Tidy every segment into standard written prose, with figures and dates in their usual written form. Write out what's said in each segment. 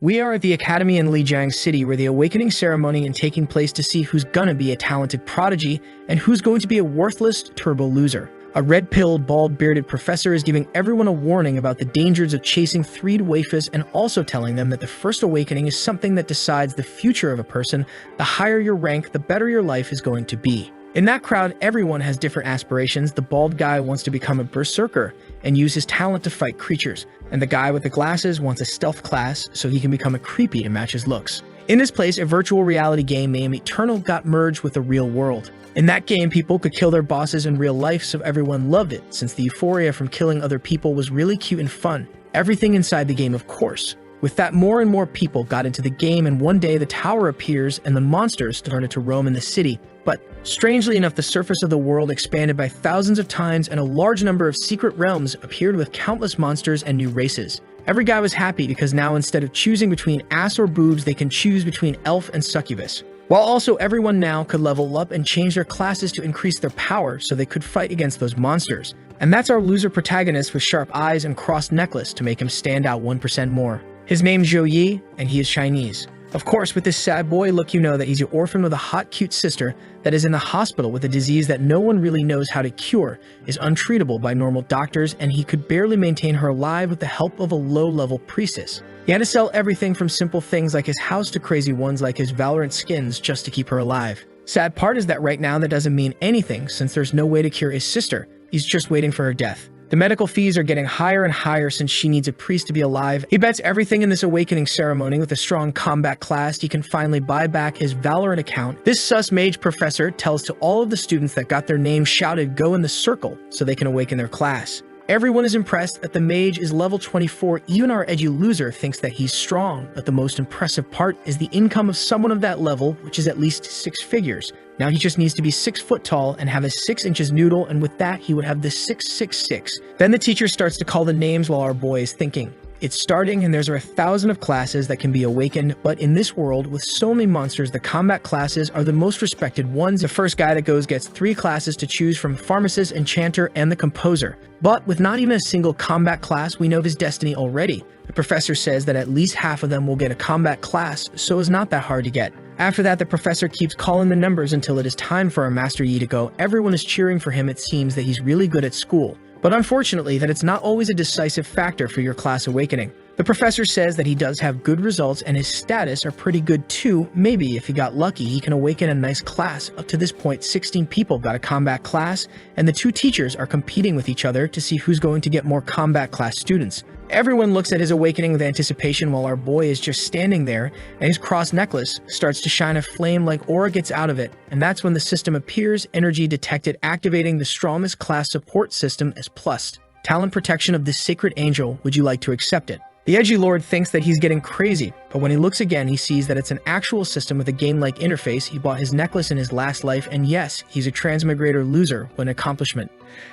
We are at the academy in Lijiang City where the awakening ceremony is taking place to see who's gonna be a talented prodigy and who's going to be a worthless turbo loser. A red-pilled, bald-bearded professor is giving everyone a warning about the dangers of chasing three waifus and also telling them that the first awakening is something that decides the future of a person. The higher your rank, the better your life is going to be. In that crowd, everyone has different aspirations. The bald guy wants to become a berserker and use his talent to fight creatures, and the guy with the glasses wants a stealth class so he can become a creepy to match his looks. In this place, a virtual reality game named Eternal got merged with the real world. In that game, people could kill their bosses in real life, so everyone loved it, since the euphoria from killing other people was really cute and fun. Everything inside the game, of course. With that, more and more people got into the game, and one day the tower appears and the monsters started to roam in the city. But strangely enough, the surface of the world expanded by thousands of times, and a large number of secret realms appeared with countless monsters and new races. Every guy was happy because now instead of choosing between ass or boobs, they can choose between elf and succubus. While also everyone now could level up and change their classes to increase their power so they could fight against those monsters. And that's our loser protagonist with sharp eyes and crossed necklace to make him stand out 1% more. His name's Zhou Yi, and he is Chinese. Of course, with this sad boy look, you know that he's an orphan with a hot, cute sister that is in the hospital with a disease that no one really knows how to cure, is untreatable by normal doctors, and he could barely maintain her alive with the help of a low-level priestess. He had to sell everything from simple things like his house to crazy ones like his Valorant skins just to keep her alive. Sad part is that right now that doesn't mean anything since there's no way to cure his sister. He's just waiting for her death. The medical fees are getting higher and higher since she needs a priest to be alive. He bets everything in this awakening ceremony with a strong combat class he can finally buy back his Valorant account. This sus mage professor tells to all of the students that got their names shouted go in the circle so they can awaken their class. Everyone is impressed that the mage is level 24, even our edgy loser thinks that he's strong, but the most impressive part is the income of someone of that level, which is at least 6 figures. Now he just needs to be 6 foot tall and have a 6 inches noodle, and with that he would have the 666. Then the teacher starts to call the names while our boy is thinking. It's starting and there's 1,000 of classes that can be awakened, but in this world with so many monsters, the combat classes are the most respected ones. The first guy that goes gets 3 classes to choose from: pharmacist, enchanter, and the composer. But with not even a single combat class, we know his destiny already. The professor says that at least half of them will get a combat class, so it's not that hard to get. After that, the professor keeps calling the numbers until it is time for our Master Yi to go. Everyone is cheering for him. It seems that he's really good at school. But unfortunately, that it's not always a decisive factor for your class awakening. The professor says that he does have good results and his status are pretty good too. Maybe if he got lucky, he can awaken a nice class. Up to this point, 16 people got a combat class, and the 2 teachers are competing with each other to see who's going to get more combat class students. Everyone looks at his awakening with anticipation while our boy is just standing there, and his cross necklace starts to shine a flame like aura gets out of it, and that's when the system appears, energy detected, activating the strongest class support system as plus. Talent protection of this sacred angel, would you like to accept it? The edgy lord thinks that he's getting crazy, but when he looks again, he sees that it's an actual system with a game-like interface. He bought his necklace in his last life, and yes, he's a transmigrator loser with an accomplishment.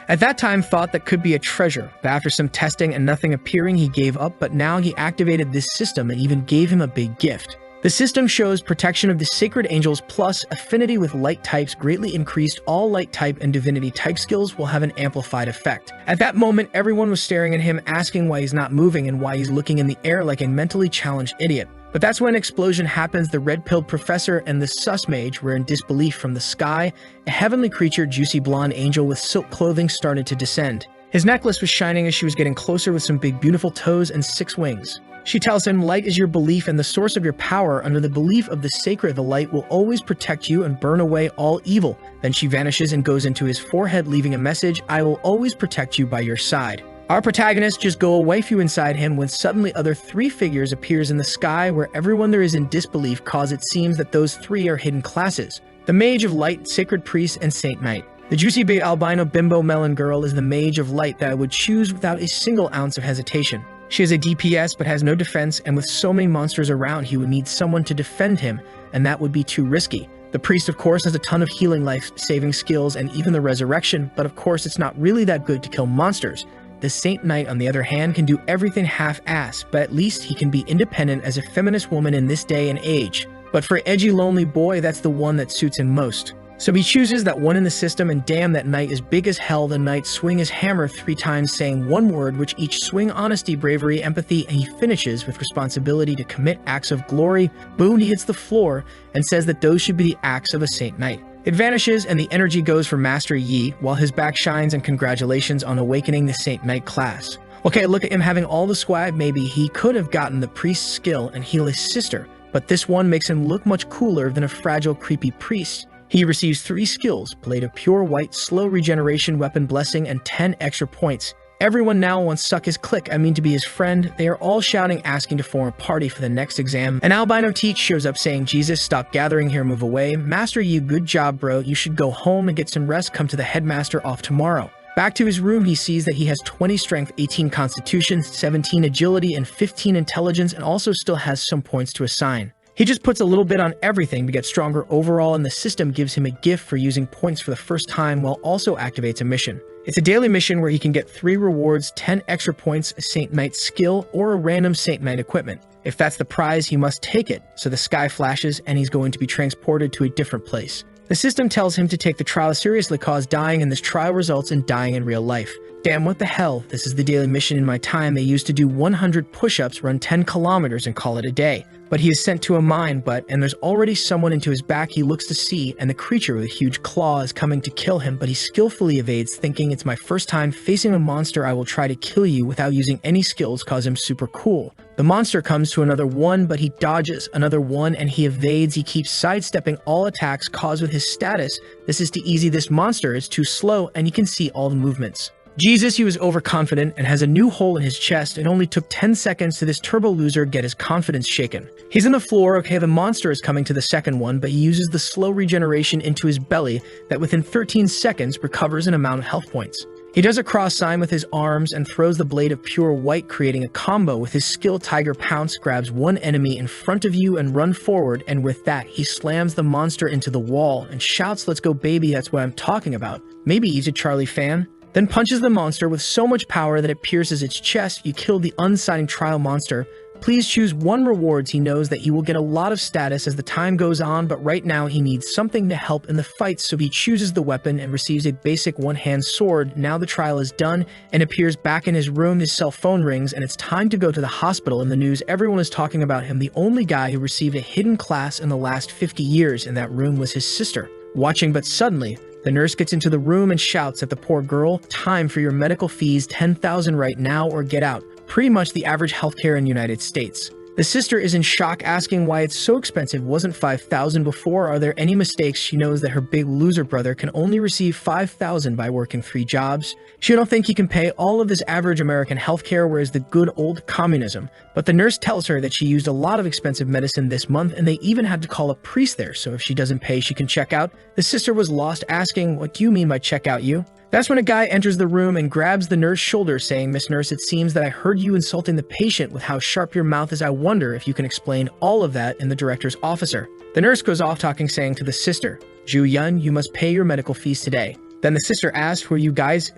At that time, thought that could be a treasure, but after some testing and nothing appearing, he gave up, but now he activated this system and even gave him a big gift. The system shows protection of the sacred angels plus affinity with light types greatly increased. All light type and divinity type skills will have an amplified effect. At that moment, everyone was staring at him, asking why he's not moving and why he's looking in the air like a mentally challenged idiot. But that's when an explosion happens. The red-pilled professor and the sus mage were in disbelief. From the sky, a heavenly creature, juicy blonde angel with silk clothing, started to descend. His necklace was shining as she was getting closer with some big beautiful toes and 6 wings. She tells him, light is your belief and the source of your power. Under the belief of the sacred, the light will always protect you and burn away all evil. Then she vanishes and goes into his forehead, leaving a message: I will always protect you by your side. Our protagonist just go a waifu inside him when suddenly other 3 figures appears in the sky where everyone there is in disbelief, cause it seems that those 3 are hidden classes. The Mage of Light, Sacred Priest, and Saint Knight. The juicy big albino bimbo melon girl is the Mage of Light that I would choose without a single ounce of hesitation. She is a DPS but has no defense, and with so many monsters around, he would need someone to defend him, and that would be too risky. The priest, of course, has a ton of healing, life-saving skills, and even the resurrection, but of course it's not really that good to kill monsters. The Saint Knight, on the other hand, can do everything half-ass, but at least he can be independent as a feminist woman in this day and age. But for edgy lonely boy, that's the one that suits him most. So he chooses that one in the system, and damn, that knight is big as hell. The knight swing his hammer 3 times, saying one word, which each swing honesty, bravery, empathy, and he finishes with responsibility to commit acts of glory. Boom, he hits the floor and says that those should be the acts of a saint knight. It vanishes, and the energy goes for Master Yi, while his back shines, and congratulations on awakening the Saint Knight class. Okay, look at him having all the swag. Maybe he could have gotten the priest's skill and heal his sister, but this one makes him look much cooler than a fragile, creepy priest. He receives 3 skills: Blade of Pure White, Slow Regeneration, Weapon Blessing, and 10 extra points. Everyone now wants suck his clique, to be his friend. They are all shouting, asking to form a party for the next exam. An albino teach shows up saying, Jesus, stop gathering here, move away. Master Yi, good job, bro. You should go home and get some rest. Come to the headmaster off tomorrow. Back to his room, he sees that he has 20 strength, 18 constitution, 17 agility, and 15 intelligence, and also still has some points to assign. He just puts a little bit on everything to get stronger overall, and the system gives him a gift for using points for the first time, while also activates a mission. It's a daily mission where he can get 3 rewards, 10 extra points, a Saint Knight skill, or a random Saint Knight equipment. If that's the prize, he must take it, so the sky flashes and he's going to be transported to a different place. The system tells him to take the trial seriously, cause dying, and this trial results in dying in real life. Damn, what the hell? This is the daily mission in my time. They used to do 100 push-ups, run 10 kilometers, and call it a day. But he is sent to a mine, and there's already someone into his back he looks to see, and the creature with a huge claw is coming to kill him, but he skillfully evades, thinking it's my first time facing a monster. I will try to kill you without using any skills, cause him super cool. The monster comes to another one, but he dodges another one, and he evades. He keeps sidestepping all attacks, cause with his status, this is too easy, this monster is too slow, and you can see all the movements. Jesus, he was overconfident and has a new hole in his chest. It only took 10 seconds to this turbo loser get his confidence shaken. He's on the floor. Okay, the monster is coming to the second one, but he uses the slow regeneration into his belly that within 13 seconds recovers an amount of health points. He does a cross sign with his arms and throws the Blade of Pure White, creating a combo with his skill Tiger Pounce, grabs one enemy in front of you and run forward, and with that, he slams the monster into the wall and shouts, "Let's go, baby, that's what I'm talking about." Maybe he's a Charlie fan. Then punches the monster with so much power that it pierces its chest. You kill the unsigning trial monster. Please choose 1 rewards. He knows that he will get a lot of status as the time goes on, but right now he needs something to help in the fight, so he chooses the weapon and receives a basic one-hand sword. Now the trial is done and appears back in his room. His cell phone rings and it's time to go to the hospital. In the news, everyone is talking about him. The only guy who received a hidden class in the last 50 years in that room was his sister. Watching, but suddenly, the nurse gets into the room and shouts at the poor girl, "Time for your medical fees, 10,000 right now or get out." Pretty much the average healthcare in the United States. The sister is in shock, asking why it's so expensive. Wasn't 5,000 before? Are there any mistakes? She knows that her big loser brother can only receive 5,000 by working 3 jobs. She don't think he can pay all of this average American healthcare, whereas the good old communism. But the nurse tells her that she used a lot of expensive medicine this month, and they even had to call a priest there, so if she doesn't pay, she can check out. The sister was lost, asking, "What do you mean by check out, you?" That's when a guy enters the room and grabs the nurse's shoulder, saying, "Miss Nurse, it seems that I heard you insulting the patient with how sharp your mouth is. I wonder if you can explain all of that in the director's officer." The nurse goes off talking, saying to the sister, "Zhu Yun, you must pay your medical fees today." Then the sister asks, "Are you guys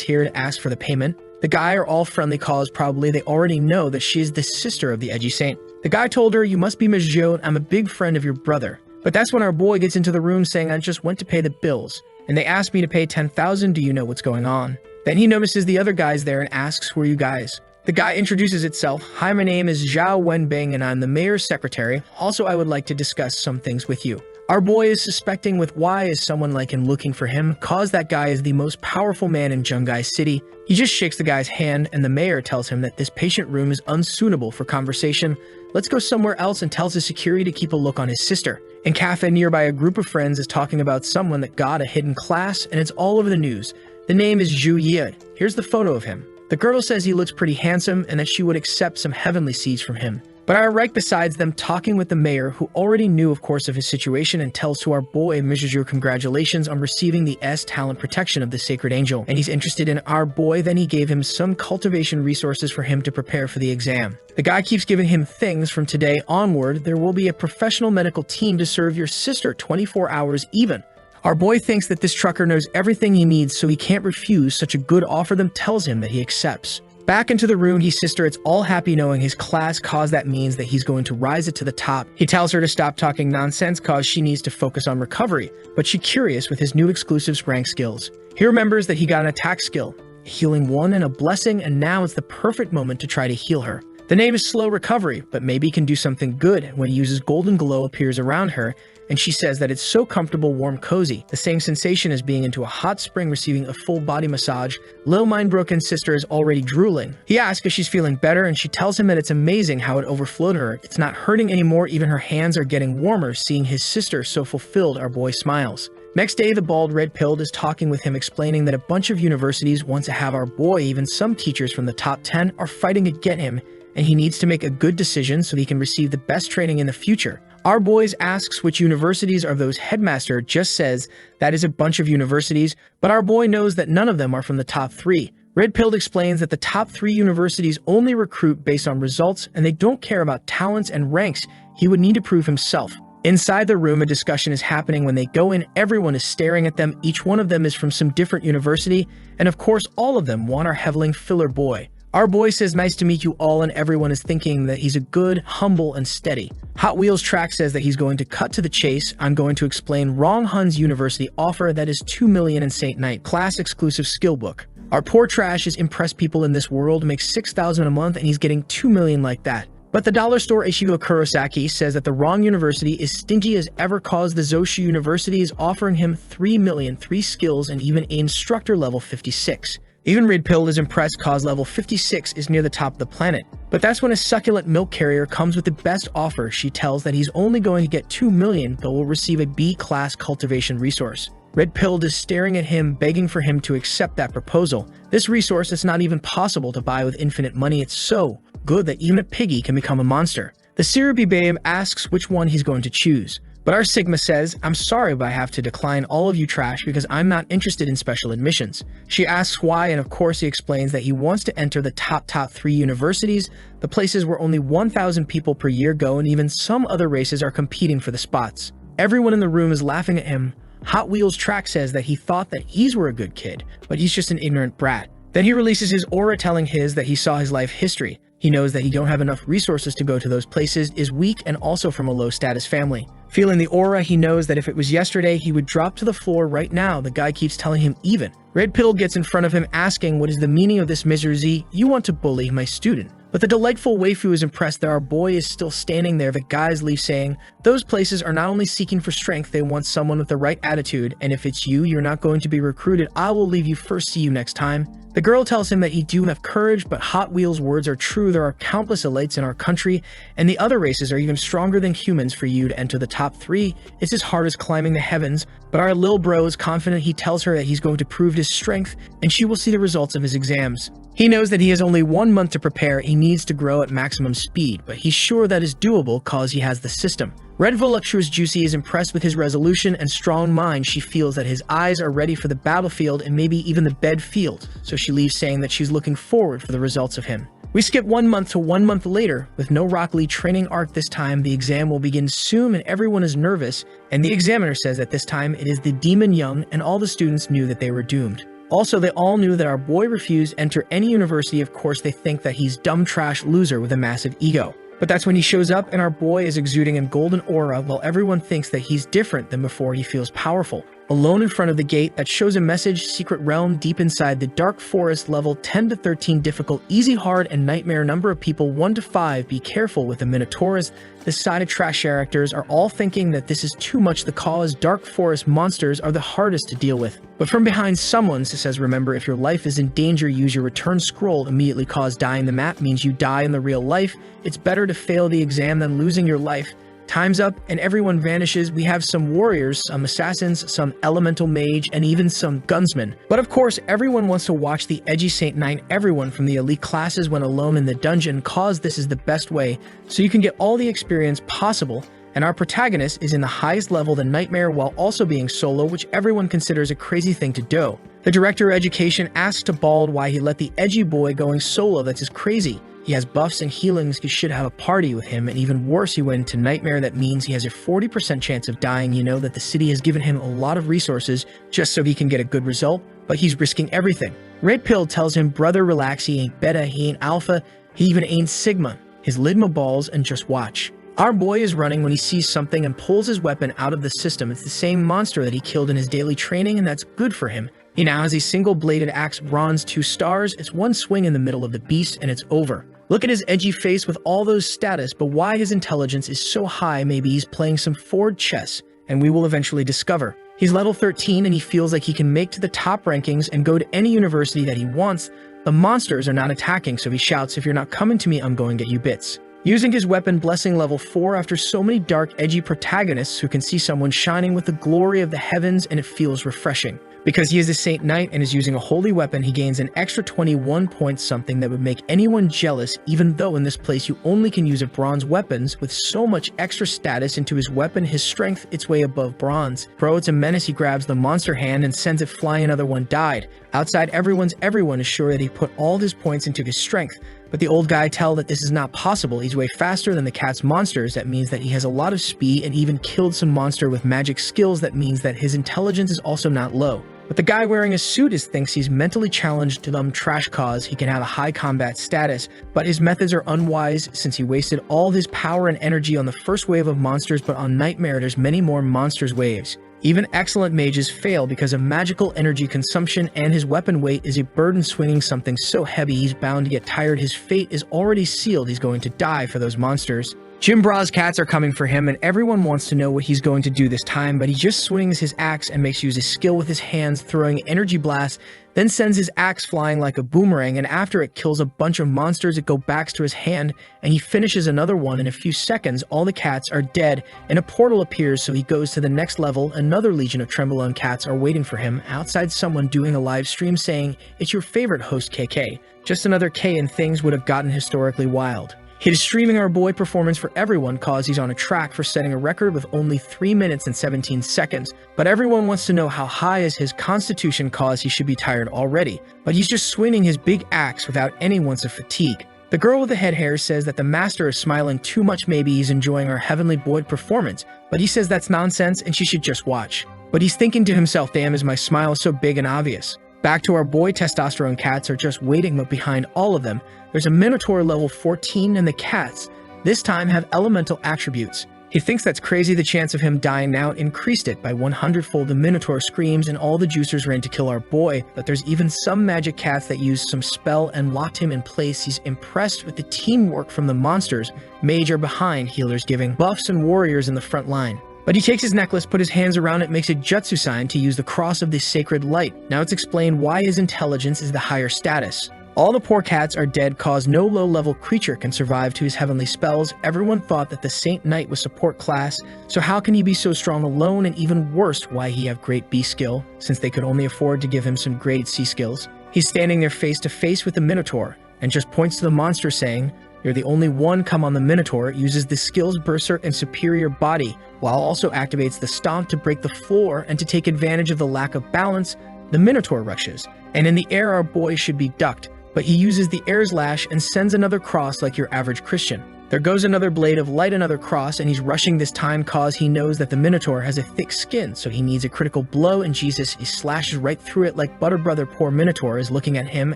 here to ask for the payment?" The guy are all friendly calls. Probably they already know that she is the sister of the edgy saint. The guy told her, "You must be Miss Zhou. I'm a big friend of your brother." But that's when our boy gets into the room saying, "I just went to pay the bills, and they asked me to pay 10,000. Do you know what's going on?" Then he notices the other guys there and asks, "Who are you guys?" The guy introduces itself. "Hi, my name is Zhao Wenbing, and I'm the mayor's secretary. Also, I would like to discuss some things with you." Our boy is suspecting with why is someone like him looking for him, cause that guy is the most powerful man in Zhongai City. He just shakes the guy's hand, and the mayor tells him that this patient room is unsuitable for conversation. Let's go somewhere else, and tells his security to keep a look on his sister. In cafe nearby, a group of friends is talking about someone that got a hidden class, and it's all over the news. The name is Zhou Yi. Here's the photo of him. The girl says he looks pretty handsome and that she would accept some heavenly seeds from him. But our right besides them talking with the mayor, who already knew of course of his situation, and tells to our boy, "Mr. Zhou, congratulations on receiving the S talent protection of the sacred angel." And he's interested in our boy. Then he gave him some cultivation resources for him to prepare for the exam. The guy keeps giving him things. From today onward, there will be a professional medical team to serve your sister 24 hours even. Our boy thinks that this trucker knows everything he needs, so he can't refuse such a good offer. Them tells him that he accepts. Back into the room, his sister is all happy knowing his class cause that means that he's going to rise it to the top. He tells her to stop talking nonsense cause she needs to focus on recovery, but she's curious with his new exclusives rank skills. He remembers that he got an attack skill, healing 1 and a blessing, and now it's the perfect moment to try to heal her. The name is Slow Recovery, but maybe he can do something good when he uses golden glow appears around her, and she says that it's so comfortable, warm, cozy. The same sensation as being into a hot spring receiving a full body massage. Lil Mindbroken's sister is already drooling. He asks if she's feeling better, and she tells him that it's amazing how it overflowed her. It's not hurting anymore, even her hands are getting warmer. Seeing his sister so fulfilled, our boy smiles. Next day, the bald red-pilled is talking with him, explaining that a bunch of universities want to have our boy. Even some teachers from the top 10 are fighting to get him, and he needs to make a good decision so he can receive the best training in the future. Our boys asks which universities are those. Headmaster just says that is a bunch of universities, but our boy knows that none of them are from the top 3. Red-pilled explains that the top 3 universities only recruit based on results, and they don't care about talents and ranks. He would need to prove himself. Inside the room, a discussion is happening. When they go in, everyone is staring at them. Each one of them is from some different university, and of course, all of them want our Heveling filler boy. Our boy says nice to meet you all, and everyone is thinking that he's a good, humble, and steady. Hot Wheels Track says that he's going to cut to the chase. I'm going to explain Wrong Hun's university offer that is 2 million in St. Knight, class exclusive skill book. Our poor trash is impressed people in this world, makes 6,000 a month, and he's getting 2 million like that. But the dollar store Ishigo Kurosaki says that the wrong university is stingy as ever cause. The Zoshu University is offering him 3 million, 3 skills, and even an instructor level 56. Even Red Pill is impressed cause level 56 is near the top of the planet. But that's when a succulent milk carrier comes with the best offer. She tells that he's only going to get 2 million but will receive a B-class cultivation resource. Red Pill is staring at him, begging for him to accept that proposal. This resource is not even possible to buy with infinite money. It's so good that even a piggy can become a monster. The Syrupy Babe asks which one he's going to choose. But our Sigma says, I'm sorry but I have to decline all of you trash because I'm not interested in special admissions. She asks why, and of course he explains that he wants to enter the top 3 universities, the places where only 1,000 people per year go, and even some other races are competing for the spots. Everyone in the room is laughing at him. Hot Wheels Track says that he thought that he's were a good kid, but he's just an ignorant brat. Then he releases his aura telling his that he saw his life history. He knows that he don't have enough resources to go to those places, is weak, and also from a low-status family. Feeling the aura, he knows that if it was yesterday, he would drop to the floor right now. The guy keeps telling him even. Red Pill gets in front of him asking what is the meaning of this misery. You want to bully my student. But the delightful waifu is impressed that our boy is still standing there. The guys leave saying, those places are not only seeking for strength, they want someone with the right attitude, and if it's you, you're not going to be recruited. I will leave you first. See you next time. The girl tells him that he do have courage, but Hot Wheels' words are true. There are countless elites in our country, and the other races are even stronger than humans. For you to enter the top 3, it's as hard as climbing the heavens. But our lil bro is confident. He tells her that he's going to prove his strength, and she will see the results of his exams. He knows that he has only 1 month to prepare. He needs to grow at maximum speed, but he's sure that is doable cause he has the system. Red Voluptuous Juicy is impressed with his resolution and strong mind. She feels that his eyes are ready for the battlefield and maybe even the bed field, so she leaves saying that she's looking forward for the results of him. We skip 1 month to 1 month later. With no Rock Lee training arc this time, the exam will begin soon and everyone is nervous, and the examiner says that this time it is the Demon Young, and all the students knew that they were doomed. Also, they all knew that our boy refused to enter any university. Of course, they think that he's dumb trash loser with a massive ego. But that's when he shows up and our boy is exuding a golden aura while everyone thinks that he's different than before. He feels powerful. Alone in front of the gate that shows a message, secret realm deep inside the dark forest, level 10 to 13 difficult, easy, hard, and nightmare. Number of people 1 to 5. Be careful with the Minotaurus. This side of trash characters are all thinking that this is too much. The cause dark forest monsters are the hardest to deal with. But from behind someone says, remember, if your life is in danger, use your return scroll. Immediately cause dying the map means you die in the real life. It's better to fail the exam than losing your life. Time's up and everyone vanishes. We have some warriors, some assassins, some elemental mage, and even some gunsmen. But of course, everyone wants to watch the edgy Saint Knight. Everyone from the elite classes went alone in the dungeon cause this is the best way, so you can get all the experience possible. And our protagonist is in the highest level, the Nightmare, while also being solo, which everyone considers a crazy thing to do. The director of education asks to Bald why he let the edgy boy going solo. That's just crazy. He has buffs and healings. You should have a party with him. And even worse, he went into Nightmare. That means he has a 40% chance of dying. You know that the city has given him a lot of resources just so he can get a good result, but he's risking everything. Red Pill tells him, brother, relax, he ain't beta, he ain't alpha, he even ain't sigma. His lidma balls and just watch. Our boy is running when he sees something and pulls his weapon out of the system. It's the same monster that he killed in his daily training, and that's good for him. He now has a single-bladed axe, bronze 2 stars. It's one swing in the middle of the beast and it's over. Look at his edgy face with all those status, but why his intelligence is so high, maybe he's playing some forward chess, and we will eventually discover. He's level 13 and he feels like he can make to the top rankings and go to any university that he wants. The monsters are not attacking, so he shouts, if you're not coming to me, I'm going to get you bits. Using his weapon Blessing level 4 after so many dark, edgy protagonists who can see someone shining with the glory of the heavens, and it feels refreshing. Because he is a Saint Knight and is using a holy weapon, he gains an extra 21 points, something that would make anyone jealous, even though in this place you only can use a bronze weapons. With so much extra status into his weapon, his strength, it's way above bronze. Bro, it's a menace. He grabs the monster hand and sends it flying. Another one died. Outside everyone is sure that he put all his points into his strength. But the old guy tell that this is not possible. He's way faster than the cat's monsters. That means that he has a lot of speed and even killed some monster with magic skills. That means that his intelligence is also not low. But the guy wearing a suit thinks he's mentally challenged to them trash cause. He can have a high combat status, but his methods are unwise since he wasted all his power and energy on the first wave of monsters, but on Nightmare there's many more monsters waves. Even excellent mages fail because of magical energy consumption, and his weapon weight is a burden. Swinging something so heavy he's bound to get tired. His fate is already sealed. He's going to die for those monsters. Jim Bra's cats are coming for him, and everyone wants to know what he's going to do this time, but he just swings his axe and makes use of skill with his hands, throwing energy blasts, then sends his axe flying like a boomerang, and after it kills a bunch of monsters, it goes back to his hand, and he finishes another one. In a few seconds, all the cats are dead, and a portal appears, so he goes to the next level. Another legion of Trembolone cats are waiting for him, outside someone doing a live stream saying, it's your favorite host KK. Just another K and things would have gotten historically wild. He is streaming our boy performance for everyone cause he's on a track for setting a record with only 3 minutes and 17 seconds. But everyone wants to know how high is his constitution cause he should be tired already. But he's just swinging his big axe without any ounce of fatigue. The girl with the head hair says that the master is smiling too much, maybe he's enjoying our heavenly boy performance. But he says that's nonsense and she should just watch. But he's thinking to himself, damn, is my smile so big and obvious? Back to our boy, testosterone cats are just waiting, but behind all of them, there's a Minotaur level 14, and the cats, this time, have elemental attributes. He thinks that's crazy. The chance of him dying now increased it by 100-fold. The Minotaur screams and all the juicers ran to kill our boy, but there's even some magic cats that used some spell and locked him in place. He's impressed with the teamwork from the monsters. Mage are behind, healers giving buffs, and warriors in the front line. But he takes his necklace, put his hands around it, makes a jutsu sign to use the cross of the sacred light. Now it's explained why his intelligence is the higher status. All the poor cats are dead, cause no low-level creature can survive to his heavenly spells. Everyone thought that the Saint Knight was support class, so how can he be so strong alone? And even worse, why he have great B skill, since they could only afford to give him some grade C skills. He's standing there face to face with the Minotaur, and just points to the monster saying, you're the only one. Come on. The Minotaur uses the skills Berserk and Superior Body, while also activates the Stomp to break the floor, and to take advantage of the lack of balance, the Minotaur rushes, and in the air our boy should be ducked, but he uses the Air's Lash and sends another cross like your average Christian. There goes another blade of light, another cross, and he's rushing this time cause he knows that the Minotaur has a thick skin, so he needs a critical blow, and Jesus, he slashes right through it like butter. Brother, poor Minotaur is looking at him,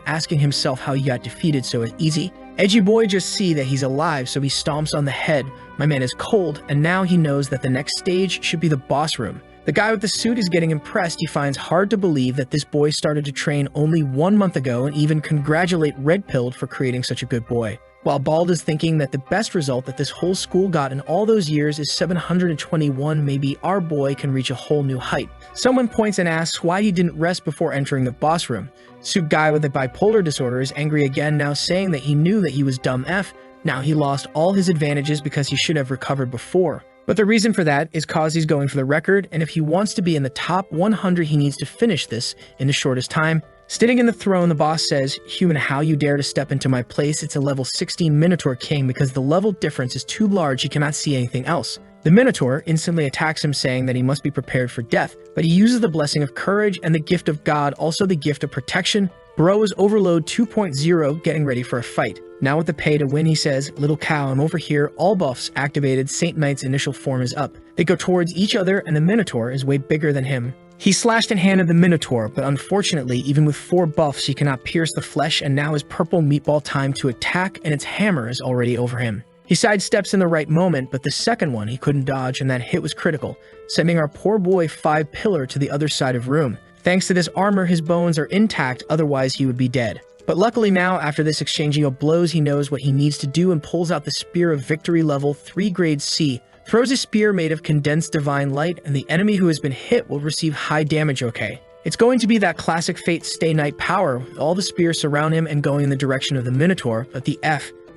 asking himself how he got defeated so easy. Edgy boy just see that he's alive, so he stomps on the head. My man is cold, and now he knows that the next stage should be the boss room. The guy with the suit is getting impressed. He finds hard to believe that this boy started to train only 1 month ago, and even congratulate Red Pilled for creating such a good boy. While Bald is thinking that the best result that this whole school got in all those years is 721, maybe our boy can reach a whole new height. Someone points and asks why he didn't rest before entering the boss room. Suit guy with a bipolar disorder is angry again, now saying that he knew that he was dumb F. Now he lost all his advantages because he should have recovered before. But the reason for that is cause he's going for the record, and if he wants to be in the top 100, he needs to finish this in the shortest time. Sitting in the throne, the boss says, human, how you dare to step into my place? It's a level 16 Minotaur king. Because the level difference is too large, he cannot see anything else. The Minotaur instantly attacks him, saying that he must be prepared for death, but he uses the blessing of courage and the gift of God, also the gift of protection. Bro is Overload 2.0, getting ready for a fight. Now with the pay to win, he says, little cow, I'm over here, all buffs activated, Saint Knight's initial form is up. They go towards each other, and the Minotaur is way bigger than him. He slashed and handed the Minotaur, but unfortunately, even with 4 buffs, he cannot pierce the flesh, and now his purple meatball time to attack, and its hammer is already over him. He sidesteps in the right moment, but the second one he couldn't dodge, and that hit was critical, sending our poor boy 5 pillar to the other side of room. Thanks to this armor, his bones are intact, otherwise he would be dead. But luckily now, after this exchanging of blows, he knows what he needs to do and pulls out the Spear of Victory level 3 grade C, throws a spear made of condensed divine light, and the enemy who has been hit will receive high damage. Okay. It's going to be that classic Fate Stay Night power, with all the spears surround him and going in the direction of the Minotaur, but the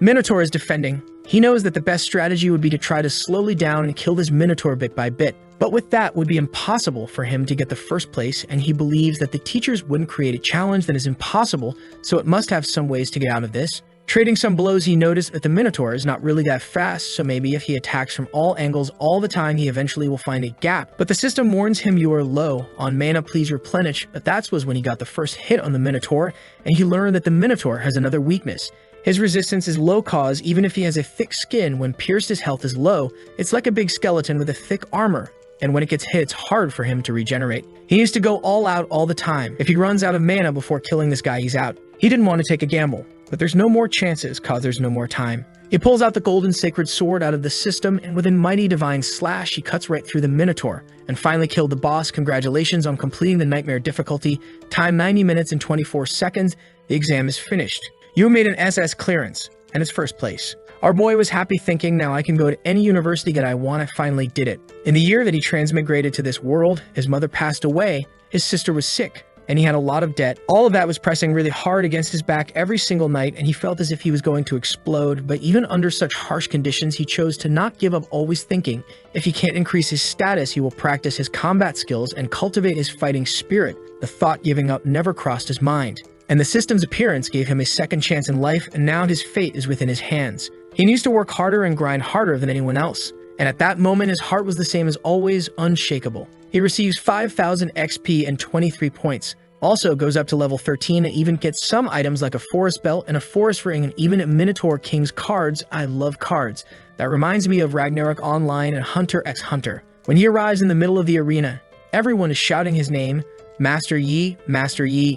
Minotaur is defending. He knows that the best strategy would be to try to slowly down and kill this Minotaur bit by bit, but with that would be impossible for him to get the first place, and he believes that the teachers wouldn't create a challenge that is impossible, so it must have some ways to get out of this. Trading some blows, he noticed that the Minotaur is not really that fast, so maybe if he attacks from all angles all the time, he eventually will find a gap. But the system warns him you are low on mana, please replenish, but that was when he got the first hit on the Minotaur, and he learned that the Minotaur has another weakness. His resistance is low cause, even if he has a thick skin. When pierced, his health is low. It's like a big skeleton with a thick armor, and when it gets hit, it's hard for him to regenerate. He needs to go all out all the time. If he runs out of mana before killing this guy, he's out. He didn't want to take a gamble, but there's no more chances cause there's no more time. He pulls out the golden sacred sword out of the system, and with a mighty divine slash, he cuts right through the Minotaur, and finally killed the boss. Congratulations on completing the nightmare difficulty. Time 90 minutes and 24 seconds. The exam is finished. You made an SS clearance, and it's first place. Our boy was happy, thinking, now I can go to any university that I want. I finally did it. In the year that he transmigrated to this world, his mother passed away, his sister was sick, and he had a lot of debt. All of that was pressing really hard against his back every single night, and he felt as if he was going to explode. But even under such harsh conditions, he chose to not give up, always thinking, if he can't increase his status, he will practice his combat skills and cultivate his fighting spirit. The thought giving up never crossed his mind. And the system's appearance gave him a second chance in life, and now his fate is within his hands. He needs to work harder and grind harder than anyone else. And at that moment, his heart was the same as always, unshakable. He receives 5,000 XP and 23 points. Also goes up to level 13 and even gets some items like a forest belt and a forest ring, and even a Minotaur King's cards. I love cards. That reminds me of Ragnarok Online and Hunter x Hunter. When he arrives in the middle of the arena, everyone is shouting his name, Master Yi,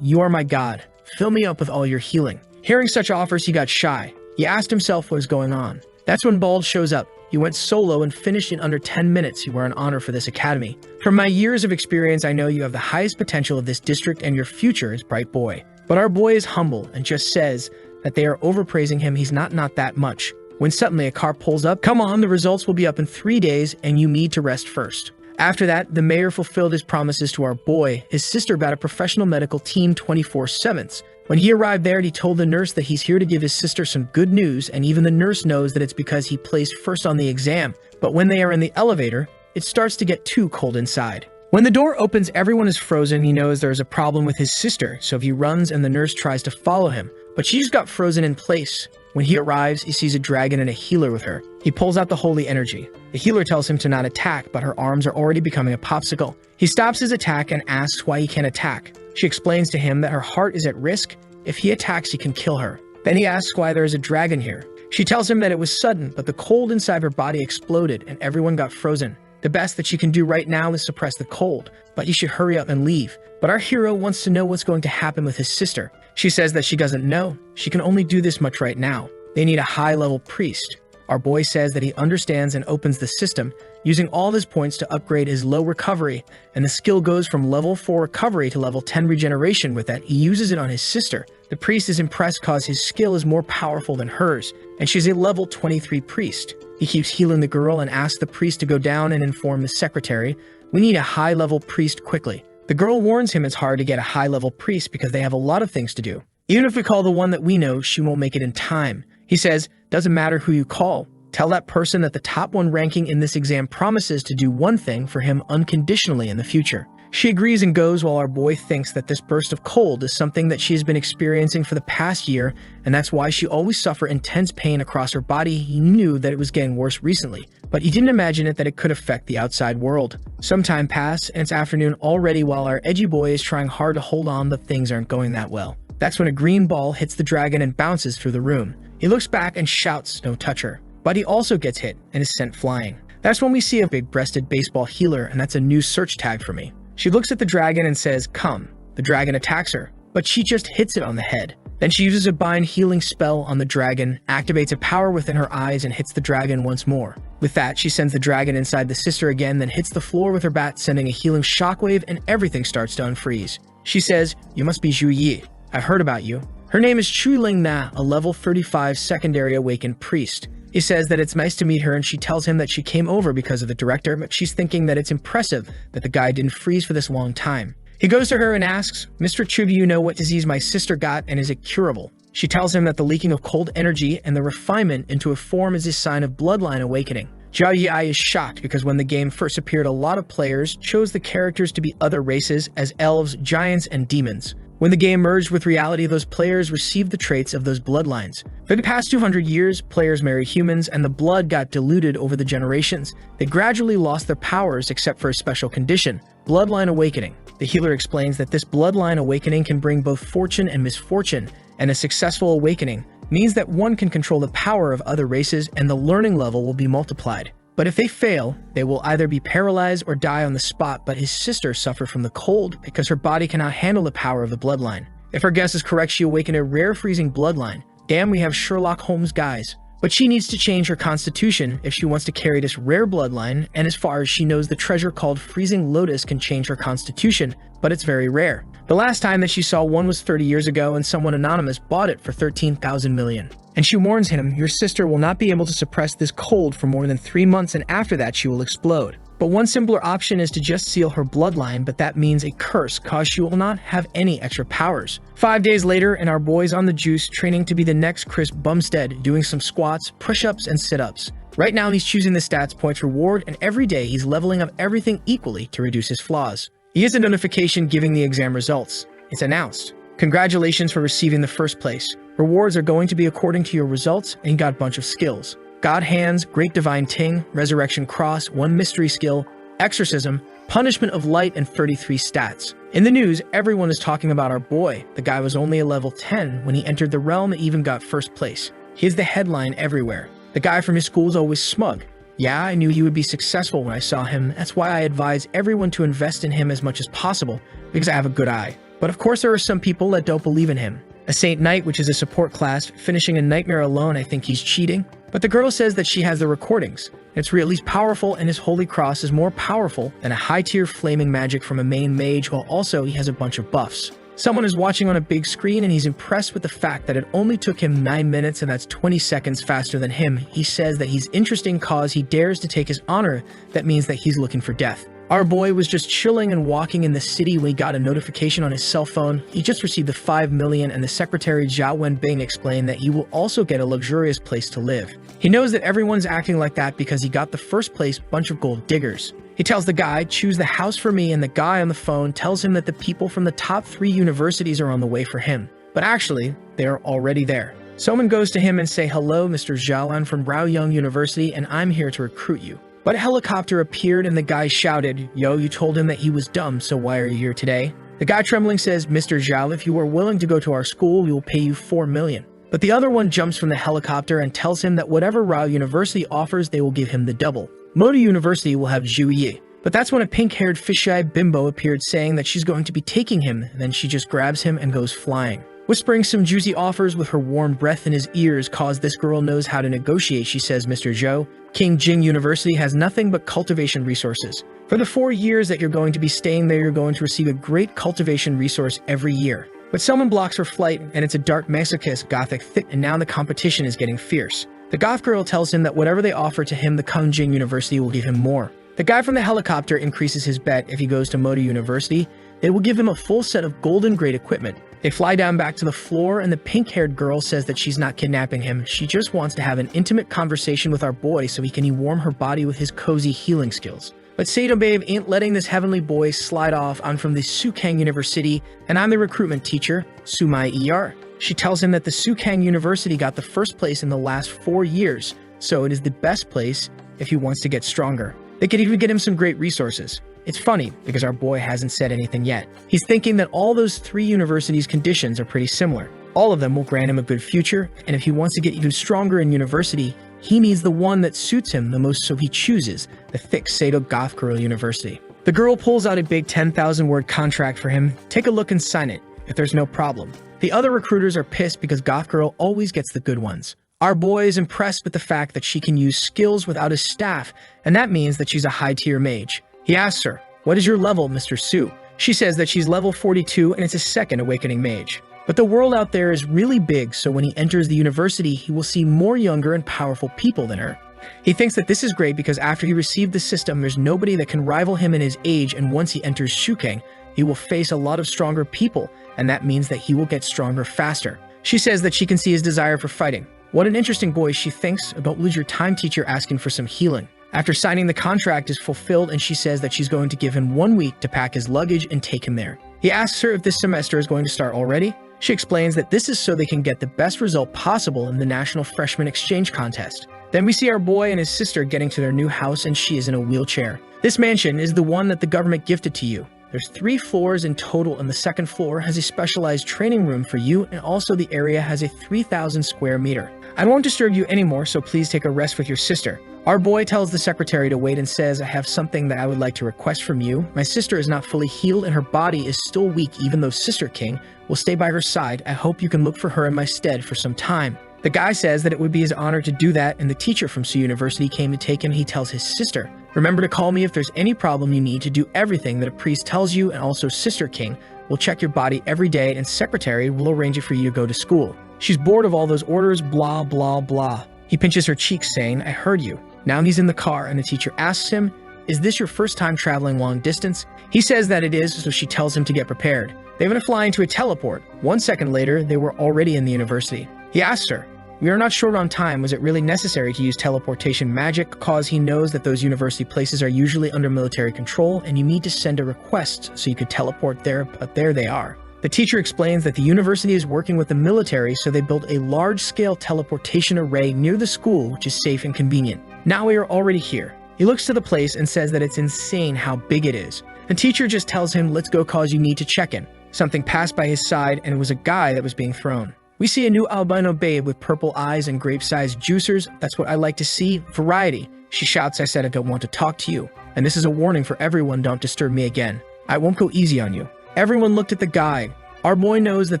you are my god. Fill me up with all your healing. Hearing such offers, he got shy. He asked himself what was going on. That's when Bald shows up. He went solo and finished in under 10 minutes. You were an honor for this academy. From my years of experience, I know you have the highest potential of this district and your future is bright, boy. But our boy is humble and just says that they are overpraising him. He's not that much. When suddenly a car pulls up, come on, the results will be up in 3 days and you need to rest first. After that, the mayor fulfilled his promises to our boy, his sister about a professional medical team 24/7. When he arrived there, he told the nurse that he's here to give his sister some good news, and even the nurse knows that it's because he placed first on the exam. But when they are in the elevator, it starts to get too cold inside. When the door opens, everyone is frozen. He knows there is a problem with his sister, so he runs and the nurse tries to follow him, but she just got frozen in place. When he arrives, he sees a dragon and a healer with her. He pulls out the holy energy. The healer tells him to not attack, but her arms are already becoming a popsicle. He stops his attack and asks why he can't attack. She explains to him that her heart is at risk. If he attacks, he can kill her. Then he asks why there is a dragon here. She tells him that it was sudden, but the cold inside her body exploded and everyone got frozen. The best that she can do right now is suppress the cold, but he should hurry up and leave. But our hero wants to know what's going to happen with his sister. She says that she doesn't know. She can only do this much right now. They need a high-level priest. Our boy says that he understands and opens the system, using all his points to upgrade his low recovery, and the skill goes from level 4 recovery to level 10 regeneration. With that, he uses it on his sister. The priest is impressed cause his skill is more powerful than hers, and she's a level 23 priest. He keeps healing the girl and asks the priest to go down and inform the secretary, we need a high-level priest quickly. The girl warns him it's hard to get a high-level priest because they have a lot of things to do. Even if we call the one that we know, she won't make it in time. He says, doesn't matter who you call. Tell that person that the top one ranking in this exam promises to do one thing for him unconditionally in the future. She agrees and goes while our boy thinks that this burst of cold is something that she has been experiencing for the past year, and that's why she always suffered intense pain across her body. He knew that it was getting worse recently, but he didn't imagine that it could affect the outside world. Some time passed, and it's afternoon already while our edgy boy is trying hard to hold on, but things aren't going that well. That's when a green ball hits the dragon and bounces through the room. He looks back and shouts, "Don't touch her." But he also gets hit and is sent flying. That's when we see a big-breasted baseball healer, and that's a new search tag for me. She looks at the dragon and says, "Come." The dragon attacks her, but she just hits it on the head. Then she uses a bind healing spell on the dragon, activates a power within her eyes, and hits the dragon once more. With that, she sends the dragon inside the sister again, then hits the floor with her bat, sending a healing shockwave, and everything starts to unfreeze. She says, "You must be Zhou Yi. I've heard about you." Her name is Chu Ling Na, a level 35 secondary awakened priest. He says that it's nice to meet her, and she tells him that she came over because of the director, but she's thinking that it's impressive that the guy didn't freeze for this long time. He goes to her and asks, "Mr. Chu, do you know what disease my sister got, and is it curable?" She tells him that the leaking of cold energy and the refinement into a form is a sign of bloodline awakening. Zhou Yi is shocked because when the game first appeared, a lot of players chose the characters to be other races as elves, giants, and demons. When the game merged with reality, those players received the traits of those bloodlines. For the past 200 years, players married humans and the blood got diluted over the generations. They gradually lost their powers except for a special condition, bloodline awakening. The healer explains that this bloodline awakening can bring both fortune and misfortune, and a successful awakening means that one can control the power of other races and the learning level will be multiplied. But if they fail, they will either be paralyzed or die on the spot, but his sister suffered from the cold because her body cannot handle the power of the bloodline. If her guess is correct, she awakened a rare freezing bloodline. Damn, we have Sherlock Holmes guys. But she needs to change her constitution if she wants to carry this rare bloodline, and as far as she knows, the treasure called Freezing Lotus can change her constitution, but it's very rare. The last time that she saw one was 30 years ago, and someone anonymous bought it for 13,000 million. And she warns him, "Your sister will not be able to suppress this cold for more than 3 months, and after that she will explode." But one simpler option is to just seal her bloodline, but that means a curse, cause she will not have any extra powers. 5 days later, and our boy's on the juice, training to be the next Chris Bumstead, doing some squats, push-ups, and sit-ups. Right now he's choosing the stats points reward, and every day he's leveling up everything equally to reduce his flaws. He gets a notification giving the exam results. It's announced. "Congratulations for receiving the first place. Rewards are going to be according to your results, and you got a bunch of skills. God Hands, Great Divine Ting, Resurrection Cross, 1 mystery skill, Exorcism, Punishment of Light, and 33 stats." In the news, everyone is talking about our boy. The guy was only a level 10 when he entered the realm and even got first place. He is the headline everywhere. The guy from his school is always smug. "Yeah, I knew he would be successful when I saw him. That's why I advise everyone to invest in him as much as possible, because I have a good eye." But of course there are some people that don't believe in him. A Saint Knight, which is a support class, finishing a nightmare alone, I think he's cheating. But the girl says that she has the recordings. It's really powerful, and his Holy Cross is more powerful than a high-tier flaming magic from a main mage, while also he has a bunch of buffs. Someone is watching on a big screen and he's impressed with the fact that it only took him 9 minutes, and that's 20 seconds faster than him. He says that he's interesting cause he dares to take his honor. That means that he's looking for death. Our boy was just chilling and walking in the city when he got a notification on his cell phone. He just received the 5 million, and the secretary Zhao Wenbing explained that he will also get a luxurious place to live. He knows that everyone's acting like that because he got the first place bunch of gold diggers. He tells the guy, "Choose the house for me," and the guy on the phone tells him that the people from the top 3 universities are on the way for him. But actually, they are already there. Someone goes to him and say, "Hello, Mr. Zhao, I'm from Raoyang University, and I'm here to recruit you." But a helicopter appeared and the guy shouted, "Yo, you told him that he was dumb, so why are you here today?" The guy trembling says, "Mr. Zhao, if you are willing to go to our school, we will pay you 4 million. But the other one jumps from the helicopter and tells him that whatever Rao University offers, they will give him the double. Moda University will have Zhou Yi. But that's when a pink-haired fish-eyed bimbo appeared saying that she's going to be taking him, then she just grabs him and goes flying. Whispering some juicy offers with her warm breath in his ears cause this girl knows how to negotiate. She says, "Mr. Zhou, King Jing University has nothing but cultivation resources. For the 4 years that you're going to be staying there, you're going to receive a great cultivation resource every year." But someone blocks her flight, and it's a dark masochist gothic thick, and now the competition is getting fierce. The goth girl tells him that whatever they offer to him, the Kung Jing University will give him more. The guy from the helicopter increases his bet. If he goes to Moda University, they will give him a full set of golden grade equipment. They fly down back to the floor, and the pink-haired girl says that she's not kidnapping him. She just wants to have an intimate conversation with our boy so he can warm her body with his cozy healing skills. But Sato Babe ain't letting this heavenly boy slide off. "I'm from the Shukang University, and I'm the recruitment teacher, Sumai ER. She tells him that the Shukang University got the first place in the last 4 years, so it is the best place if he wants to get stronger. They could even get him some great resources. It's funny, because our boy hasn't said anything yet. He's thinking that all those 3 universities' conditions are pretty similar. All of them will grant him a good future, and if he wants to get even stronger in university, he needs the one that suits him the most, so he chooses the thick Sato Goth Girl University. The girl pulls out a big 10,000-word contract for him. Take a look and sign it, if there's no problem. The other recruiters are pissed because Goth Girl always gets the good ones. Our boy is impressed with the fact that she can use skills without his staff, and that means that she's a high-tier mage. He asks her, "What is your level, Mr. Su?" She says that she's level 42 and it's a second awakening mage. But the world out there is really big, so when he enters the university, he will see more younger and powerful people than her. He thinks that this is great because after he received the system, there's nobody that can rival him in his age, and once he enters Shukang, he will face a lot of stronger people, and that means that he will get stronger faster. She says that she can see his desire for fighting. What an interesting boy, she thinks. Don't lose your time, teacher, asking for some healing. After signing, the contract is fulfilled, and she says that she's going to give him 1 week to pack his luggage and take him there. He asks her if this semester is going to start already. She explains that this is so they can get the best result possible in the National Freshman Exchange Contest. Then we see our boy and his sister getting to their new house, and she is in a wheelchair. This mansion is the one that the government gifted to you. There's 3 floors in total, and the second floor has a specialized training room for you, and also the area has a 3,000 square meter. I won't disturb you anymore, so please take a rest with your sister. Our boy tells the secretary to wait and says, "I have something that I would like to request from you. My sister is not fully healed and her body is still weak, even though Sister King will stay by her side. I hope you can look for her in my stead for some time." The guy says that it would be his honor to do that, and the teacher from Su University came to take him. He tells his sister, "Remember to call me if there's any problem. You need to do everything that a priest tells you, and also Sister King will check your body every day, and secretary will arrange it for you to go to school." She's bored of all those orders, blah, blah, blah. He pinches her cheek, saying, "I heard you." Now he's in the car, and the teacher asks him, "Is this your first time traveling long distance?" He says that it is, so she tells him to get prepared. They even fly into a teleport. 1 second later, they were already in the university. He asks her, "We are not short on time. Was it really necessary to use teleportation magic?" Cause he knows that those university places are usually under military control, and you need to send a request so you could teleport there, but there they are. The teacher explains that the university is working with the military, so they built a large-scale teleportation array near the school, which is safe and convenient. Now we are already here. He looks to the place and says that it's insane how big it is. The teacher just tells him, "Let's go cause you need to check in." Something passed by his side, and it was a guy that was being thrown. We see a new albino babe with purple eyes and grape-sized juicers. That's what I like to see. Variety. She shouts, "I said I don't want to talk to you. And this is a warning for everyone, don't disturb me again. I won't go easy on you." Everyone looked at the guy. Our boy knows that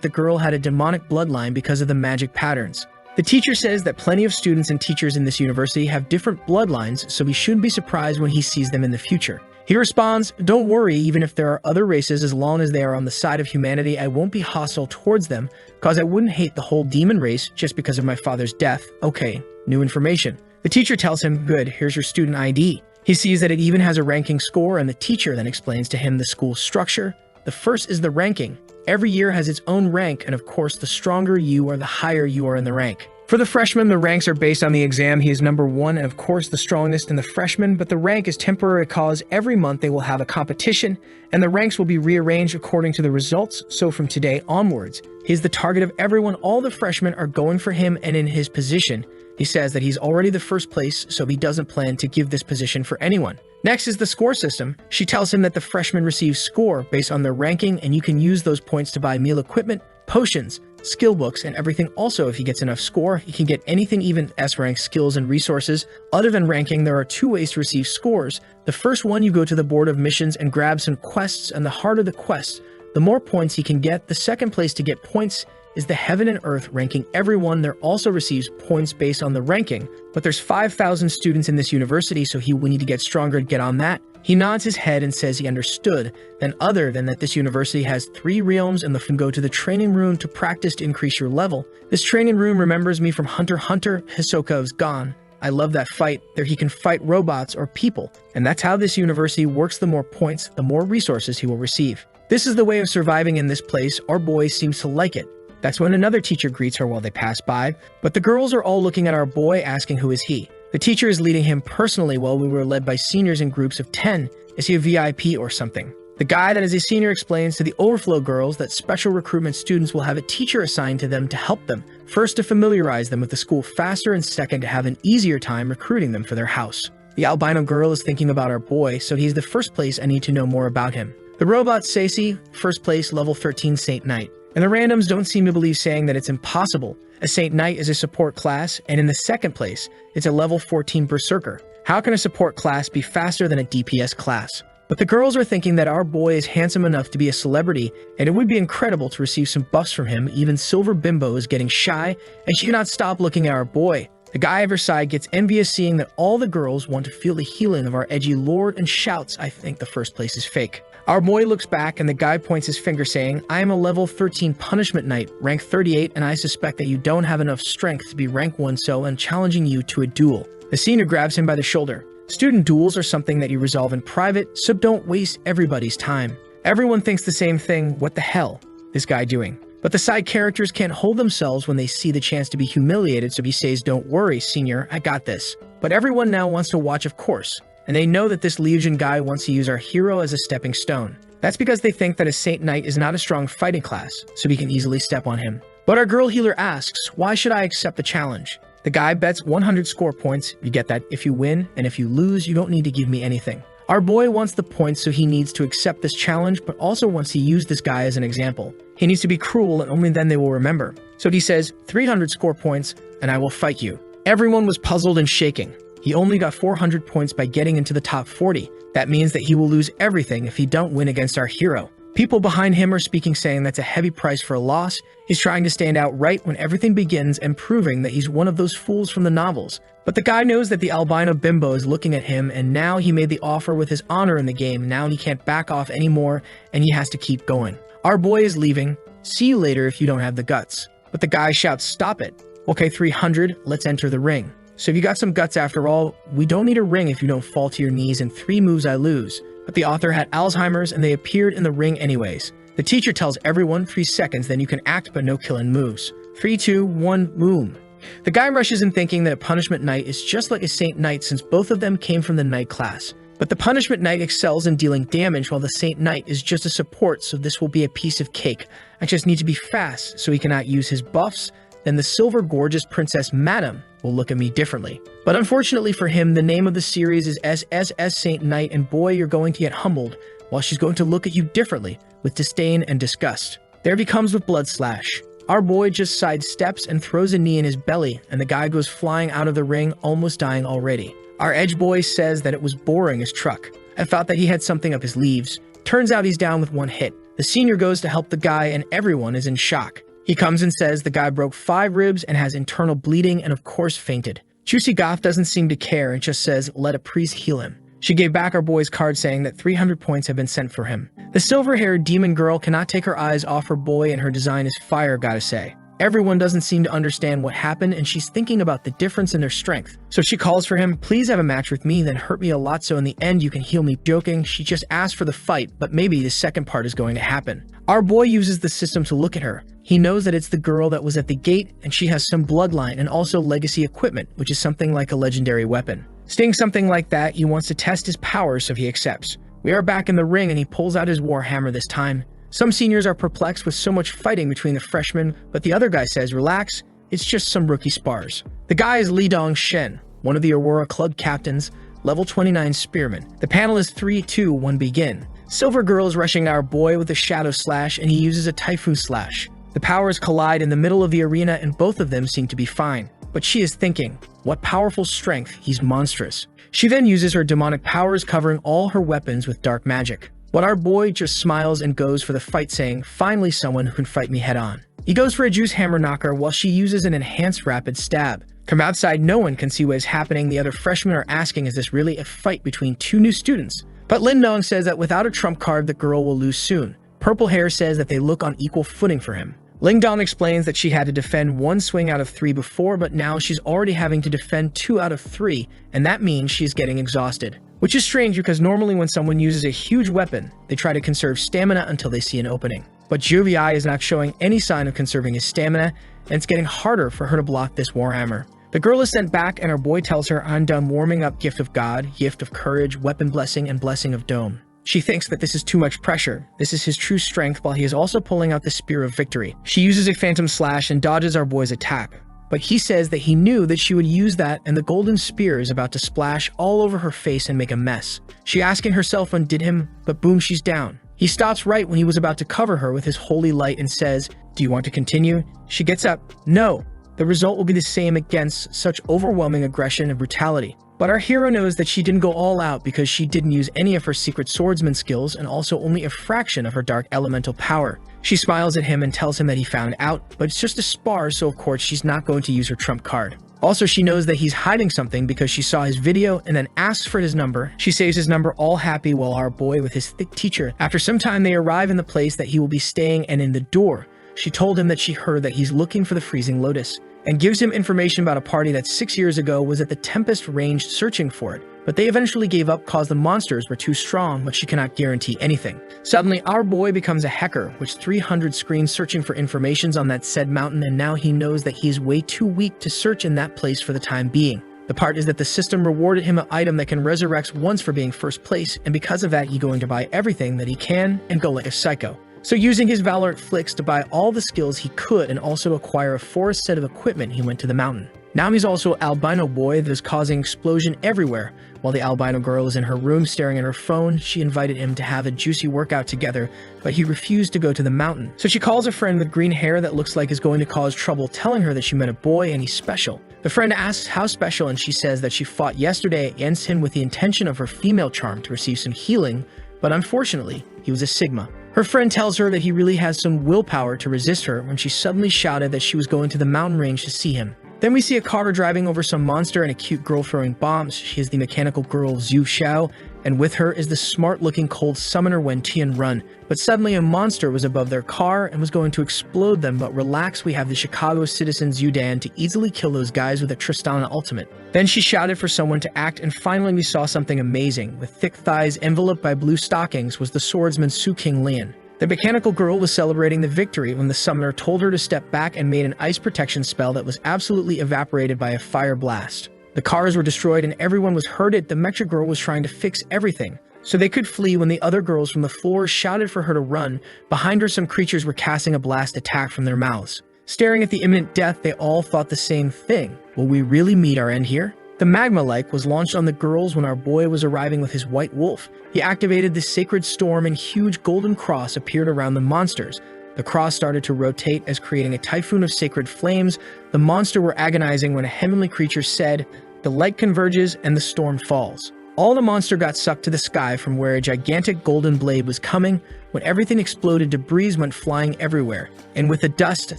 the girl had a demonic bloodline because of the magic patterns. The teacher says that plenty of students and teachers in this university have different bloodlines, so he shouldn't be surprised when he sees them in the future. He responds, "Don't worry, even if there are other races, as long as they are on the side of humanity, I won't be hostile towards them, cause I wouldn't hate the whole demon race just because of my father's death." Okay, new information. The teacher tells him, "Good, here's your student ID." He sees that it even has a ranking score, and the teacher then explains to him the school's structure. The first is the ranking. Every year has its own rank, and of course, the stronger you are, the higher you are in the rank. For the freshman, the ranks are based on the exam. He is number 1, and of course, the strongest in the freshman, but the rank is temporary cause every month they will have a competition, and the ranks will be rearranged according to the results, so from today onwards, he is the target of everyone. All the freshmen are going for him, and in his position, he says that he's already the first place, so he doesn't plan to give this position for anyone. Next is the score system. She tells him that the freshmen receive score based on their ranking, and you can use those points to buy meal equipment, potions, skill books, and everything. Also, if he gets enough score, he can get anything, even S-rank skills and resources. Other than ranking, there are 2 ways to receive scores. The first one, you go to the board of missions and grab some quests, and the harder the quest, the more points he can get. The second place to get points is the Heaven and Earth, ranking everyone. There also receives points based on the ranking, but there's 5,000 students in this university, so he will need to get stronger to get on that. He nods his head and says he understood. Then other than that, this university has 3 realms, and you can go to the training room to practice to increase your level. This training room remembers me from Hunter x Hunter. Hisoka is gone. I love that fight. There he can fight robots or people, and that's how this university works. The more points, the more resources he will receive. This is the way of surviving in this place. Our boy seems to like it. That's when another teacher greets her while they pass by, but the girls are all looking at our boy, asking who is he. The teacher is leading him personally while we were led by seniors in groups of 10. Is he a VIP or something? The guy that is a senior explains to the overflow girls that special recruitment students will have a teacher assigned to them to help them. First, to familiarize them with the school faster, and second, to have an easier time recruiting them for their house. The albino girl is thinking about our boy, so he's the first place I need to know more about him. The robot Sacy, first place, level 13 Saint Knight. And the randoms don't seem to believe, saying that it's impossible. A Saint Knight is a support class, and in the second place, it's a level 14 Berserker. How can a support class be faster than a DPS class? But the girls are thinking that our boy is handsome enough to be a celebrity, and it would be incredible to receive some buffs from him. Even Silver Bimbo is getting shy, and she cannot stop looking at our boy. The guy at her side gets envious seeing that all the girls want to feel the healing of our edgy lord and shouts, "I think the first place is fake." Our boy looks back and the guy points his finger saying, "I am a level 13 punishment knight, rank 38, and I suspect that you don't have enough strength to be rank 1, so I'm challenging you to a duel." The senior grabs him by the shoulder. Student duels are something that you resolve in private, so don't waste everybody's time. Everyone thinks the same thing. What the hell is this guy doing? But the side characters can't hold themselves when they see the chance to be humiliated, so he says, "Don't worry, senior, I got this." But everyone now wants to watch, of course, and they know that this Legion guy wants to use our hero as a stepping stone. That's because they think that a Saint Knight is not a strong fighting class, so we can easily step on him. But our girl healer asks, "Why should I accept the challenge?" The guy bets 100 score points. You get that if you win, and if you lose, you don't need to give me anything. Our boy wants the points, so he needs to accept this challenge, but also wants to use this guy as an example. He needs to be cruel, and only then they will remember. So he says, 300 score points, and I will fight you. Everyone was puzzled and shaking. He only got 400 points by getting into the top 40. That means that he will lose everything if he don't win against our hero. People behind him are speaking, saying that's a heavy price for a loss. He's trying to stand out right when everything begins and proving that he's one of those fools from the novels. But the guy knows that the albino bimbo is looking at him, and now he made the offer with his honor in the game. Now he can't back off anymore, and he has to keep going. Our boy is leaving. See you later if you don't have the guts. But the guy shouts, "Stop it." Okay, 300, let's enter the ring. So if you got some guts after all, we don't need a ring if you don't fall to your knees. In 3 moves I lose. But the author had Alzheimer's and they appeared in the ring anyways. The teacher tells everyone 3 seconds, then you can act but no killing moves. 3, 2, 1, boom. The guy rushes in thinking that a punishment knight is just like a Saint Knight since both of them came from the knight class. But the punishment knight excels in dealing damage while the Saint Knight is just a support, so this will be a piece of cake. I just need to be fast so he cannot use his buffs. Then the silver gorgeous princess Madam will look at me differently. But unfortunately for him, the name of the series is SSS Saint Knight, and boy, you're going to get humbled, while she's going to look at you differently, with disdain and disgust. There he comes with blood slash. Our boy just sidesteps and throws a knee in his belly, and the guy goes flying out of the ring, almost dying already. Our edge boy says that it was boring as truck. I thought that he had something up his sleeves. Turns out he's down with 1 hit. The senior goes to help the guy, and everyone is in shock. He comes and says the guy broke 5 ribs and has internal bleeding and of course fainted. Juicy Goth doesn't seem to care and just says, "Let a priest heal him." She gave back our boy's card saying that 300 points have been sent for him. The silver-haired demon girl cannot take her eyes off her boy, and her design is fire, gotta say. Everyone doesn't seem to understand what happened, and she's thinking about the difference in their strength. So she calls for him, "Please have a match with me, then hurt me a lot so in the end you can heal me." Joking, she just asked for the fight, but maybe the second part is going to happen. Our boy uses the system to look at her. He knows that it's the girl that was at the gate, and she has some bloodline and also legacy equipment, which is something like a legendary weapon. Seeing something like that, he wants to test his powers, so he accepts. We are back in the ring, and he pulls out his warhammer this time. Some seniors are perplexed with so much fighting between the freshmen, but the other guy says, "Relax, it's just some rookie spars." The guy is Li Dong Shen, one of the Aurora Club captains, level 29 spearman. The panel is 3, 2, 1, begin. Silver Girl is rushing our boy with a shadow slash, and he uses a typhoon slash. The powers collide in the middle of the arena, and both of them seem to be fine. But she is thinking, what powerful strength, he's monstrous. She then uses her demonic powers, covering all her weapons with dark magic. But our boy just smiles and goes for the fight, saying, "Finally someone who can fight me head on." He goes for a juice hammer knocker while she uses an enhanced rapid stab. From outside, no one can see what is happening. The other freshmen are asking, is this really a fight between 2 new students? But Lin Dong says that without a trump card, the girl will lose soon. Purple Hair says that they look on equal footing for him. Ling Dong explains that she had to defend 1 swing out of 3 before, but now she's already having to defend 2 out of 3, and that means she's getting exhausted. Which is strange because normally when someone uses a huge weapon, they try to conserve stamina until they see an opening. But Zhou Yi is not showing any sign of conserving his stamina, and it's getting harder for her to block this warhammer. The girl is sent back, and our boy tells her, "I'm done warming up Gift of God, Gift of Courage, Weapon Blessing, and Blessing of Dome." She thinks that this is too much pressure. This is his true strength, while he is also pulling out the Spear of Victory. She uses a Phantom Slash and dodges our boy's attack. But he says that he knew that she would use that, and the golden spear is about to splash all over her face and make a mess. She asking herself undid him, but boom, she's down. He stops right when he was about to cover her with his holy light and says, "Do you want to continue?" She gets up. No. The result will be the same against such overwhelming aggression and brutality. But our hero knows that she didn't go all out because she didn't use any of her secret swordsman skills and also only a fraction of her dark elemental power. She smiles at him and tells him that he found out, but it's just a spar, so of course she's not going to use her trump card. Also, she knows that he's hiding something because she saw his video and then asks for his number. She saves his number all happy while our boy with his thick teacher. After some time, they arrive in the place that he will be staying, and in the door, she told him that she heard that he's looking for the freezing lotus and gives him information about a party that 6 years ago was at the Tempest Range searching for it. But they eventually gave up cause the monsters were too strong, but she cannot guarantee anything. Suddenly, our boy becomes a hacker, with 300 screens searching for informations on that said mountain, and now he knows that he is way too weak to search in that place for the time being. The part is that the system rewarded him an item that can resurrect once for being first place, and because of that, he's going to buy everything that he can and go like a psycho. So using his Valorant flicks to buy all the skills he could and also acquire a forest set of equipment, he went to the mountain. Now he's also an albino boy that is causing explosion everywhere. While the albino girl is in her room staring at her phone, she invited him to have a juicy workout together, but he refused to go to the mountain. So she calls a friend with green hair that looks like is going to cause trouble, telling her that she met a boy and he's special. The friend asks how special, and she says that she fought yesterday against him with the intention of her female charm to receive some healing, but unfortunately, he was a Sigma. Her friend tells her that he really has some willpower to resist her when she suddenly shouted that she was going to the mountain range to see him. Then we see a car driving over some monster and a cute girl throwing bombs. She is the mechanical girl Zhu Xiao, and with her is the smart-looking cold summoner Wen Tianrun. But suddenly a monster was above their car and was going to explode them, but relax, we have the Chicago citizen Zhu Dan to easily kill those guys with a Tristana ultimate. Then she shouted for someone to act, and finally we saw something amazing. With thick thighs enveloped by blue stockings was the swordsman Su King Lian. The mechanical girl was celebrating the victory when the summoner told her to step back and made an ice protection spell that was absolutely evaporated by a fire blast. The cars were destroyed and everyone was hurted. The mecha girl was trying to fix everything so they could flee when the other girls from the floor shouted for her to run. Behind her, some creatures were casting a blast attack from their mouths. Staring at the imminent death, they all thought the same thing. Will we really meet our end here? The magma-like was launched on the girls when our boy was arriving with his white wolf. He activated the sacred storm and huge golden cross appeared around the monsters. The cross started to rotate as creating a typhoon of sacred flames. The monster were agonizing when a heavenly creature said, "The light converges and the storm falls." All the monster got sucked to the sky from where a gigantic golden blade was coming. When everything exploded, debris went flying everywhere. And with the dust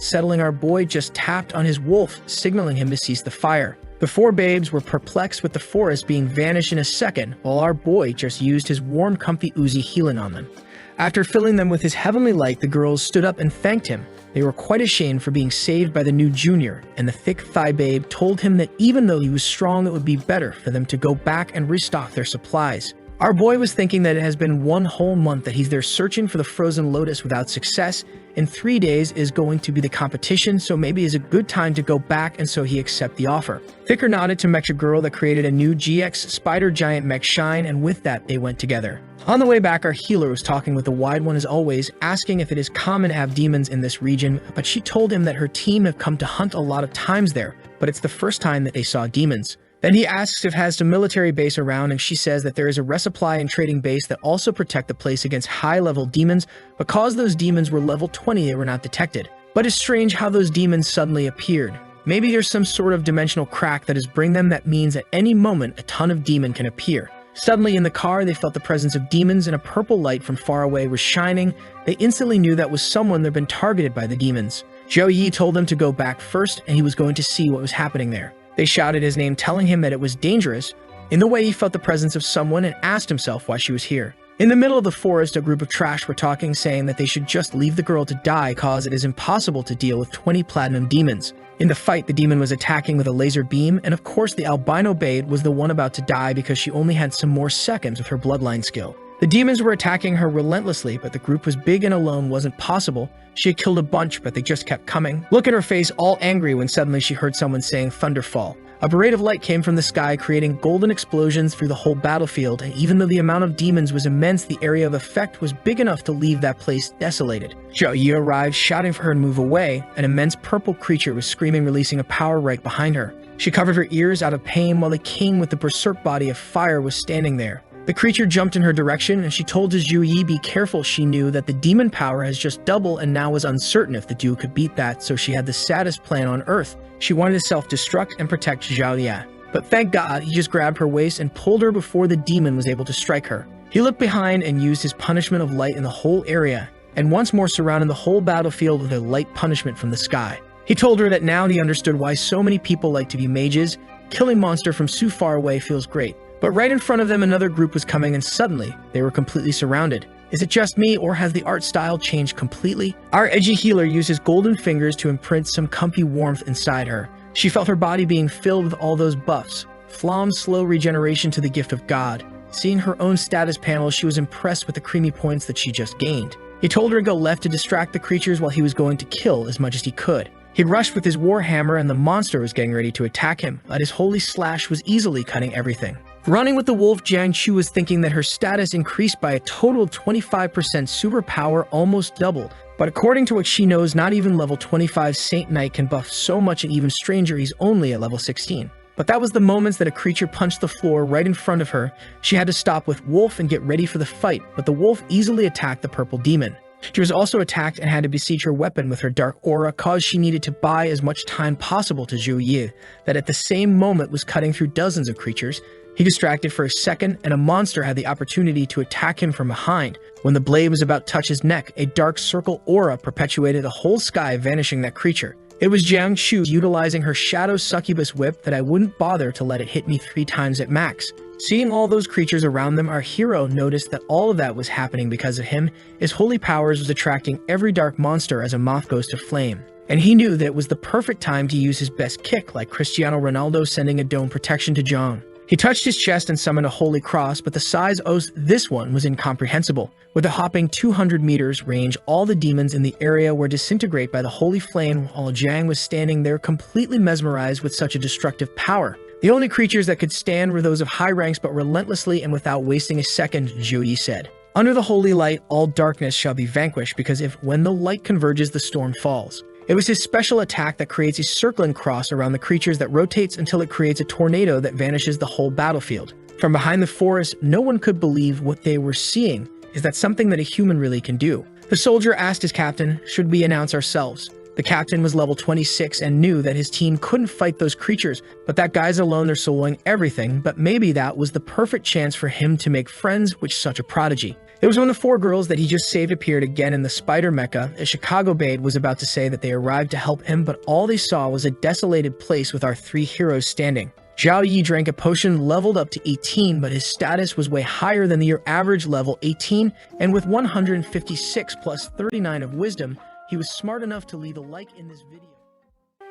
settling, our boy just tapped on his wolf, signaling him to cease the fire. The four babes were perplexed with the forest being vanished in a second, while our boy just used his warm, comfy Uzi healing on them. After filling them with his heavenly light, the girls stood up and thanked him. They were quite ashamed for being saved by the new junior, and the thick thigh babe told him that even though he was strong, it would be better for them to go back and restock their supplies. Our boy was thinking that it has been 1 whole month that he's there searching for the frozen lotus without success. In 3 days is going to be the competition, so maybe it's a good time to go back, and so he accepted the offer. Thicker nodded to Mecha Girl that created a new GX Spider Giant Mech Shine, and with that, they went together. On the way back, our healer was talking with the Wide One as always, asking if it is common to have demons in this region, but she told him that her team have come to hunt a lot of times there, but it's the first time that they saw demons. Then he asks if has a military base around, and she says that there is a resupply and trading base that also protect the place against high-level demons. Because those demons were level 20, they were not detected. But it's strange how those demons suddenly appeared. Maybe there's some sort of dimensional crack that is bring them that means at any moment a ton of demon can appear. Suddenly in the car, they felt the presence of demons, and a purple light from far away was shining. They instantly knew that was someone that had been targeted by the demons. Zhou Yi told them to go back first, and he was going to see what was happening there. They shouted his name, telling him that it was dangerous. In the way, he felt the presence of someone and asked himself why she was here. In the middle of the forest, a group of trash were talking, saying that they should just leave the girl to die cause it is impossible to deal with 20 platinum demons. In the fight, the demon was attacking with a laser beam, and of course the albino babe was the one about to die because she only had some more seconds with her bloodline skill. The demons were attacking her relentlessly, but the group was big and alone wasn't possible. She had killed a bunch, but they just kept coming. Look at her face, all angry, when suddenly she heard someone saying Thunderfall. A parade of light came from the sky, creating golden explosions through the whole battlefield, and even though the amount of demons was immense, the area of effect was big enough to leave that place desolated. Zhou Yi arrived, shouting for her to move away. An immense purple creature was screaming, releasing a power right behind her. She covered her ears out of pain while the king with the berserk body of fire was standing there. The creature jumped in her direction, and she told Zhou Yi be careful. She knew that the demon power has just doubled and now was uncertain if the duo could beat that, so she had the saddest plan on earth. She wanted to self-destruct and protect Zhao Lian. But thank God, he just grabbed her waist and pulled her before the demon was able to strike her. He looked behind and used his punishment of light in the whole area, and once more surrounded the whole battlefield with a light punishment from the sky. He told her that now he understood why so many people like to be mages. Killing monster from so far away feels great. But right in front of them, another group was coming, and suddenly, they were completely surrounded. Is it just me, or has the art style changed completely? Our edgy healer used his golden fingers to imprint some comfy warmth inside her. She felt her body being filled with all those buffs. Flam's slow regeneration to the gift of God. Seeing her own status panel, she was impressed with the creamy points that she just gained. He told her to go left to distract the creatures while he was going to kill as much as he could. He rushed with his warhammer and the monster was getting ready to attack him, but his holy slash was easily cutting everything. Running with the wolf, Jang Chu was thinking that her status increased by a total of 25%. Superpower almost doubled. But according to what she knows, not even level 25 Saint Knight can buff so much, and even stranger, he's only at level 16. But that was the moments that a creature punched the floor right in front of her. She had to stop with Wolf and get ready for the fight, but the wolf easily attacked the purple demon. She was also attacked and had to besiege her weapon with her dark aura, cause she needed to buy as much time possible to Zhou Yi, that at the same moment was cutting through dozens of creatures. He distracted for a second, and a monster had the opportunity to attack him from behind. When the blade was about to touch his neck, a dark circle aura perpetuated the whole sky, vanishing that creature. It was Jang Chu utilizing her shadow succubus whip that I wouldn't bother to let it hit me 3 times at max. Seeing all those creatures around them, our hero noticed that all of that was happening because of him. His holy powers was attracting every dark monster as a moth goes to flame. And he knew that it was the perfect time to use his best kick, like Cristiano Ronaldo sending a dome protection to Jang. He touched his chest and summoned a holy cross, but the size of this one was incomprehensible. With a hopping 200 meters range, all the demons in the area were disintegrated by the holy flame, while Jang was standing there completely mesmerized with such a destructive power. The only creatures that could stand were those of high ranks, but relentlessly and without wasting a second, Zhou Yi said. Under the holy light, all darkness shall be vanquished, because when the light converges, the storm falls. It was his special attack that creates a circling cross around the creatures that rotates until it creates a tornado that vanishes the whole battlefield. From behind the forest, no one could believe what they were seeing. Is that something that a human really can do? The soldier asked his captain, should we announce ourselves? The captain was level 26 and knew that his team couldn't fight those creatures, but that guys alone, they're soloing everything, but maybe that was the perfect chance for him to make friends with such a prodigy. It was when the 4 girls that he just saved appeared again in the spider mecha. A Chicago Babe was about to say that they arrived to help him, but all they saw was a desolated place with our 3 heroes standing. Zhou Yi drank a potion, leveled up to 18, but his status was way higher than your average level 18, and with 156 plus 39 of wisdom, he was smart enough to leave a like in this video.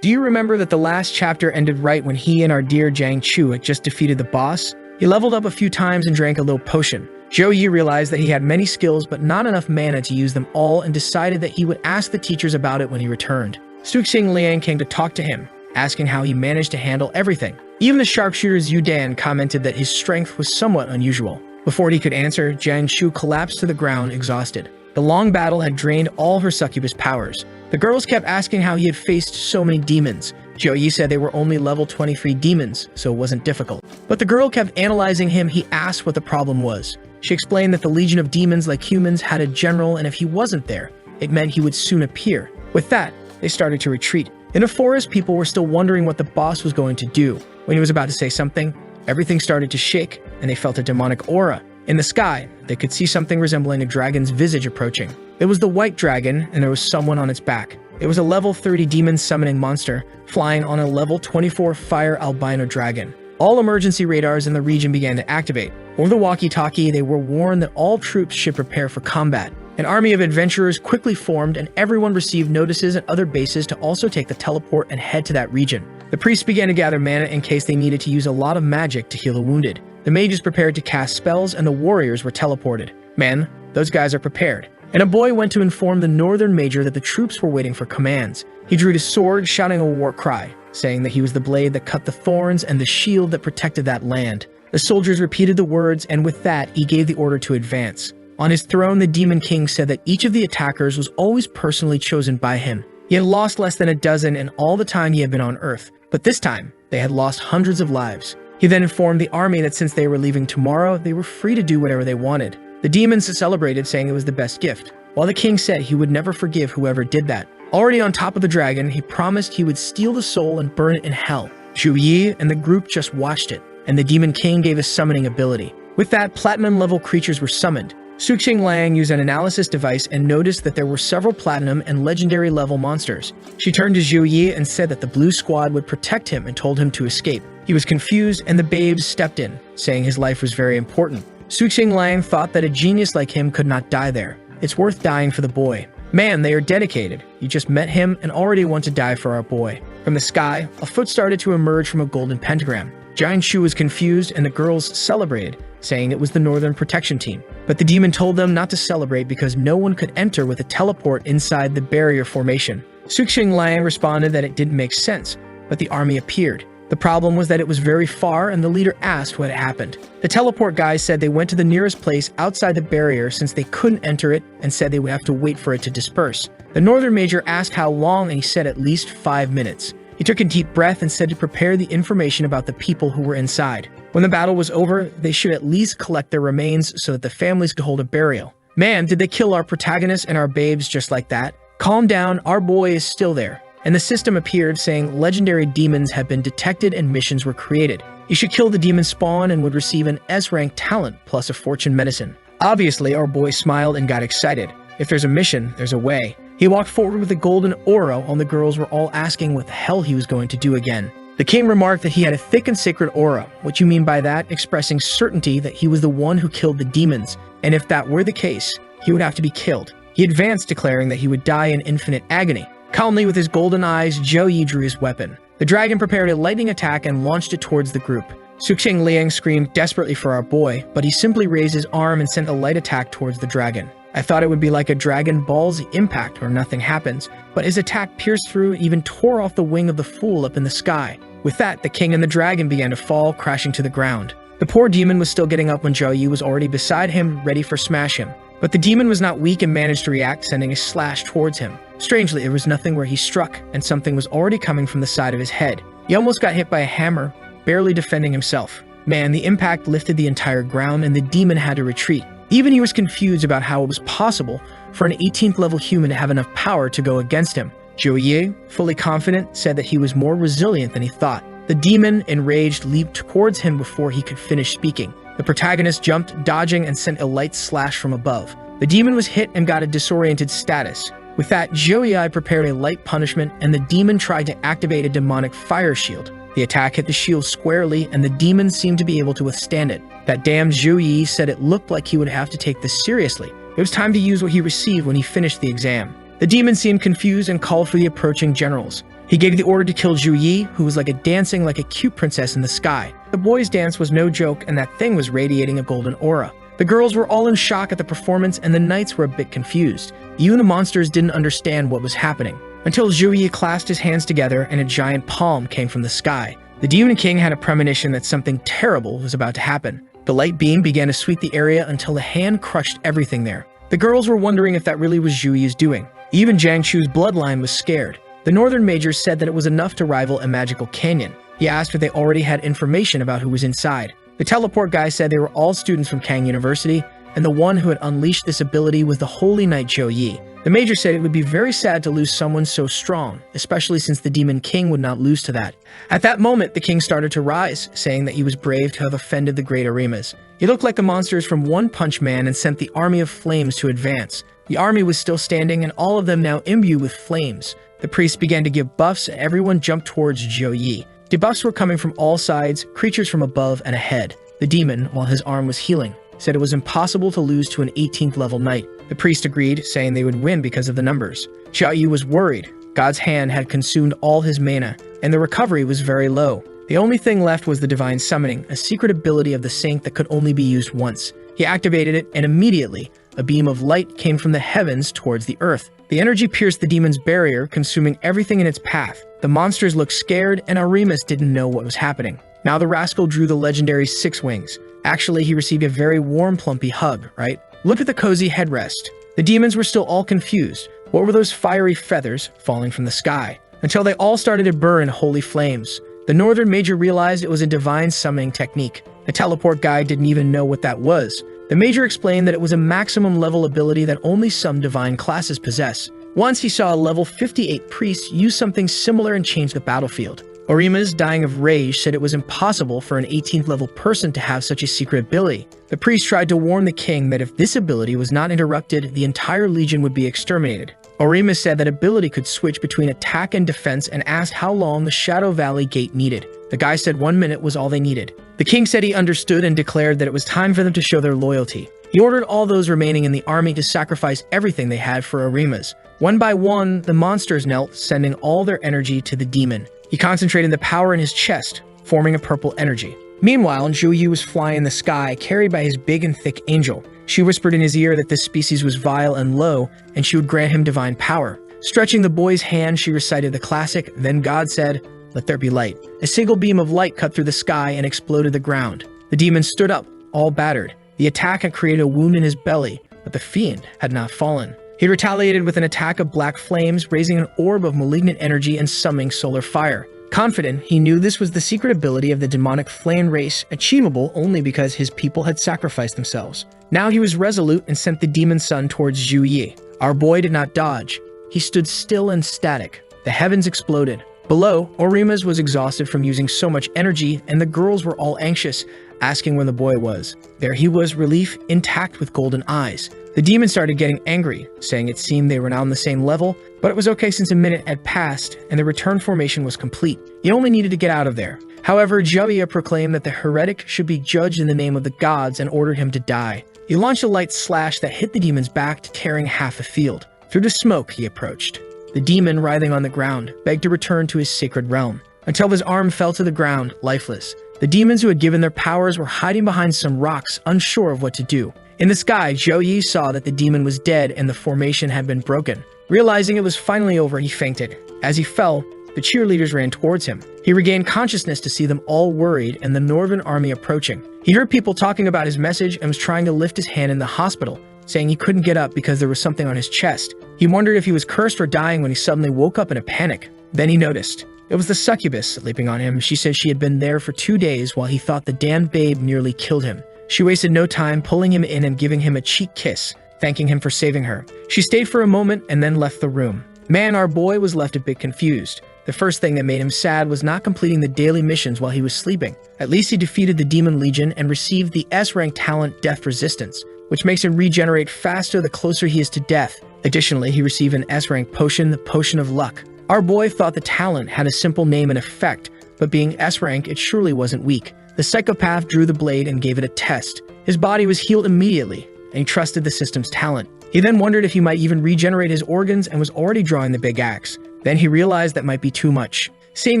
Do you remember that the last chapter ended right when he and our dear Jang Chu had just defeated the boss? He leveled up a few times and drank a little potion. Zhou Yi realized that he had many skills but not enough mana to use them all, and decided that he would ask the teachers about it when he returned. Suxing Liang came to talk to him, asking how he managed to handle everything. Even the sharpshooter Zhu Dan commented that his strength was somewhat unusual. Before he could answer, Jang Chu collapsed to the ground, exhausted. The long battle had drained all her succubus powers. The girls kept asking how he had faced so many demons. Zhou Yi said they were only level 23 demons, so it wasn't difficult. But the girl kept analyzing him. He asked what the problem was. She explained that the legion of demons, like humans, had a general, and if he wasn't there, it meant he would soon appear. With that, they started to retreat. In a forest, people were still wondering what the boss was going to do. When he was about to say something, everything started to shake, and they felt a demonic aura. In the sky, they could see something resembling a dragon's visage approaching. It was the white dragon, and there was someone on its back. It was a level 30 demon summoning monster, flying on a level 24 fire albino dragon. All emergency radars in the region began to activate. Over the walkie-talkie, they were warned that all troops should prepare for combat. An army of adventurers quickly formed, and everyone received notices at other bases to also take the teleport and head to that region. The priests began to gather mana in case they needed to use a lot of magic to heal the wounded. The mages prepared to cast spells, and the warriors were teleported. Man, those guys are prepared. And a boy went to inform the northern major that the troops were waiting for commands. He drew his sword, shouting a war cry, saying that he was the blade that cut the thorns and the shield that protected that land. The soldiers repeated the words, and with that, he gave the order to advance. On his throne, the Demon King said that each of the attackers was always personally chosen by him. He had lost less than a dozen in all the time he had been on Earth, but this time, they had lost hundreds of lives. He then informed the army that since they were leaving tomorrow, they were free to do whatever they wanted. The demons celebrated, saying it was the best gift, while the king said he would never forgive whoever did that. Already on top of the dragon, he promised he would steal the soul and burn it in hell. Zhou Yi and the group just watched it, and the Demon King gave a summoning ability. With that, platinum-level creatures were summoned. Shukang Lang used an analysis device and noticed that there were several platinum and legendary-level monsters. She turned to Zhou Yi and said that the blue squad would protect him and told him to escape. He was confused, and the babes stepped in, saying his life was very important. Shukang Lang thought that a genius like him could not die there. It's worth dying for the boy. Man, they are dedicated. You just met him and already want to die for our boy. From the sky, a foot started to emerge from a golden pentagram. Jang Chu was confused and the girls celebrated, saying it was the Northern Protection Team. But the demon told them not to celebrate because no one could enter with a teleport inside the barrier formation. Shukang Lang responded that it didn't make sense, but the army appeared. The problem was that it was very far and the leader asked what had happened. The teleport guys said they went to the nearest place outside the barrier since they couldn't enter it and said they would have to wait for it to disperse. The Northern Major asked how long and he said at least 5 minutes. He took a deep breath and said to prepare the information about the people who were inside. When the battle was over, they should at least collect their remains so that the families could hold a burial. Man, did they kill our protagonists and our babes just like that? Calm down, our boy is still there. And the system appeared saying legendary demons have been detected and missions were created. You should kill the demon spawn and would receive an S-rank talent plus a fortune medicine. Obviously, our boy smiled and got excited. If there's a mission, there's a way. He walked forward with a golden aura while the girls were all asking what the hell he was going to do again. The king remarked that he had a thick and sacred aura. What you mean by that? Expressing certainty that he was the one who killed the demons, and if that were the case, he would have to be killed. He advanced, declaring that he would die in infinite agony. Calmly with his golden eyes, Zhou Yi drew his weapon. The dragon prepared a lightning attack and launched it towards the group. Shukang Liang screamed desperately for our boy, but he simply raised his arm and sent a light attack towards the dragon. I thought it would be like a Dragon Ball's impact where nothing happens, but his attack pierced through and even tore off the wing of the fool up in the sky. With that, the king and the dragon began to fall, crashing to the ground. The poor demon was still getting up when Zhou Yi was already beside him, ready for smash him. But the demon was not weak and managed to react, sending a slash towards him. Strangely, there was nothing where he struck, and something was already coming from the side of his head. He almost got hit by a hammer, barely defending himself. Man, the impact lifted the entire ground and the demon had to retreat. Even he was confused about how it was possible for an 18th level human to have enough power to go against him. Zhou Yi, fully confident, said that he was more resilient than he thought. The demon, enraged, leaped towards him before he could finish speaking. The protagonist jumped, dodging, and sent a light slash from above. The demon was hit and got a disoriented status. With that, Zhou Yi prepared a light punishment, and the demon tried to activate a demonic fire shield. The attack hit the shield squarely, and the demon seemed to be able to withstand it. That damned Zhou Yi said it looked like he would have to take this seriously. It was time to use what he received when he finished the exam. The demon seemed confused and called for the approaching generals. He gave the order to kill Zhou Yi, who was dancing like a cute princess in the sky. The boy's dance was no joke, and that thing was radiating a golden aura. The girls were all in shock at the performance, and the knights were a bit confused. Even the monsters didn't understand what was happening. Until Zhou Yi clasped his hands together and a giant palm came from the sky. The Demon King had a premonition that something terrible was about to happen. The light beam began to sweep the area until the hand crushed everything there. The girls were wondering if that really was Zhou Yi's doing. Even Jang Chu's bloodline was scared. The Northern Major said that it was enough to rival a magical canyon. He asked if they already had information about who was inside. The teleport guy said they were all students from Kang University, and the one who had unleashed this ability was the Holy Knight Zhou Yi. The Major said it would be very sad to lose someone so strong, especially since the Demon King would not lose to that. At that moment, the king started to rise, saying that he was brave to have offended the Great Arimas. He looked like the monsters from One Punch Man and sent the Army of Flames to advance. The army was still standing, and all of them now imbued with flames. The priests began to give buffs, and everyone jumped towards Zhou Yi. Debuffs were coming from all sides, creatures from above and ahead. The demon, while his arm was healing, said it was impossible to lose to an 18th level knight. The priest agreed, saying they would win because of the numbers. Zhou Yi was worried. God's hand had consumed all his mana, and the recovery was very low. The only thing left was the divine summoning, a secret ability of the saint that could only be used once. He activated it, and immediately, a beam of light came from the heavens towards the earth. The energy pierced the demon's barrier, consuming everything in its path. The monsters looked scared, and Arimas didn't know what was happening. Now the rascal drew the legendary Six Wings. Actually, he received a very warm, plumpy hug, right? Look at the cozy headrest. The demons were still all confused. What were those fiery feathers falling from the sky? Until they all started to burn in holy flames. The Northern Major realized it was a divine summoning technique. The teleport guy didn't even know what that was. The Major explained that it was a maximum level ability that only some divine classes possess. Once he saw a level 58 priest use something similar and change the battlefield. Orima's, dying of rage, said it was impossible for an 18th level person to have such a secret ability. The priest tried to warn the king that if this ability was not interrupted, the entire legion would be exterminated. Orima said that ability could switch between attack and defense and asked how long the Shadow Valley gate needed. The guy said 1 minute was all they needed. The king said he understood and declared that it was time for them to show their loyalty. He ordered all those remaining in the army to sacrifice everything they had for Orima's. One by one, the monsters knelt, sending all their energy to the demon. He concentrated the power in his chest, forming a purple energy. Meanwhile, Zhou Yi was flying in the sky, carried by his big and thick angel. She whispered in his ear that this species was vile and low, and she would grant him divine power. Stretching the boy's hand, she recited the classic, "Then God said, 'Let there be light.'" A single beam of light cut through the sky and exploded the ground. The demon stood up, all battered. The attack had created a wound in his belly, but the fiend had not fallen. He retaliated with an attack of black flames, raising an orb of malignant energy and summoning solar fire. Confident, he knew this was the secret ability of the demonic flame race, achievable only because his people had sacrificed themselves. Now he was resolute and sent the demon sun towards Zhou Yi. Our boy did not dodge. He stood still and static. The heavens exploded. Below, Orima's was exhausted from using so much energy, and the girls were all anxious, asking where the boy was. There he was, relief, intact with golden eyes. The demon started getting angry, saying it seemed they were now on the same level, but it was okay since a minute had passed and the return formation was complete. He only needed to get out of there. However, Zhou Yi proclaimed that the heretic should be judged in the name of the gods and ordered him to die. He launched a light slash that hit the demon's back, tearing half the field. Through the smoke, he approached. The demon, writhing on the ground, begged to return to his sacred realm, until his arm fell to the ground, lifeless. The demons who had given their powers were hiding behind some rocks, unsure of what to do. In the sky, Zhou Yi saw that the demon was dead and the formation had been broken. Realizing it was finally over, he fainted. As he fell, the cheerleaders ran towards him. He regained consciousness to see them all worried and the northern army approaching. He heard people talking about his message and was trying to lift his hand in the hospital, saying he couldn't get up because there was something on his chest. He wondered if he was cursed or dying when he suddenly woke up in a panic. Then he noticed. It was the succubus sleeping on him. She said she had been there for 2 days while he thought the damned babe nearly killed him. She wasted no time pulling him in and giving him a cheek kiss, thanking him for saving her. She stayed for a moment and then left the room. Man, our boy was left a bit confused. The first thing that made him sad was not completing the daily missions while he was sleeping. At least he defeated the Demon Legion and received the S-rank talent Death Resistance, which makes him regenerate faster the closer he is to death. Additionally, he received an S-rank potion, the Potion of Luck. Our boy thought the talent had a simple name and effect, but being S-rank, it surely wasn't weak. The psychopath drew the blade and gave it a test. His body was healed immediately, and he trusted the system's talent. He then wondered if he might even regenerate his organs and was already drawing the big axe. Then he realized that might be too much. Seeing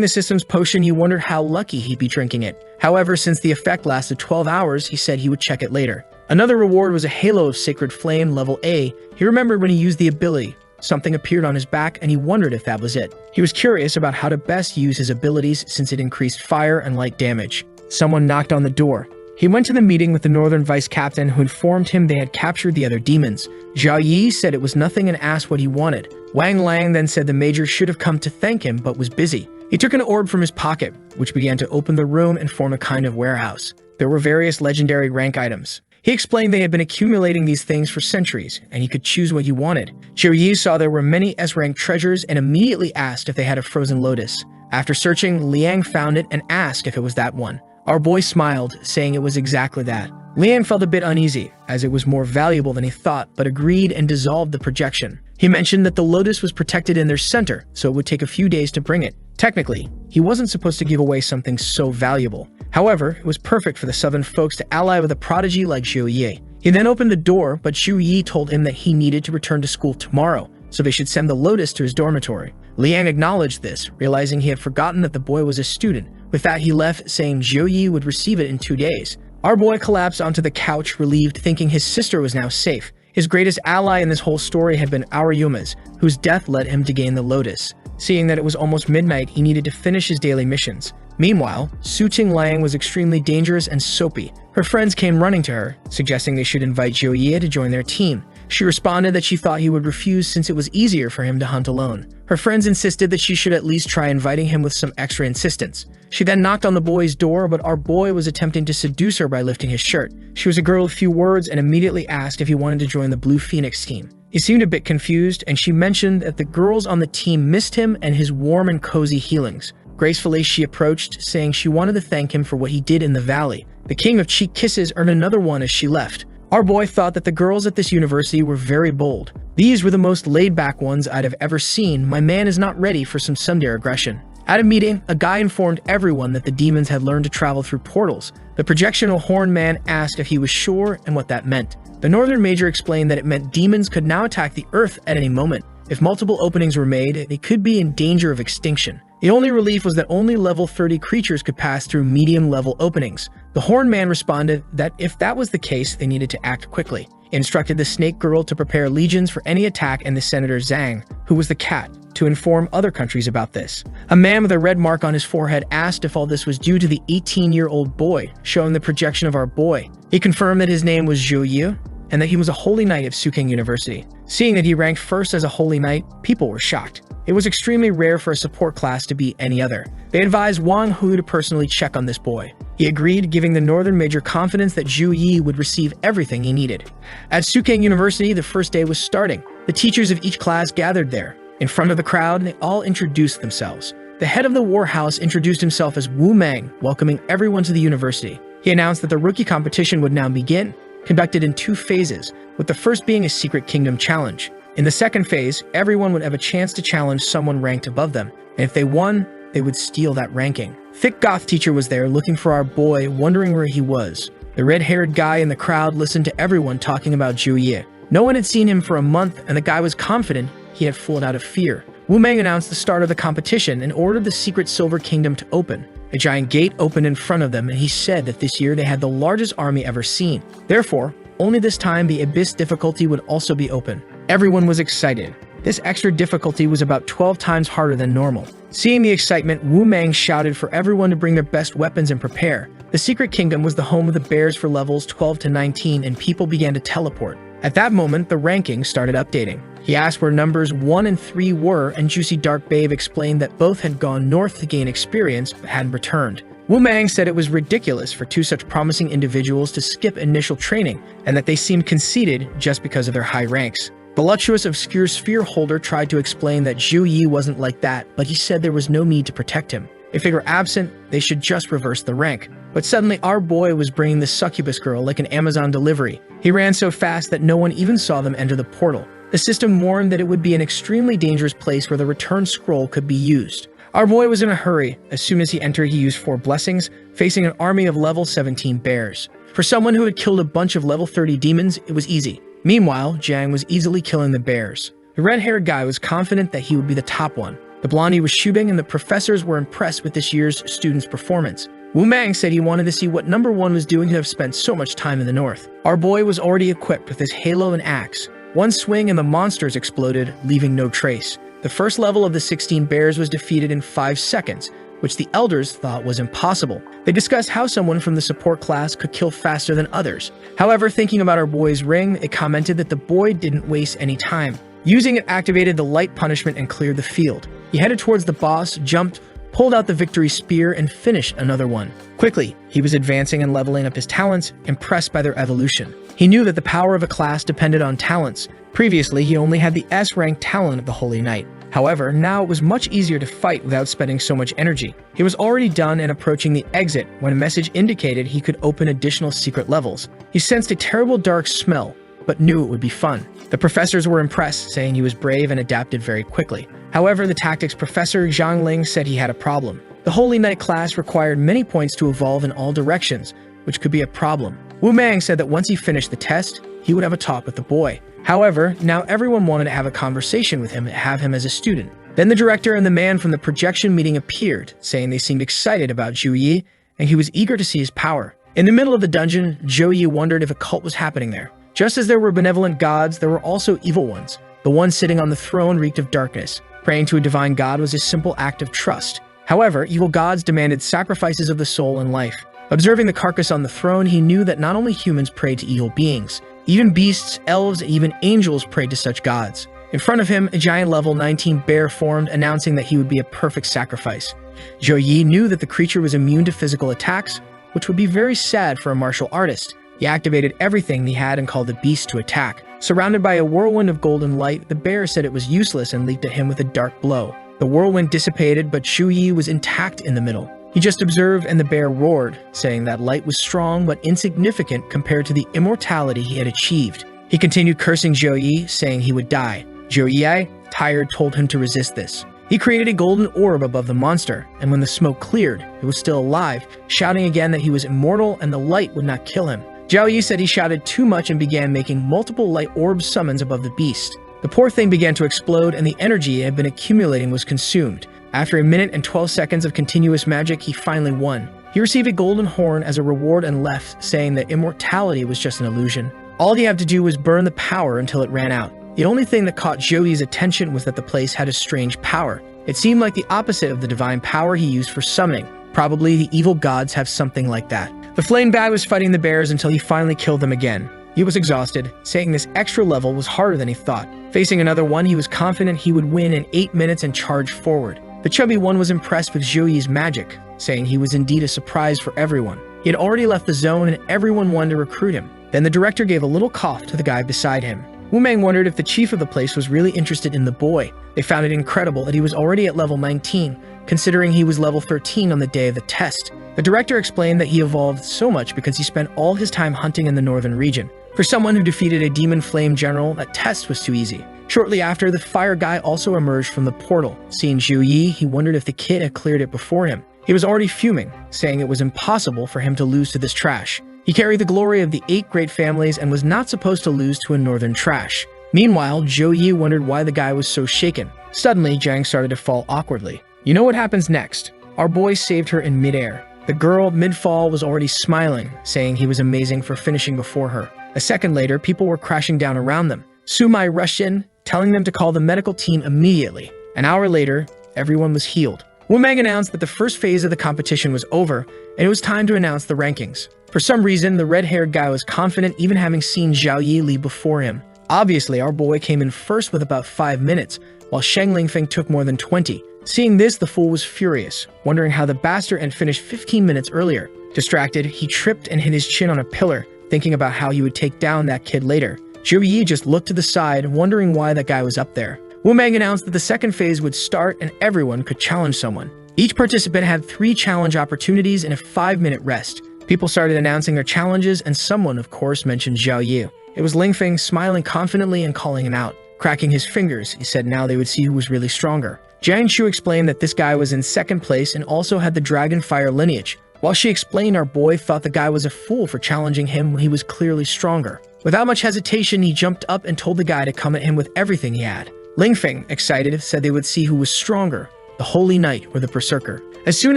the system's potion, he wondered how lucky he'd be drinking it. However, since the effect lasted 12 hours, he said he would check it later. Another reward was a halo of Sacred Flame, level A. He remembered when he used the ability. Something appeared on his back, and he wondered if that was it. He was curious about how to best use his abilities since it increased fire and light damage. Someone knocked on the door. He went to the meeting with the Northern Vice Captain, who informed him they had captured the other demons. Zhou Yi said it was nothing and asked what he wanted. Wang Lang then said the Major should have come to thank him, but was busy. He took an orb from his pocket, which began to open the room and form a kind of warehouse. There were various legendary rank items. He explained they had been accumulating these things for centuries, and he could choose what he wanted. Zhou Yi saw there were many S-rank treasures and immediately asked if they had a frozen lotus. After searching, Liang found it and asked if it was that one. Our boy smiled, saying it was exactly that. Liang felt a bit uneasy, as it was more valuable than he thought, but agreed and dissolved the projection. He mentioned that the lotus was protected in their center, so it would take a few days to bring it. Technically, he wasn't supposed to give away something so valuable. However, it was perfect for the southern folks to ally with a prodigy like Zhou Yi. He then opened the door, but Zhou Yi told him that he needed to return to school tomorrow, so they should send the lotus to his dormitory. Liang acknowledged this, realizing he had forgotten that the boy was a student. With that, he left, saying Zhou Yi would receive it in 2 days. Our boy collapsed onto the couch, relieved, thinking his sister was now safe. His greatest ally in this whole story had been Aoyuma's, whose death led him to gain the lotus. Seeing that it was almost midnight, he needed to finish his daily missions. Meanwhile, Su Qinglang was extremely dangerous and soapy. Her friends came running to her, suggesting they should invite Zhou Yi to join their team. She responded that she thought he would refuse since it was easier for him to hunt alone. Her friends insisted that she should at least try inviting him with some extra insistence. She then knocked on the boy's door, but our boy was attempting to seduce her by lifting his shirt. She was a girl of few words and immediately asked if he wanted to join the Blue Phoenix team. He seemed a bit confused, and she mentioned that the girls on the team missed him and his warm and cozy healings. Gracefully, she approached, saying she wanted to thank him for what he did in the valley. The king of cheek kisses earned another one as she left. Our boy thought that the girls at this university were very bold. These were the most laid-back ones I'd have ever seen. My man is not ready for some tsundere aggression. At a meeting, a guy informed everyone that the demons had learned to travel through portals. The projectional horn man asked if he was sure and what that meant. The northern major explained that it meant demons could now attack the earth at any moment. If multiple openings were made, they could be in danger of extinction. The only relief was that only level 30 creatures could pass through medium-level openings. The horn man responded that if that was the case, they needed to act quickly. He instructed the snake girl to prepare legions for any attack, and the senator Zhang, who was the cat, to inform other countries about this. A man with a red mark on his forehead asked if all this was due to the 18-year-old boy, showing the projection of our boy. He confirmed that his name was Zhou Yi, and that he was a holy knight of Shukang University. Seeing that he ranked first as a holy knight, people were shocked. It was extremely rare for a support class to be any other. They advised Wang Hu to personally check on this boy. He agreed, giving the northern major confidence that Zhou Yi would receive everything he needed. At Shukang University, the first day was starting. The teachers of each class gathered there. In front of the crowd, they all introduced themselves. The head of the war house introduced himself as Wu Mang, welcoming everyone to the university. He announced that the rookie competition would now begin, conducted in 2 phases, with the first being a secret kingdom challenge. In the second phase, everyone would have a chance to challenge someone ranked above them, and if they won, they would steal that ranking. Thick goth teacher was there looking for our boy, wondering where he was. The red-haired guy in the crowd listened to everyone talking about Zhou Yi. No one had seen him for a month, and the guy was confident he had fallen out of fear. Wu Meng announced the start of the competition and ordered the secret Silver Kingdom to open. A giant gate opened in front of them, and he said that this year they had the largest army ever seen. Therefore, only this time the Abyss difficulty would also be open. Everyone was excited. This extra difficulty was about 12 times harder than normal. Seeing the excitement, Wu Meng shouted for everyone to bring their best weapons and prepare. The Secret Kingdom was the home of the bears for levels 12 to 19, and people began to teleport. At that moment, the rankings started updating. He asked where numbers 1 and 3 were, and Juicy Dark Babe explained that both had gone north to gain experience, but hadn't returned. Wu Mang said it was ridiculous for 2 such promising individuals to skip initial training, and that they seemed conceited just because of their high ranks. Voluptuous Obscure Sphere Holder tried to explain that Zhou Yi wasn't like that, but he said there was no need to protect him. If they were absent, they should just reverse the rank. But suddenly our boy was bringing the succubus girl like an Amazon delivery. He ran so fast that no one even saw them enter the portal. The system warned that it would be an extremely dangerous place where the return scroll could be used. Our boy was in a hurry. As soon as he entered, he used 4 blessings, facing an army of level 17 bears. For someone who had killed a bunch of level 30 demons, it was easy. Meanwhile, Jang was easily killing the bears. The red-haired guy was confident that he would be the top one. The blondie was shooting, and the professors were impressed with this year's students' performance. Wu Mang said he wanted to see what number 1 was doing to have spent so much time in the north. Our boy was already equipped with his halo and axe. One swing and the monsters exploded, leaving no trace. The first level of the 16 bears was defeated in 5 seconds, which the elders thought was impossible. They discussed how someone from the support class could kill faster than others. However, thinking about our boy's ring, it commented that the boy didn't waste any time. Using it activated the light punishment and cleared the field. He headed towards the boss, jumped, pulled out the victory spear, and finished another one. Quickly, he was advancing and leveling up his talents, impressed by their evolution. He knew that the power of a class depended on talents. Previously, he only had the S-rank talent of the Holy Knight. However, now it was much easier to fight without spending so much energy. He was already done and approaching the exit when a message indicated he could open additional secret levels. He sensed a terrible dark smell, but knew it would be fun. The professors were impressed, saying he was brave and adapted very quickly. However, the tactics professor Zhang Ling said he had a problem. The Holy Knight class required many points to evolve in all directions, which could be a problem. Wu Mang said that once he finished the test, he would have a talk with the boy. However, now everyone wanted to have a conversation with him and have him as a student. Then the director and the man from the projection meeting appeared, saying they seemed excited about Zhou Yi, and he was eager to see his power. In the middle of the dungeon, Zhou Yi wondered if a cult was happening there. Just as there were benevolent gods, there were also evil ones. The one sitting on the throne reeked of darkness. Praying to a divine god was a simple act of trust. However, evil gods demanded sacrifices of the soul and life. Observing the carcass on the throne, he knew that not only humans prayed to evil beings, even beasts, elves, and even angels prayed to such gods. In front of him, a giant level 19 bear formed, announcing that he would be a perfect sacrifice. Zhou Yi knew that the creature was immune to physical attacks, which would be very sad for a martial artist. He activated everything he had and called the beast to attack. Surrounded by a whirlwind of golden light, the bear said it was useless and leaped at him with a dark blow. The whirlwind dissipated, but Zhou Yi was intact in the middle. He just observed and the bear roared, saying that light was strong but insignificant compared to the immortality he had achieved. He continued cursing Zhou Yi, saying he would die. Zhou Yi, tired, told him to resist this. He created a golden orb above the monster, and when the smoke cleared, it was still alive, shouting again that he was immortal and the light would not kill him. Zhou Yi said he shouted too much and began making multiple light orb summons above the beast. The poor thing began to explode and the energy it had been accumulating was consumed. After a minute and 12 seconds of continuous magic, he finally won. He received a golden horn as a reward and left, saying that immortality was just an illusion. All he had to do was burn the power until it ran out. The only thing that caught Zhou Yi's attention was that the place had a strange power. It seemed like the opposite of the divine power he used for summoning. Probably the evil gods have something like that. The flame guy was fighting the bears until he finally killed them again. He was exhausted, saying this extra level was harder than he thought. Facing another one, he was confident he would win in 8 minutes and charged forward. The chubby one was impressed with Zhou Yi's magic, saying he was indeed a surprise for everyone. He had already left the zone and everyone wanted to recruit him. Then the director gave a little cough to the guy beside him. Wu Mang wondered if the chief of the place was really interested in the boy. They found it incredible that he was already at level 19, considering he was level 13 on the day of the test. The director explained that he evolved so much because he spent all his time hunting in the northern region. For someone who defeated a demon flame general, that test was too easy. Shortly after, the fire guy also emerged from the portal. Seeing Zhou Yi, he wondered if the kid had cleared it before him. He was already fuming, saying it was impossible for him to lose to this trash. He carried the glory of the 8 great families and was not supposed to lose to a northern trash. Meanwhile, Zhou Yi wondered why the guy was so shaken. Suddenly, Jang started to fall awkwardly. You know what happens next? Our boy saved her in midair. The girl, mid-fall, was already smiling, saying he was amazing for finishing before her. A second later, people were crashing down around them. Sumai rushed in, telling them to call the medical team immediately. An hour later, everyone was healed. Wu Mang announced that the first phase of the competition was over, and it was time to announce the rankings. For some reason, the red-haired guy was confident, even having seen Zhou Yi leave before him. Obviously, our boy came in first with about 5 minutes, while Sheng Lingfeng took more than 20. Seeing this, the fool was furious, wondering how the bastard had finished 15 minutes earlier. Distracted, he tripped and hit his chin on a pillar, thinking about how he would take down that kid later. Zhou Yi just looked to the side, wondering why that guy was up there. Wu Mang announced that the second phase would start and everyone could challenge someone. Each participant had 3 challenge opportunities and a 5-minute rest. People started announcing their challenges, and someone, of course, mentioned Zhou Yi. It was Lingfeng smiling confidently and calling him out. Cracking his fingers, he said now they would see who was really stronger. Jang Chu explained that this guy was in second place and also had the dragon fire lineage. While she explained, our boy thought the guy was a fool for challenging him when he was clearly stronger. Without much hesitation, he jumped up and told the guy to come at him with everything he had. Lingfeng, excited, said they would see who was stronger, the Holy Knight or the Berserker. As soon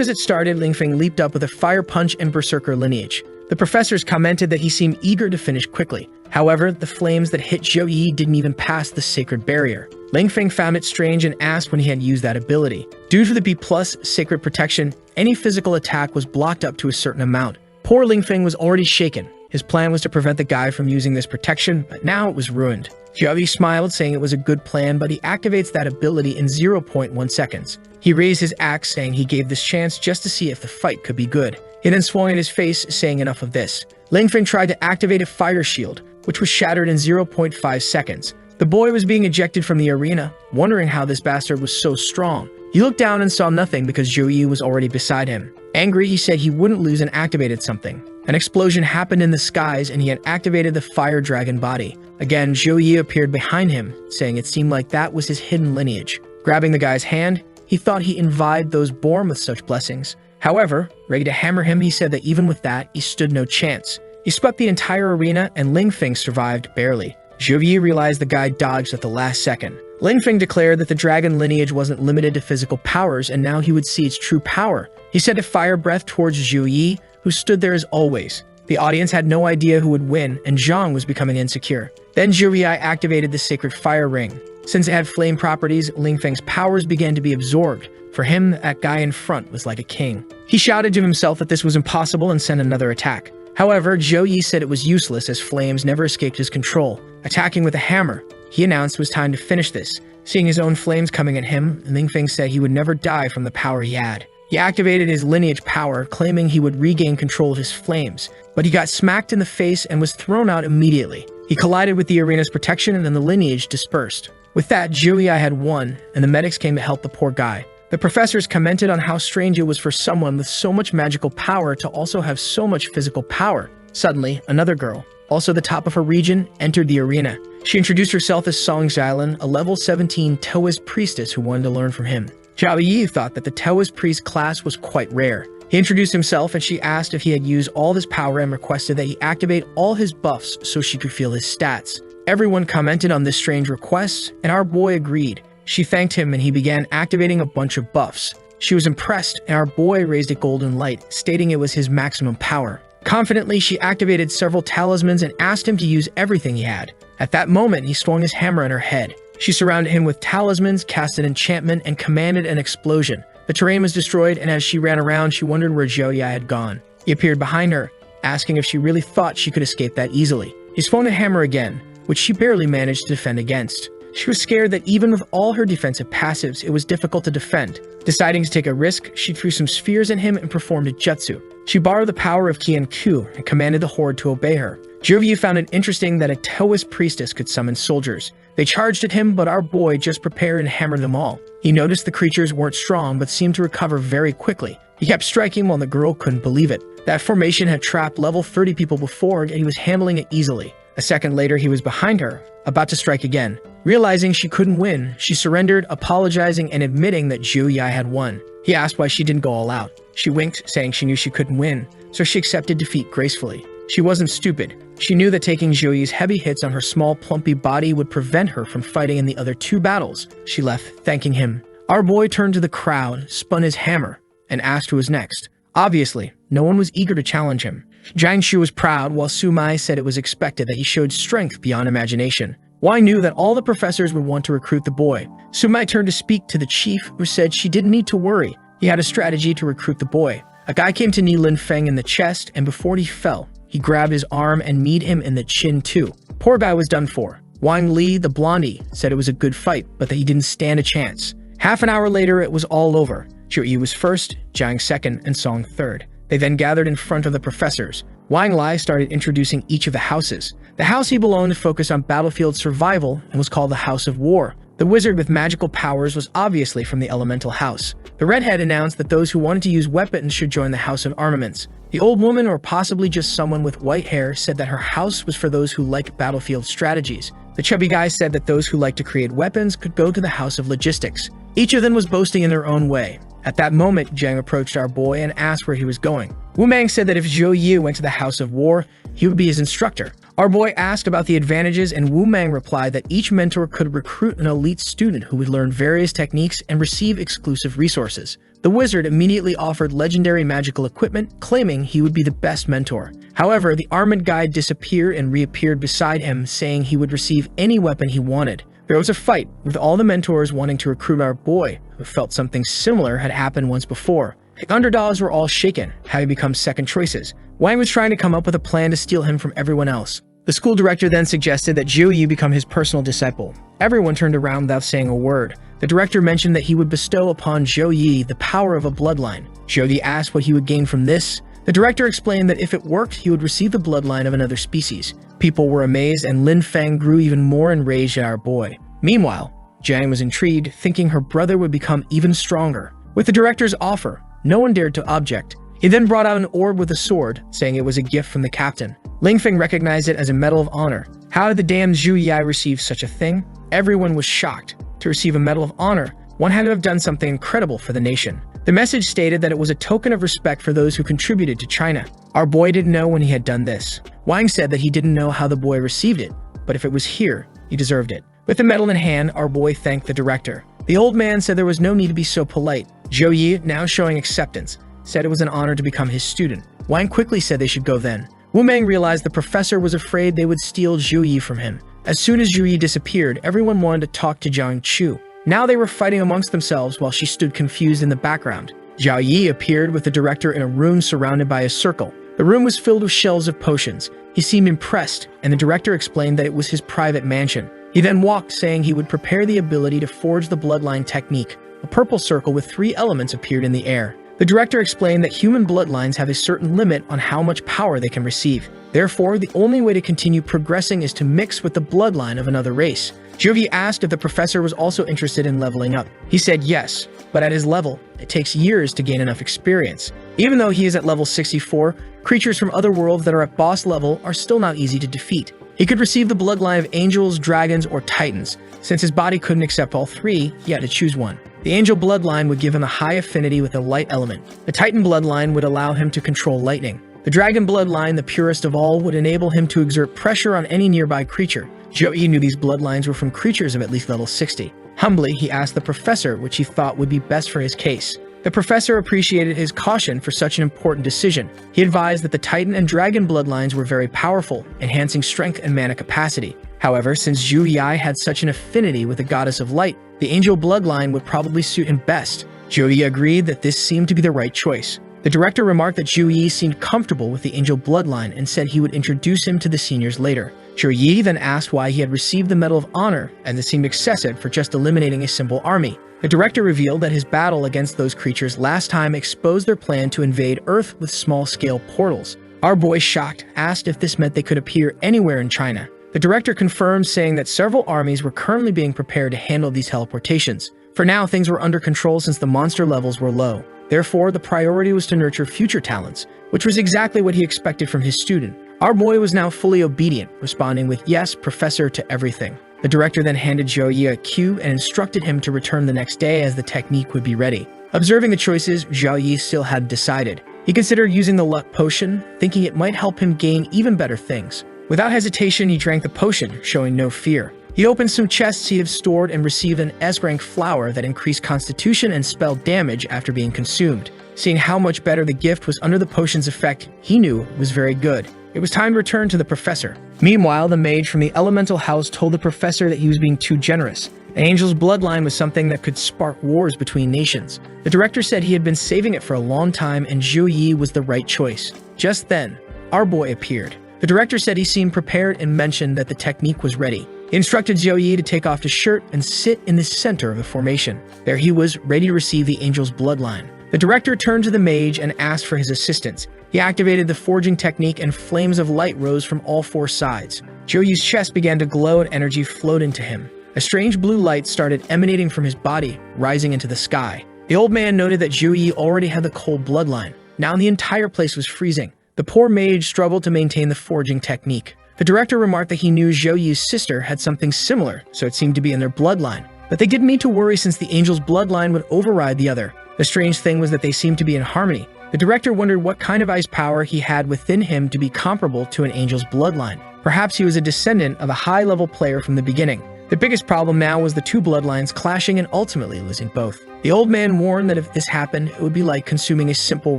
as it started, Lingfeng leaped up with a fire punch and Berserker lineage. The professors commented that he seemed eager to finish quickly. However, the flames that hit Zhou Yi didn't even pass the sacred barrier. Lingfeng found it strange and asked when he had used that ability. Due to the B+ sacred protection, any physical attack was blocked up to a certain amount. Poor Lingfeng was already shaken. His plan was to prevent the guy from using this protection, but now it was ruined. Zhou Yi smiled, saying it was a good plan, but he activates that ability in 0.1 seconds. He raised his axe, saying he gave this chance just to see if the fight could be good. He then swung at his face, saying enough of this. Lingfeng tried to activate a fire shield, which was shattered in 0.5 seconds. The boy was being ejected from the arena, wondering how this bastard was so strong. He looked down and saw nothing because Zhou Yi was already beside him. Angry, he said he wouldn't lose and activated something. An explosion happened in the skies and he had activated the fire dragon body. Again, Zhou Yi appeared behind him, saying it seemed like that was his hidden lineage. Grabbing the guy's hand, he thought he envied those born with such blessings. However, ready to hammer him, he said that even with that, he stood no chance. He swept the entire arena and Lingfeng survived barely. Zhou Yi realized the guy dodged at the last second. Lingfeng declared that the dragon lineage wasn't limited to physical powers and now he would see its true power. He sent a fire breath towards Zhou Yi, who stood there as always. The audience had no idea who would win, and Zhang was becoming insecure. Then Zhou Yi activated the sacred fire ring. Since it had flame properties, Lingfeng's powers began to be absorbed. For him, that guy in front was like a king. He shouted to himself that this was impossible and sent another attack. However, Zhou Yi said it was useless as flames never escaped his control. Attacking with a hammer, he announced it was time to finish this. Seeing his own flames coming at him, Lingfeng said he would never die from the power he had. He activated his lineage power, claiming he would regain control of his flames, but he got smacked in the face and was thrown out immediately. He collided with the arena's protection and then the lineage dispersed. With that, Zhou Yi had won, and the medics came to help the poor guy. The professors commented on how strange it was for someone with so much magical power to also have so much physical power. Suddenly, another girl, also the top of her region, entered the arena. She introduced herself as Song Xiaolin, a level 17 Taoist priestess who wanted to learn from him. Zhou Yi thought that the Taoist priest class was quite rare. He introduced himself and she asked if he had used all his power and requested that he activate all his buffs so she could feel his stats. Everyone commented on this strange request, and our boy agreed. She thanked him and he began activating a bunch of buffs. She was impressed, and our boy raised a golden light, stating it was his maximum power. Confidently, she activated several talismans and asked him to use everything he had. At that moment, he swung his hammer at her head. She surrounded him with talismans, cast an enchantment, and commanded an explosion. The terrain was destroyed, and as she ran around, she wondered where Zhou Yi had gone. He appeared behind her, asking if she really thought she could escape that easily. He swung a hammer again, which she barely managed to defend against. She was scared that even with all her defensive passives, it was difficult to defend. Deciding to take a risk, she threw some spheres at him and performed a jutsu. She borrowed the power of Qian Q and commanded the horde to obey her. Zhou Yi found it interesting that a Taoist priestess could summon soldiers. They charged at him, but our boy just prepared and hammered them all. He noticed the creatures weren't strong, but seemed to recover very quickly. He kept striking while the girl couldn't believe it. That formation had trapped level 30 people before, and he was handling it easily. A second later, he was behind her, about to strike again. Realizing she couldn't win, she surrendered, apologizing and admitting that Zhou Yi had won. He asked why she didn't go all out. She winked, saying she knew she couldn't win, so she accepted defeat gracefully. She wasn't stupid. She knew that taking Zhou Yi's heavy hits on her small, plumpy body would prevent her from fighting in the other two battles. She left, thanking him. Our boy turned to the crowd, spun his hammer, and asked who was next. Obviously, no one was eager to challenge him. Jang Chu was proud, while Su Mai said it was expected that he showed strength beyond imagination. Wang knew that all the professors would want to recruit the boy. Su Mai turned to speak to the chief, who said she didn't need to worry. He had a strategy to recruit the boy. A guy came to knee Lin Feng in the chest, and before he fell, he grabbed his arm and kneed him in the chin too. Poor guy was done for. Wang Li, the blondie, said it was a good fight, but that he didn't stand a chance. Half an hour later, it was all over. Zhou Yi was first, Zhang second, and Song third. They then gathered in front of the professors. Wang Lai started introducing each of the houses. The house he belonged focused on battlefield survival and was called the House of War. The wizard with magical powers was obviously from the Elemental House. The redhead announced that those who wanted to use weapons should join the House of Armaments. The old woman, or possibly just someone with white hair, said that her house was for those who liked battlefield strategies. The chubby guy said that those who liked to create weapons could go to the House of Logistics. Each of them was boasting in their own way. At that moment, Zhang approached our boy and asked where he was going. Wu Mang said that if Zhou Yi went to the House of War, he would be his instructor. Our boy asked about the advantages, and Wu Mang replied that each mentor could recruit an elite student who would learn various techniques and receive exclusive resources. The wizard immediately offered legendary magical equipment, claiming he would be the best mentor. However, the armored guy disappeared and reappeared beside him, saying he would receive any weapon he wanted. There was a fight, with all the mentors wanting to recruit our boy, who felt something similar had happened once before. The underdogs were all shaken, having become second choices. Wang was trying to come up with a plan to steal him from everyone else. The school director then suggested that Zhou Yi become his personal disciple. Everyone turned around without saying a word. The director mentioned that he would bestow upon Zhou Yi the power of a bloodline. Zhou Yi asked what he would gain from this. The director explained that if it worked, he would receive the bloodline of another species. People were amazed, and Lin Feng grew even more enraged at our boy. Meanwhile, Zhang was intrigued, thinking her brother would become even stronger. With the director's offer, no one dared to object. He then brought out an orb with a sword, saying it was a gift from the captain. Ling Feng recognized it as a Medal of Honor. How did the damn Zhou Yi receive such a thing? Everyone was shocked. To receive a Medal of Honor, one had to have done something incredible for the nation. The message stated that it was a token of respect for those who contributed to China. Our boy didn't know when he had done this. Wang said that he didn't know how the boy received it, but if it was here, he deserved it. With the medal in hand, our boy thanked the director. The old man said there was no need to be so polite. Zhou Yi, now showing acceptance, said it was an honor to become his student. Wang quickly said they should go then. Wu Meng realized the professor was afraid they would steal Zhou Yi from him. As soon as Zhou Yi disappeared, everyone wanted to talk to Jang Chu. Now they were fighting amongst themselves while she stood confused in the background. Zhou Yi appeared with the director in a room surrounded by a circle. The room was filled with shelves of potions. He seemed impressed, and the director explained that it was his private mansion. He then walked, saying he would prepare the ability to forge the bloodline technique. A purple circle with 3 elements appeared in the air. The director explained that human bloodlines have a certain limit on how much power they can receive. Therefore, the only way to continue progressing is to mix with the bloodline of another race. Zhou Yi asked if the professor was also interested in leveling up. He said yes, but at his level, it takes years to gain enough experience. Even though he is at level 64, creatures from other worlds that are at boss level are still not easy to defeat. He could receive the bloodline of angels, dragons, or titans. Since his body couldn't accept all three, he had to choose one. The angel bloodline would give him a high affinity with the light element. The titan bloodline would allow him to control lightning. The dragon bloodline, the purest of all, would enable him to exert pressure on any nearby creature. Zhou Yi knew these bloodlines were from creatures of at least level 60. Humbly, he asked the professor which he thought would be best for his case. The professor appreciated his caution for such an important decision. He advised that the Titan and Dragon bloodlines were very powerful, enhancing strength and mana capacity. However, since Zhou Yi had such an affinity with the goddess of light, the angel bloodline would probably suit him best. Zhou Yi agreed that this seemed to be the right choice. The director remarked that Zhou Yi seemed comfortable with the angel bloodline and said he would introduce him to the seniors later. Zhou Yi then asked why he had received the Medal of Honor, as it seemed excessive for just eliminating a simple army. The director revealed that his battle against those creatures last time exposed their plan to invade Earth with small-scale portals. Our boy, shocked, asked if this meant they could appear anywhere in China. The director confirmed, saying that several armies were currently being prepared to handle these teleportations. For now, things were under control since the monster levels were low. Therefore, the priority was to nurture future talents, which was exactly what he expected from his student. Our boy was now fully obedient, responding with "Yes, Professor" to everything. The director then handed Zhou Yi a cue and instructed him to return the next day as the technique would be ready. Observing the choices, Zhou Yi still hadn't decided. He considered using the luck potion, thinking it might help him gain even better things. Without hesitation, he drank the potion, showing no fear. He opened some chests he had stored and received an S-rank flower that increased constitution and spell damage after being consumed. Seeing how much better the gift was under the potion's effect, he knew it was very good. It was time to return to the professor. Meanwhile, the mage from the elemental house told the professor that he was being too generous. An angel's bloodline was something that could spark wars between nations. The director said he had been saving it for a long time and Zhou Yi was the right choice. Just then, our boy appeared. The director said he seemed prepared and mentioned that the technique was ready. He instructed Zhou Yi to take off his shirt and sit in the center of the formation. There he was, ready to receive the angel's bloodline. The director turned to the mage and asked for his assistance. He activated the forging technique and flames of light rose from all four sides. Zhou Yi's chest began to glow and energy flowed into him. A strange blue light started emanating from his body, rising into the sky. The old man noted that Zhou Yi already had the cold bloodline. Now the entire place was freezing. The poor mage struggled to maintain the forging technique. The director remarked that he knew Zhou Yi's sister had something similar, so it seemed to be in their bloodline. But they didn't need to worry since the angel's bloodline would override the other. The strange thing was that they seemed to be in harmony. The director wondered what kind of ice power he had within him to be comparable to an angel's bloodline. Perhaps he was a descendant of a high-level player from the beginning. The biggest problem now was the two bloodlines clashing and ultimately losing both. The old man warned that if this happened, it would be like consuming a simple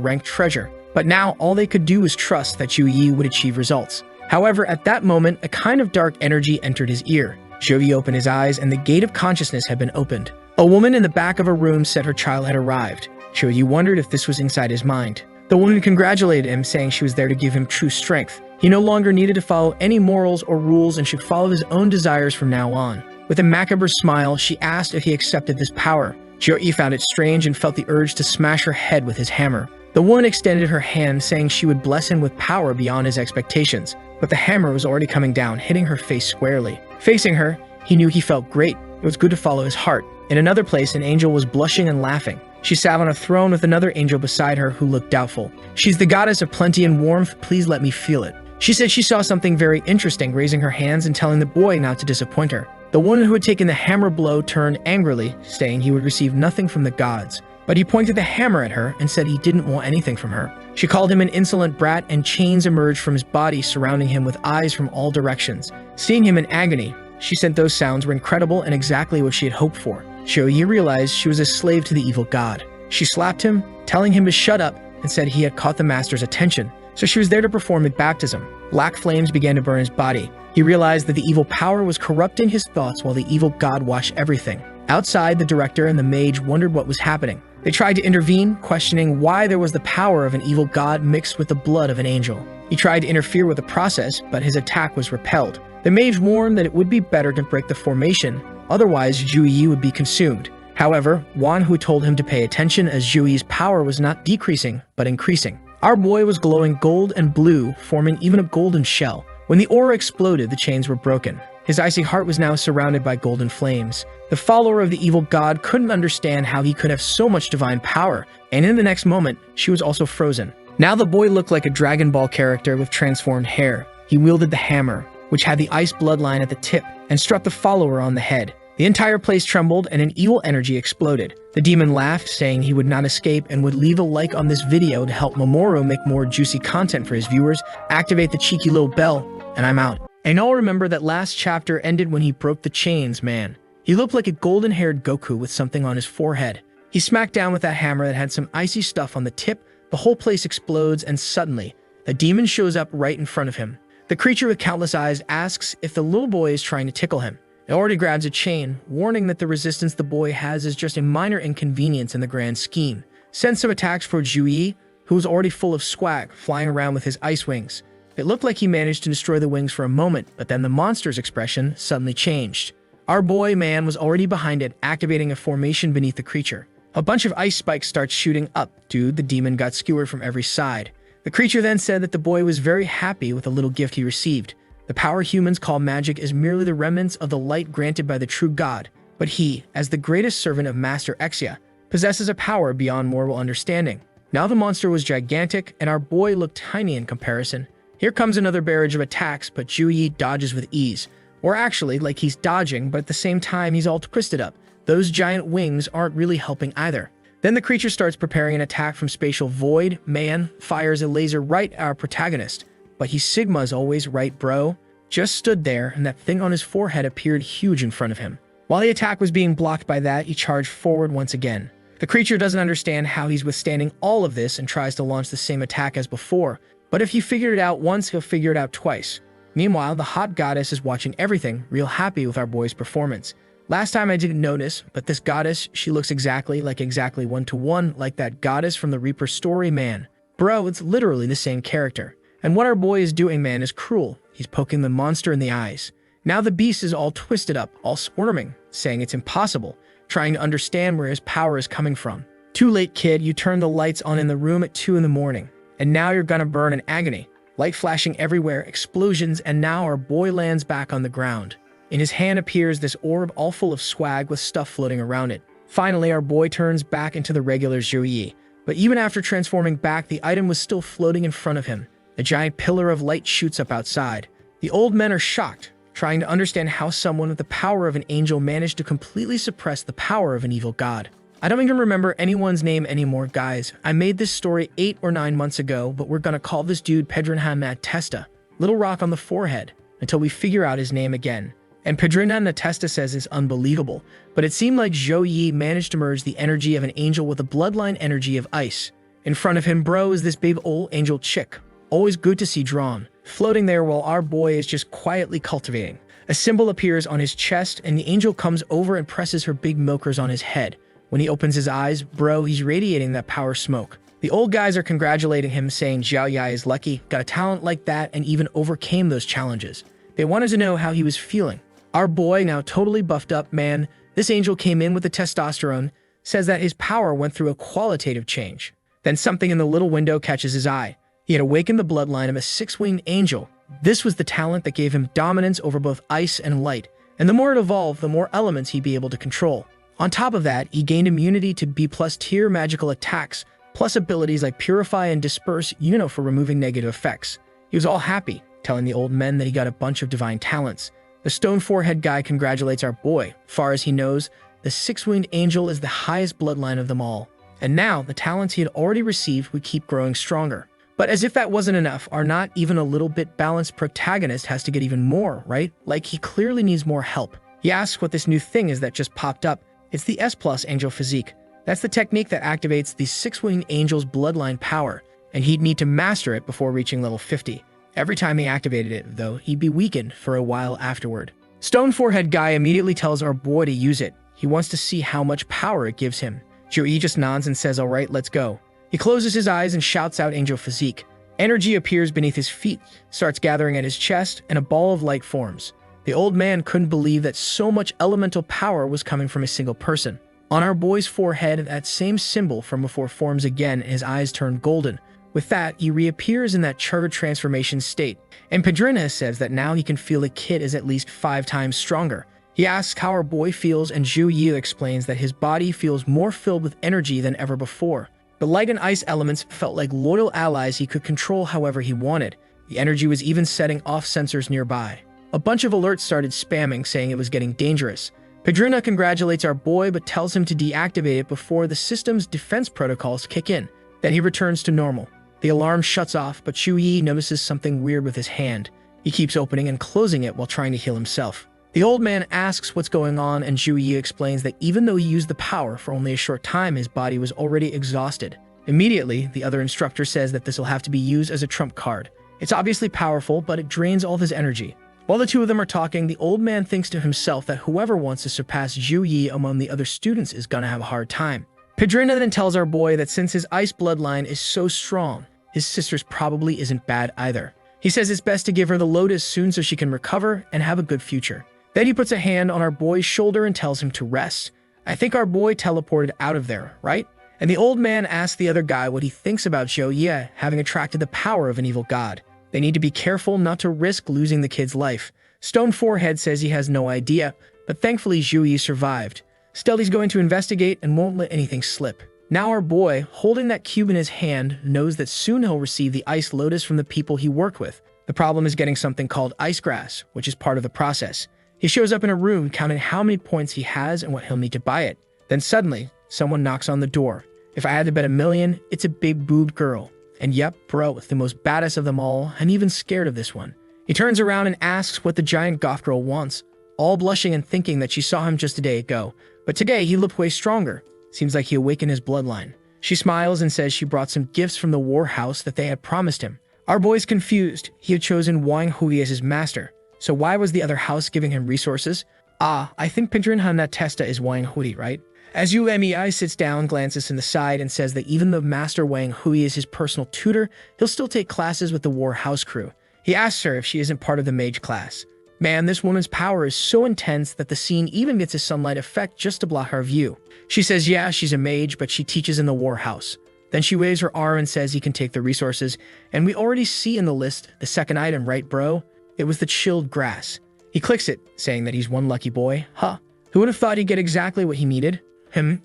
ranked treasure. But now all they could do was trust that Zhou Yi would achieve results. However, at that moment, a kind of dark energy entered his ear. Zhou Yi opened his eyes and the gate of consciousness had been opened. A woman in the back of a room said her child had arrived. Zhou Yi wondered if this was inside his mind. The woman congratulated him, saying she was there to give him true strength. He no longer needed to follow any morals or rules and should follow his own desires from now on. With a macabre smile, she asked if he accepted this power. Zhou Yi found it strange and felt the urge to smash her head with his hammer. The woman extended her hand, saying she would bless him with power beyond his expectations. But the hammer was already coming down, hitting her face squarely. Facing her, he knew he felt great. It was good to follow his heart. In another place, an angel was blushing and laughing. She sat on a throne with another angel beside her who looked doubtful. "She's the goddess of plenty and warmth, please let me feel it." She said she saw something very interesting, raising her hands and telling the boy not to disappoint her. The one who had taken the hammer blow turned angrily, saying he would receive nothing from the gods. But he pointed the hammer at her and said he didn't want anything from her. She called him an insolent brat and chains emerged from his body, surrounding him with eyes from all directions. Seeing him in agony, she said those sounds were incredible and exactly what she had hoped for. Zhou Yi realized she was a slave to the evil god. She slapped him, telling him to shut up, and said he had caught the master's attention. So she was there to perform a baptism. Black flames began to burn his body. He realized that the evil power was corrupting his thoughts while the evil god watched everything. Outside, the director and the mage wondered what was happening. They tried to intervene, questioning why there was the power of an evil god mixed with the blood of an angel. He tried to interfere with the process, but his attack was repelled. The mage warned that it would be better to break the formation, otherwise Zhou Yi would be consumed. However, Manhwa told him to pay attention as Zhou Yi's power was not decreasing, but increasing. Our boy was glowing gold and blue, forming even a golden shell. When the aura exploded, the chains were broken. His icy heart was now surrounded by golden flames. The follower of the evil god couldn't understand how he could have so much divine power, and in the next moment, she was also frozen. Now the boy looked like a Dragon Ball character with transformed hair. He wielded the hammer, which had the ice bloodline at the tip, and struck the follower on the head. The entire place trembled and an evil energy exploded. The demon laughed, saying he would not escape and would leave a like on this video to help Mamoru make more juicy content for his viewers. Activate the cheeky little bell, and I'm out. And all remember that last chapter ended when he broke the chains, man. He looked like a golden-haired Goku with something on his forehead. He smacked down with that hammer that had some icy stuff on the tip. The whole place explodes, and suddenly, the demon shows up right in front of him. The creature with countless eyes asks if the little boy is trying to tickle him. It already grabs a chain, warning that the resistance the boy has is just a minor inconvenience in the grand scheme. Sends some attacks for Zhou Yi, who was already full of swag, flying around with his ice wings. It looked like he managed to destroy the wings for a moment, but then the monster's expression suddenly changed. Our boy man was already behind it, activating a formation beneath the creature. A bunch of ice spikes starts shooting up. Dude, the demon got skewered from every side. The creature then said that the boy was very happy with the little gift he received. The power humans call magic is merely the remnants of the light granted by the true god, but he, as the greatest servant of Master Exia, possesses a power beyond mortal understanding. Now the monster was gigantic, and our boy looked tiny in comparison. Here comes another barrage of attacks, but Zhou Yi dodges with ease. Or actually, like he's dodging, but at the same time he's all twisted up. Those giant wings aren't really helping either. Then the creature starts preparing an attack from Spatial Void. Man fires a laser right at our protagonist. But he's Sigma's always, right bro? Just stood there, and that thing on his forehead appeared huge in front of him. While the attack was being blocked by that, he charged forward once again. The creature doesn't understand how he's withstanding all of this and tries to launch the same attack as before. But if he figured it out once, he'll figure it out twice. Meanwhile, the hot goddess is watching everything, real happy with our boy's performance. Last time I didn't notice, but this goddess, she looks exactly one-to-one like that goddess from the Reaper story, man. Bro, it's literally the same character. And what our boy is doing, man, is cruel. He's poking the monster in the eyes. Now the beast is all twisted up, all squirming, saying it's impossible, trying to understand where his power is coming from. Too late, kid, you turned the lights on in the room at 2 in the morning. And now you're gonna burn in agony. Light flashing everywhere, explosions, and now our boy lands back on the ground. In his hand appears this orb all full of swag with stuff floating around it. Finally, our boy turns back into the regular Zhou Yi. But even after transforming back, the item was still floating in front of him. A giant pillar of light shoots up outside. The old men are shocked, trying to understand how someone with the power of an angel managed to completely suppress the power of an evil god. I don't even remember anyone's name anymore, guys. I made this story 8 or 9 months ago, but we're gonna call this dude Pedrinhan Testa, little rock on the forehead, until we figure out his name again. And Pedrinhan Testa says it's unbelievable, but it seemed like Zhou Yi managed to merge the energy of an angel with the bloodline energy of ice. In front of him, bro, is this babe old angel chick. Always good to see drawn, floating there while our boy is just quietly cultivating. A symbol appears on his chest, and the angel comes over and presses her big milkers on his head. When he opens his eyes, bro, he's radiating that power smoke. The old guys are congratulating him, saying Zhou Yi is lucky, got a talent like that, and even overcame those challenges. They wanted to know how he was feeling. Our boy, now totally buffed up, man, this angel came in with the testosterone, says that his power went through a qualitative change. Then something in the little window catches his eye. He had awakened the bloodline of a 6-winged angel. This was the talent that gave him dominance over both ice and light, and the more it evolved, the more elements he'd be able to control. On top of that, he gained immunity to B+ tier magical attacks, plus abilities like Purify and Disperse, for removing negative effects. He was all happy, telling the old men that he got a bunch of divine talents. The stone forehead guy congratulates our boy. Far as he knows, the 6-winged angel is the highest bloodline of them all. And now, the talents he had already received would keep growing stronger. But as if that wasn't enough, our not even a little bit balanced protagonist has to get even more, right? Like he clearly needs more help. He asks what this new thing is that just popped up. It's the S+ angel physique. That's the technique that activates the 6-winged angel's bloodline power, and he'd need to master it before reaching level 50. Every time he activated it, though, he'd be weakened for a while afterward. Stone forehead guy immediately tells our boy to use it. He wants to see how much power it gives him. Zhou Yi just nods and says, alright, let's go. He closes his eyes and shouts out Angel Physique. Energy appears beneath his feet, starts gathering at his chest, and a ball of light forms. The old man couldn't believe that so much elemental power was coming from a single person. On our boy's forehead, that same symbol from before forms again and his eyes turn golden. With that, he reappears in that charter transformation state, and Pedrina says that now he can feel the kid is at least 5 times stronger. He asks how our boy feels, and Zhou Yi explains that his body feels more filled with energy than ever before. The light and ice elements felt like loyal allies he could control however he wanted. The energy was even setting off sensors nearby. A bunch of alerts started spamming, saying it was getting dangerous. Pedrina congratulates our boy but tells him to deactivate it before the system's defense protocols kick in. Then he returns to normal. The alarm shuts off, but Zhou Yi notices something weird with his hand. He keeps opening and closing it while trying to heal himself. The old man asks what's going on, and Zhou Yi explains that even though he used the power for only a short time, his body was already exhausted. Immediately, the other instructor says that this will have to be used as a trump card. It's obviously powerful, but it drains all of his energy. While the two of them are talking, the old man thinks to himself that whoever wants to surpass Zhou Yi among the other students is gonna have a hard time. Pedrina then tells our boy that since his ice bloodline is so strong, his sister's probably isn't bad either. He says it's best to give her the lotus soon so she can recover and have a good future. Then he puts a hand on our boy's shoulder and tells him to rest. I think our boy teleported out of there, right? And the old man asks the other guy what he thinks about Zhou Yi having attracted the power of an evil god. They need to be careful not to risk losing the kid's life. Stone Forehead says he has no idea, but thankfully Zhou Yi survived. Still, he's going to investigate and won't let anything slip. Now our boy, holding that cube in his hand, knows that soon he'll receive the ice lotus from the people he worked with. The problem is getting something called ice grass, which is part of the process. He shows up in a room counting how many points he has and what he'll need to buy it. Then suddenly, someone knocks on the door. If I had to bet $1 million, it's a big-boobed girl. And yep, bro, the most baddest of them all. I'm even scared of this one. He turns around and asks what the giant goth girl wants, all blushing and thinking that she saw him just a day ago. But today, he looked way stronger. Seems like he awakened his bloodline. She smiles and says she brought some gifts from the war house that they had promised him. Our boy's confused. He had chosen Wang Hui as his master. So why was the other house giving him resources? I think Pedrinha Testa is Wang Hui, right? As Umei sits down, glances in the side, and says that even though Master Wang Hui is his personal tutor, he'll still take classes with the war house crew. He asks her if she isn't part of the mage class. Man, this woman's power is so intense that the scene even gets a sunlight effect just to block our view. She says yeah, she's a mage, but she teaches in the war house. Then she waves her arm and says he can take the resources, and we already see in the list the second item, right bro? It was the chilled grass. He clicks it, saying that he's one lucky boy. Huh, who would have thought he'd get exactly what he needed?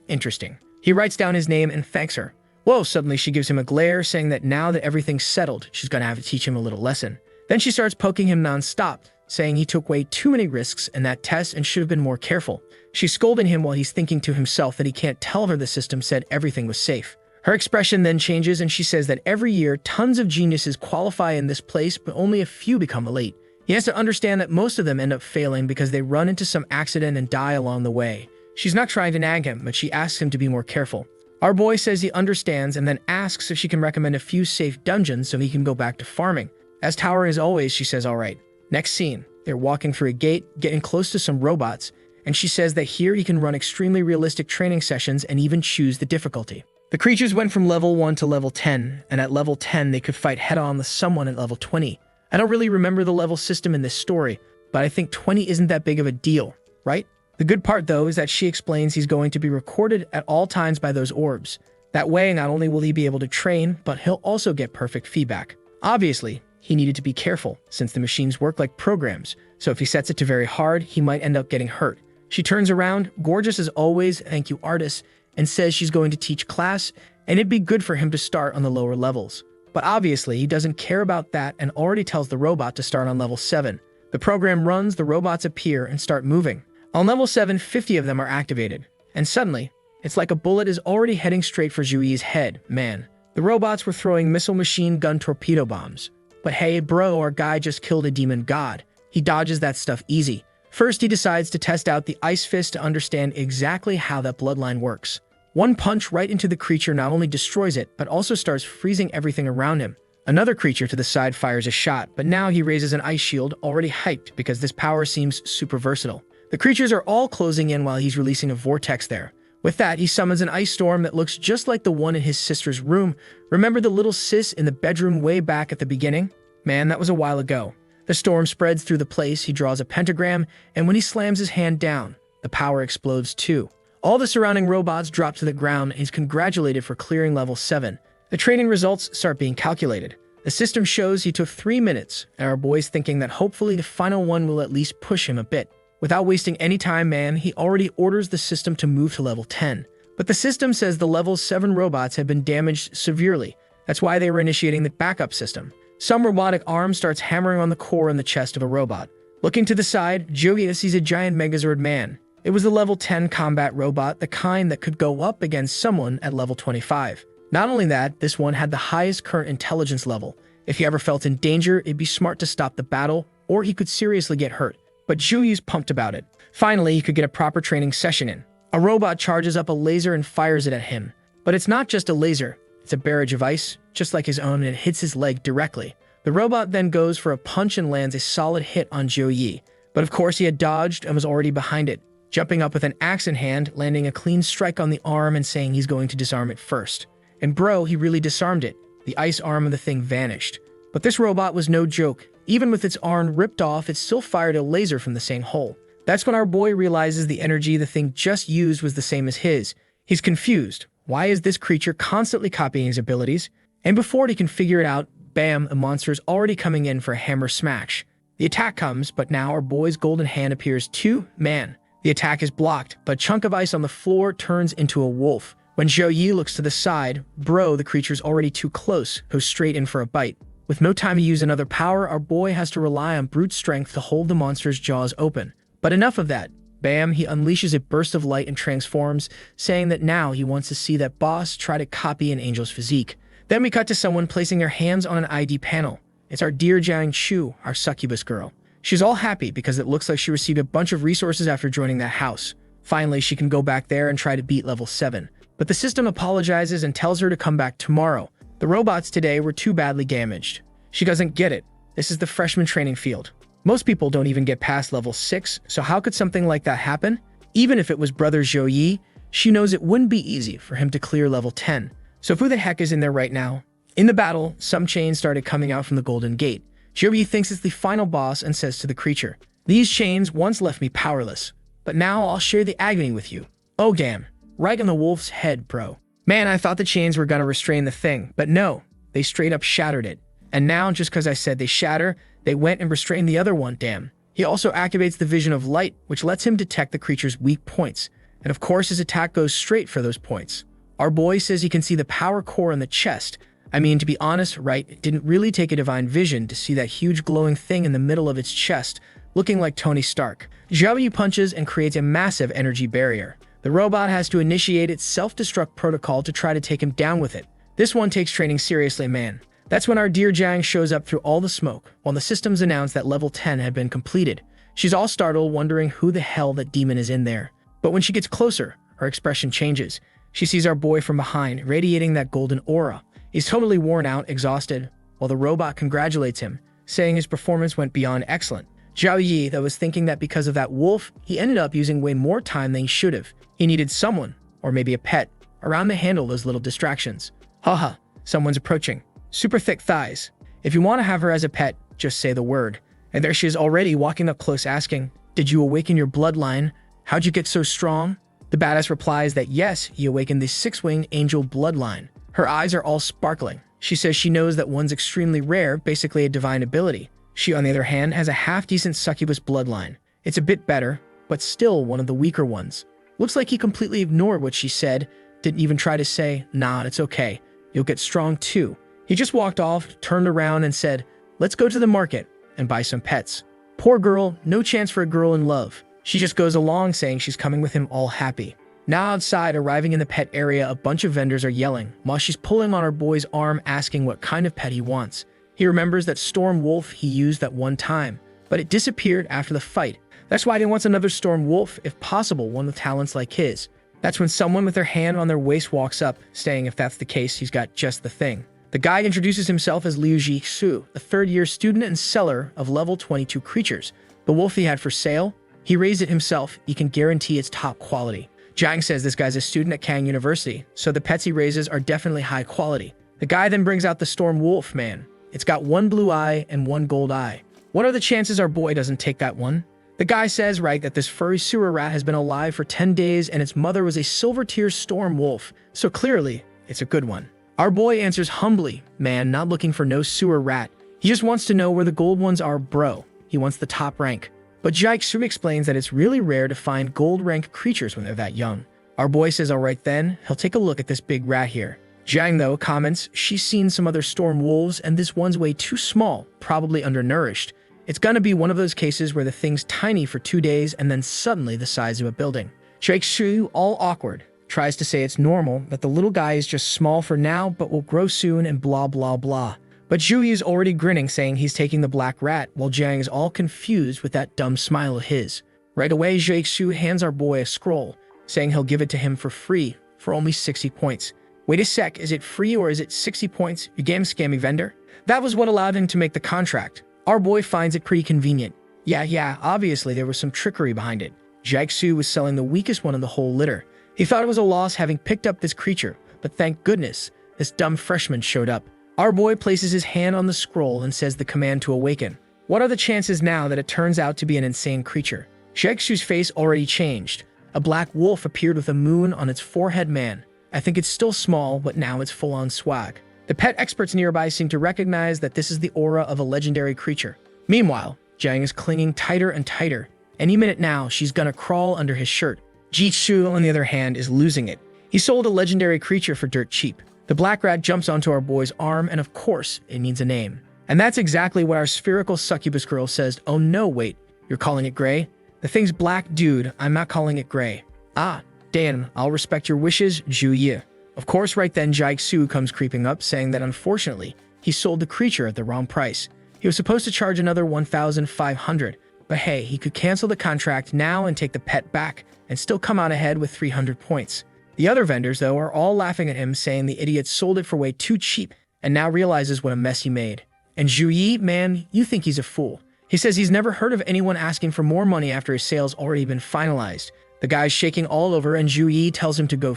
Interesting. He writes down his name and thanks her. Whoa, suddenly she gives him a glare, saying that now that everything's settled, she's gonna have to teach him a little lesson. Then she starts poking him non-stop, saying he took way too many risks in that test and should have been more careful. She's scolding him while he's thinking to himself that he can't tell her the system said everything was safe. Her expression then changes and she says that every year tons of geniuses qualify in this place but only a few become elite. He has to understand that most of them end up failing because they run into some accident and die along the way. She's not trying to nag him, but she asks him to be more careful. Our boy says he understands and then asks if she can recommend a few safe dungeons so he can go back to farming. As towering as always, she says alright. Next scene, they're walking through a gate, getting close to some robots, and she says that here he can run extremely realistic training sessions and even choose the difficulty. The creatures went from level 1 to level 10, and at level 10 they could fight head-on with someone at level 20. I don't really remember the level system in this story, but I think 20 isn't that big of a deal, right? The good part though is that she explains he's going to be recorded at all times by those orbs. That way, not only will he be able to train, but he'll also get perfect feedback. Obviously, he needed to be careful, since the machines work like programs, so if he sets it to very hard, he might end up getting hurt. She turns around, gorgeous as always, thank you artist, and says she's going to teach class, and it'd be good for him to start on the lower levels. But obviously, he doesn't care about that and already tells the robot to start on level 7. The program runs, the robots appear and start moving. On level 7, 50 of them are activated. And suddenly, it's like a bullet is already heading straight for Zhou Yi's head. Man, the robots were throwing missile machine gun torpedo bombs. But hey bro, our guy just killed a demon god. He dodges that stuff easy. First, he decides to test out the Ice Fist to understand exactly how that bloodline works. One punch right into the creature not only destroys it, but also starts freezing everything around him. Another creature to the side fires a shot, but now he raises an ice shield, already hyped because this power seems super versatile. The creatures are all closing in while he's releasing a vortex there. With that, he summons an ice storm that looks just like the one in his sister's room. Remember the little sis in the bedroom way back at the beginning? Man, that was a while ago. The storm spreads through the place, he draws a pentagram, and when he slams his hand down, the power explodes too. All the surrounding robots drop to the ground and he's congratulated for clearing level 7. The training results start being calculated. The system shows he took 3 minutes, and our boy's thinking that hopefully the final one will at least push him a bit. Without wasting any time, he already orders the system to move to level 10. But the system says the level 7 robots have been damaged severely. That's why they were initiating the backup system. Some robotic arm starts hammering on the core and the chest of a robot. Looking to the side, Zhou Yi sees a giant Megazord man. It was the level 10 combat robot, the kind that could go up against someone at level 25. Not only that, this one had the highest current intelligence level. If he ever felt in danger, it'd be smart to stop the battle, or he could seriously get hurt. But Zhou Yi's pumped about it. Finally, he could get a proper training session in. A robot charges up a laser and fires it at him. But it's not just a laser, it's a barrage of ice, just like his own, and it hits his leg directly. The robot then goes for a punch and lands a solid hit on Zhou Yi. But of course he had dodged and was already behind it, jumping up with an axe in hand, landing a clean strike on the arm and saying he's going to disarm it first. And bro, he really disarmed it. The ice arm of the thing vanished. But this robot was no joke. Even with its arm ripped off, it still fired a laser from the same hole. That's when our boy realizes the energy the thing just used was the same as his. He's confused. Why is this creature constantly copying his abilities? And before he can figure it out, bam, a monster is already coming in for a hammer smash. The attack comes, but now our boy's golden hand appears too. The attack is blocked, but a chunk of ice on the floor turns into a wolf. When Zhou Yi looks to the side, bro, the creature's already too close, goes straight in for a bite. With no time to use another power, our boy has to rely on brute strength to hold the monster's jaws open. But enough of that. Bam, he unleashes a burst of light and transforms, saying that now he wants to see that boss try to copy an angel's physique. Then we cut to someone placing their hands on an ID panel. It's our dear Jang Chu, our succubus girl. She's all happy because it looks like she received a bunch of resources after joining that house. Finally, she can go back there and try to beat level 7. But the system apologizes and tells her to come back tomorrow. The robots today were too badly damaged. She doesn't get it. This is the freshman training field. Most people don't even get past level 6, so how could something like that happen? Even if it was brother Zhou Yi, she knows it wouldn't be easy for him to clear level 10. So who the heck is in there right now? In the battle, some chains started coming out from the Golden Gate. Zhou Yi thinks it's the final boss and says to the creature, "These chains once left me powerless, but now I'll share the agony with you." Oh damn, right in the wolf's head, bro. Man, I thought the chains were gonna restrain the thing, but no, they straight up shattered it. And now, just because I said they shatter, they went and restrained the other one, damn. He also activates the vision of light, which lets him detect the creature's weak points. And of course, his attack goes straight for those points. Our boy says he can see the power core in the chest. I mean, to be honest, right, it didn't really take a divine vision to see that huge glowing thing in the middle of its chest, looking like Tony Stark. Zhou Yi punches and creates a massive energy barrier. The robot has to initiate its self-destruct protocol to try to take him down with it. This one takes training seriously, man. That's when our dear Jang shows up through all the smoke, while the systems announce that level 10 had been completed. She's all startled, wondering who the hell that demon is in there. But when she gets closer, her expression changes. She sees our boy from behind, radiating that golden aura. He's totally worn out, exhausted, while the robot congratulates him, saying his performance went beyond excellent. Zhou Yi, though, was thinking that because of that wolf, he ended up using way more time than he should have. He needed someone, or maybe a pet, around to handle those little distractions. Haha, someone's approaching. Super thick thighs. If you want to have her as a pet, just say the word. And there she is already walking up close asking, "Did you awaken your bloodline? How'd you get so strong?" The badass replies that yes, he awakened the 6-winged angel bloodline. Her eyes are all sparkling. She says she knows that one's extremely rare, basically a divine ability. She, on the other hand, has a half-decent succubus bloodline. It's a bit better, but still one of the weaker ones. Looks like he completely ignored what she said, didn't even try to say, "Nah, it's okay. You'll get strong too." He just walked off, turned around and said, "Let's go to the market and buy some pets." Poor girl, no chance for a girl in love. She just goes along saying she's coming with him all happy. Now outside, arriving in the pet area, a bunch of vendors are yelling, while she's pulling on her boy's arm asking what kind of pet he wants. He remembers that storm wolf he used that one time, but it disappeared after the fight. That's why he wants another storm wolf, if possible, one with talents like his. That's when someone with their hand on their waist walks up, saying if that's the case, he's got just the thing. The guy introduces himself as Liu Ji-Su, a third-year student and seller of level 22 creatures. The wolf he had for sale, he raised it himself. He can guarantee it's top quality. Jang says this guy's a student at Kang University, so the pets he raises are definitely high quality. The guy then brings out the storm wolf, man. It's got one blue eye and one gold eye. What are the chances our boy doesn't take that one? The The guy says, right, that this furry sewer rat has been alive for 10 days and its mother was a silver tier storm wolf, so clearly, it's a good one. Our boy answers humbly, man, not looking for no sewer rat. He just wants to know where the gold ones are, bro. He wants the top rank. But Jang Chu explains that it's really rare to find gold rank creatures when they're that young. Our boy says, alright then, he'll take a look at this big rat here. Jang, though, comments she's seen some other storm wolves and this one's way too small, probably undernourished. It's gonna be one of those cases where the thing's tiny for 2 days and then suddenly the size of a building. Jang Chu, all awkward, tries to say it's normal, that the little guy is just small for now but will grow soon and blah blah blah. But Zhou Yi is already grinning, saying he's taking the black rat, while Jang is all confused with that dumb smile of his. Right away, Jang Chu hands our boy a scroll, saying he'll give it to him for free, for only 60 points. Wait a sec, is it free or is it 60 points, you game scammy vendor? That was what allowed him to make the contract. Our boy finds it pretty convenient. Yeah, obviously there was some trickery behind it. Jang Chu was selling the weakest one in the whole litter. He thought it was a loss having picked up this creature, but thank goodness, this dumb freshman showed up. Our boy places his hand on the scroll and says the command to awaken. What are the chances now that it turns out to be an insane creature? Jang Chu's face already changed. A black wolf appeared with a moon on its forehead, man. I think it's still small, but now it's full-on swag. The pet experts nearby seem to recognize that this is the aura of a legendary creature. Meanwhile, Jang is clinging tighter and tighter. Any minute now, she's gonna crawl under his shirt. Ji Chu, on the other hand, is losing it. He sold a legendary creature for dirt cheap. The black rat jumps onto our boy's arm, and of course, it needs a name. And that's exactly what our spherical succubus girl says. Oh no, wait, you're calling it gray? The thing's black, dude, I'm not calling it gray. Ah, Dan, I'll respect your wishes, Zhou Yi. Of course, right then, Jang Chu comes creeping up, saying that unfortunately, he sold the creature at the wrong price. He was supposed to charge another 1,500, but hey, he could cancel the contract now and take the pet back, and still come out ahead with 300 points. The other vendors, though, are all laughing at him, saying the idiot sold it for way too cheap, and now realizes what a mess he made. And Zhou Yi, man, you think he's a fool. He says he's never heard of anyone asking for more money after his sale's already been finalized. The guy's shaking all over, and Zhou Yi tells him to go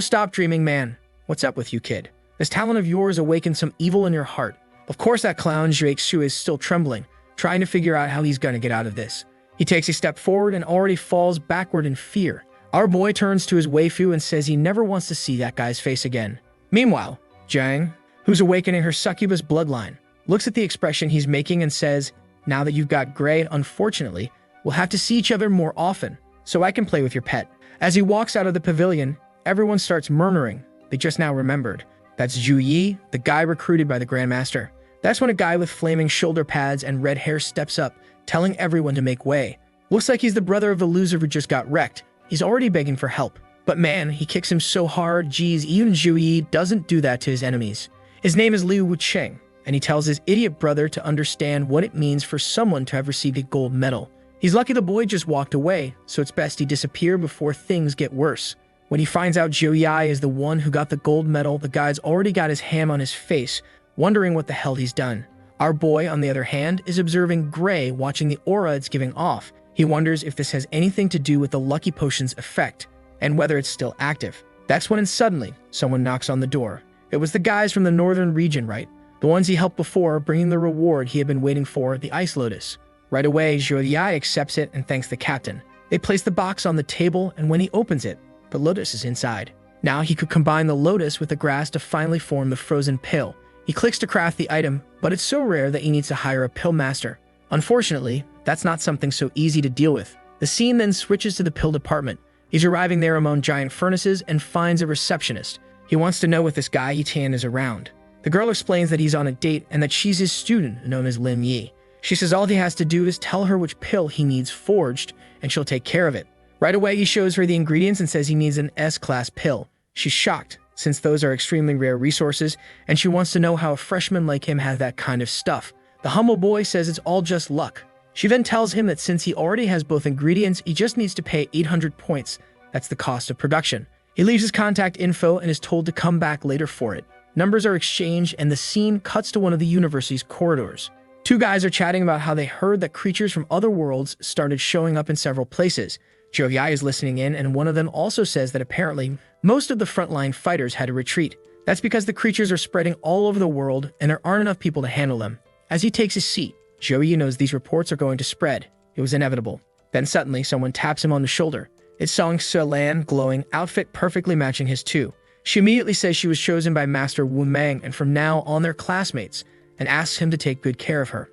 stop dreaming, man. What's up with you, kid? This talent of yours awakened some evil in your heart. Of course that clown Jang Chu is still trembling, trying to figure out how he's gonna get out of this. He takes a step forward and already falls backward in fear. Our boy turns to his waifu and says he never wants to see that guy's face again. Meanwhile, Jang, who's awakening her succubus bloodline, looks at the expression he's making and says, now that you've got gray, unfortunately, we'll have to see each other more often, so I can play with your pet. As he walks out of the pavilion, everyone starts murmuring. They just now remembered. That's Zhou Yi, the guy recruited by the Grandmaster. That's when a guy with flaming shoulder pads and red hair steps up, telling everyone to make way. Looks like he's the brother of the loser who just got wrecked. He's already begging for help. But man, he kicks him so hard, geez, even Zhou Yi doesn't do that to his enemies. His name is Liu Wucheng, and he tells his idiot brother to understand what it means for someone to have received a gold medal. He's lucky the boy just walked away, so it's best he disappear before things get worse. When he finds out Zhou Yi is the one who got the gold medal, the guy's already got his ham on his face, wondering what the hell he's done. Our boy, on the other hand, is observing Gray, watching the aura it's giving off. He wonders if this has anything to do with the Lucky Potion's effect, and whether it's still active. That's when suddenly, someone knocks on the door. It was the guys from the northern region, right? The ones he helped before, bringing the reward he had been waiting for, the ice lotus. Right away, Zhou Yi accepts it and thanks the captain. They place the box on the table, and when he opens it, the lotus is inside. Now he could combine the lotus with the grass to finally form the frozen pill. He clicks to craft the item, but it's so rare that he needs to hire a pill master. Unfortunately, that's not something so easy to deal with. The scene then switches to the pill department. He's arriving there among giant furnaces and finds a receptionist. He wants to know if this guy Yitan is around. The girl explains that he's on a date and that she's his student, known as Lim Yi. She says all he has to do is tell her which pill he needs forged, and she'll take care of it. Right away, he shows her the ingredients and says he needs an S-class pill. She's shocked, since those are extremely rare resources, and she wants to know how a freshman like him has that kind of stuff. The humble boy says it's all just luck. She then tells him that since he already has both ingredients, he just needs to pay 800 points. That's the cost of production. He leaves his contact info and is told to come back later for it. Numbers are exchanged, and the scene cuts to one of the university's corridors. Two guys are chatting about how they heard that creatures from other worlds started showing up in several places. Zhou Yi is listening in, and one of them also says that apparently most of the frontline fighters had to retreat. That's because the creatures are spreading all over the world and there aren't enough people to handle them. As he takes his seat, Zhou Yi knows these reports are going to spread. It was inevitable. Then suddenly, someone taps him on the shoulder. It's Song Solan, glowing, outfit perfectly matching his too. She immediately says she was chosen by Master Wu Mang and from now on they're classmates, and asks him to take good care of her.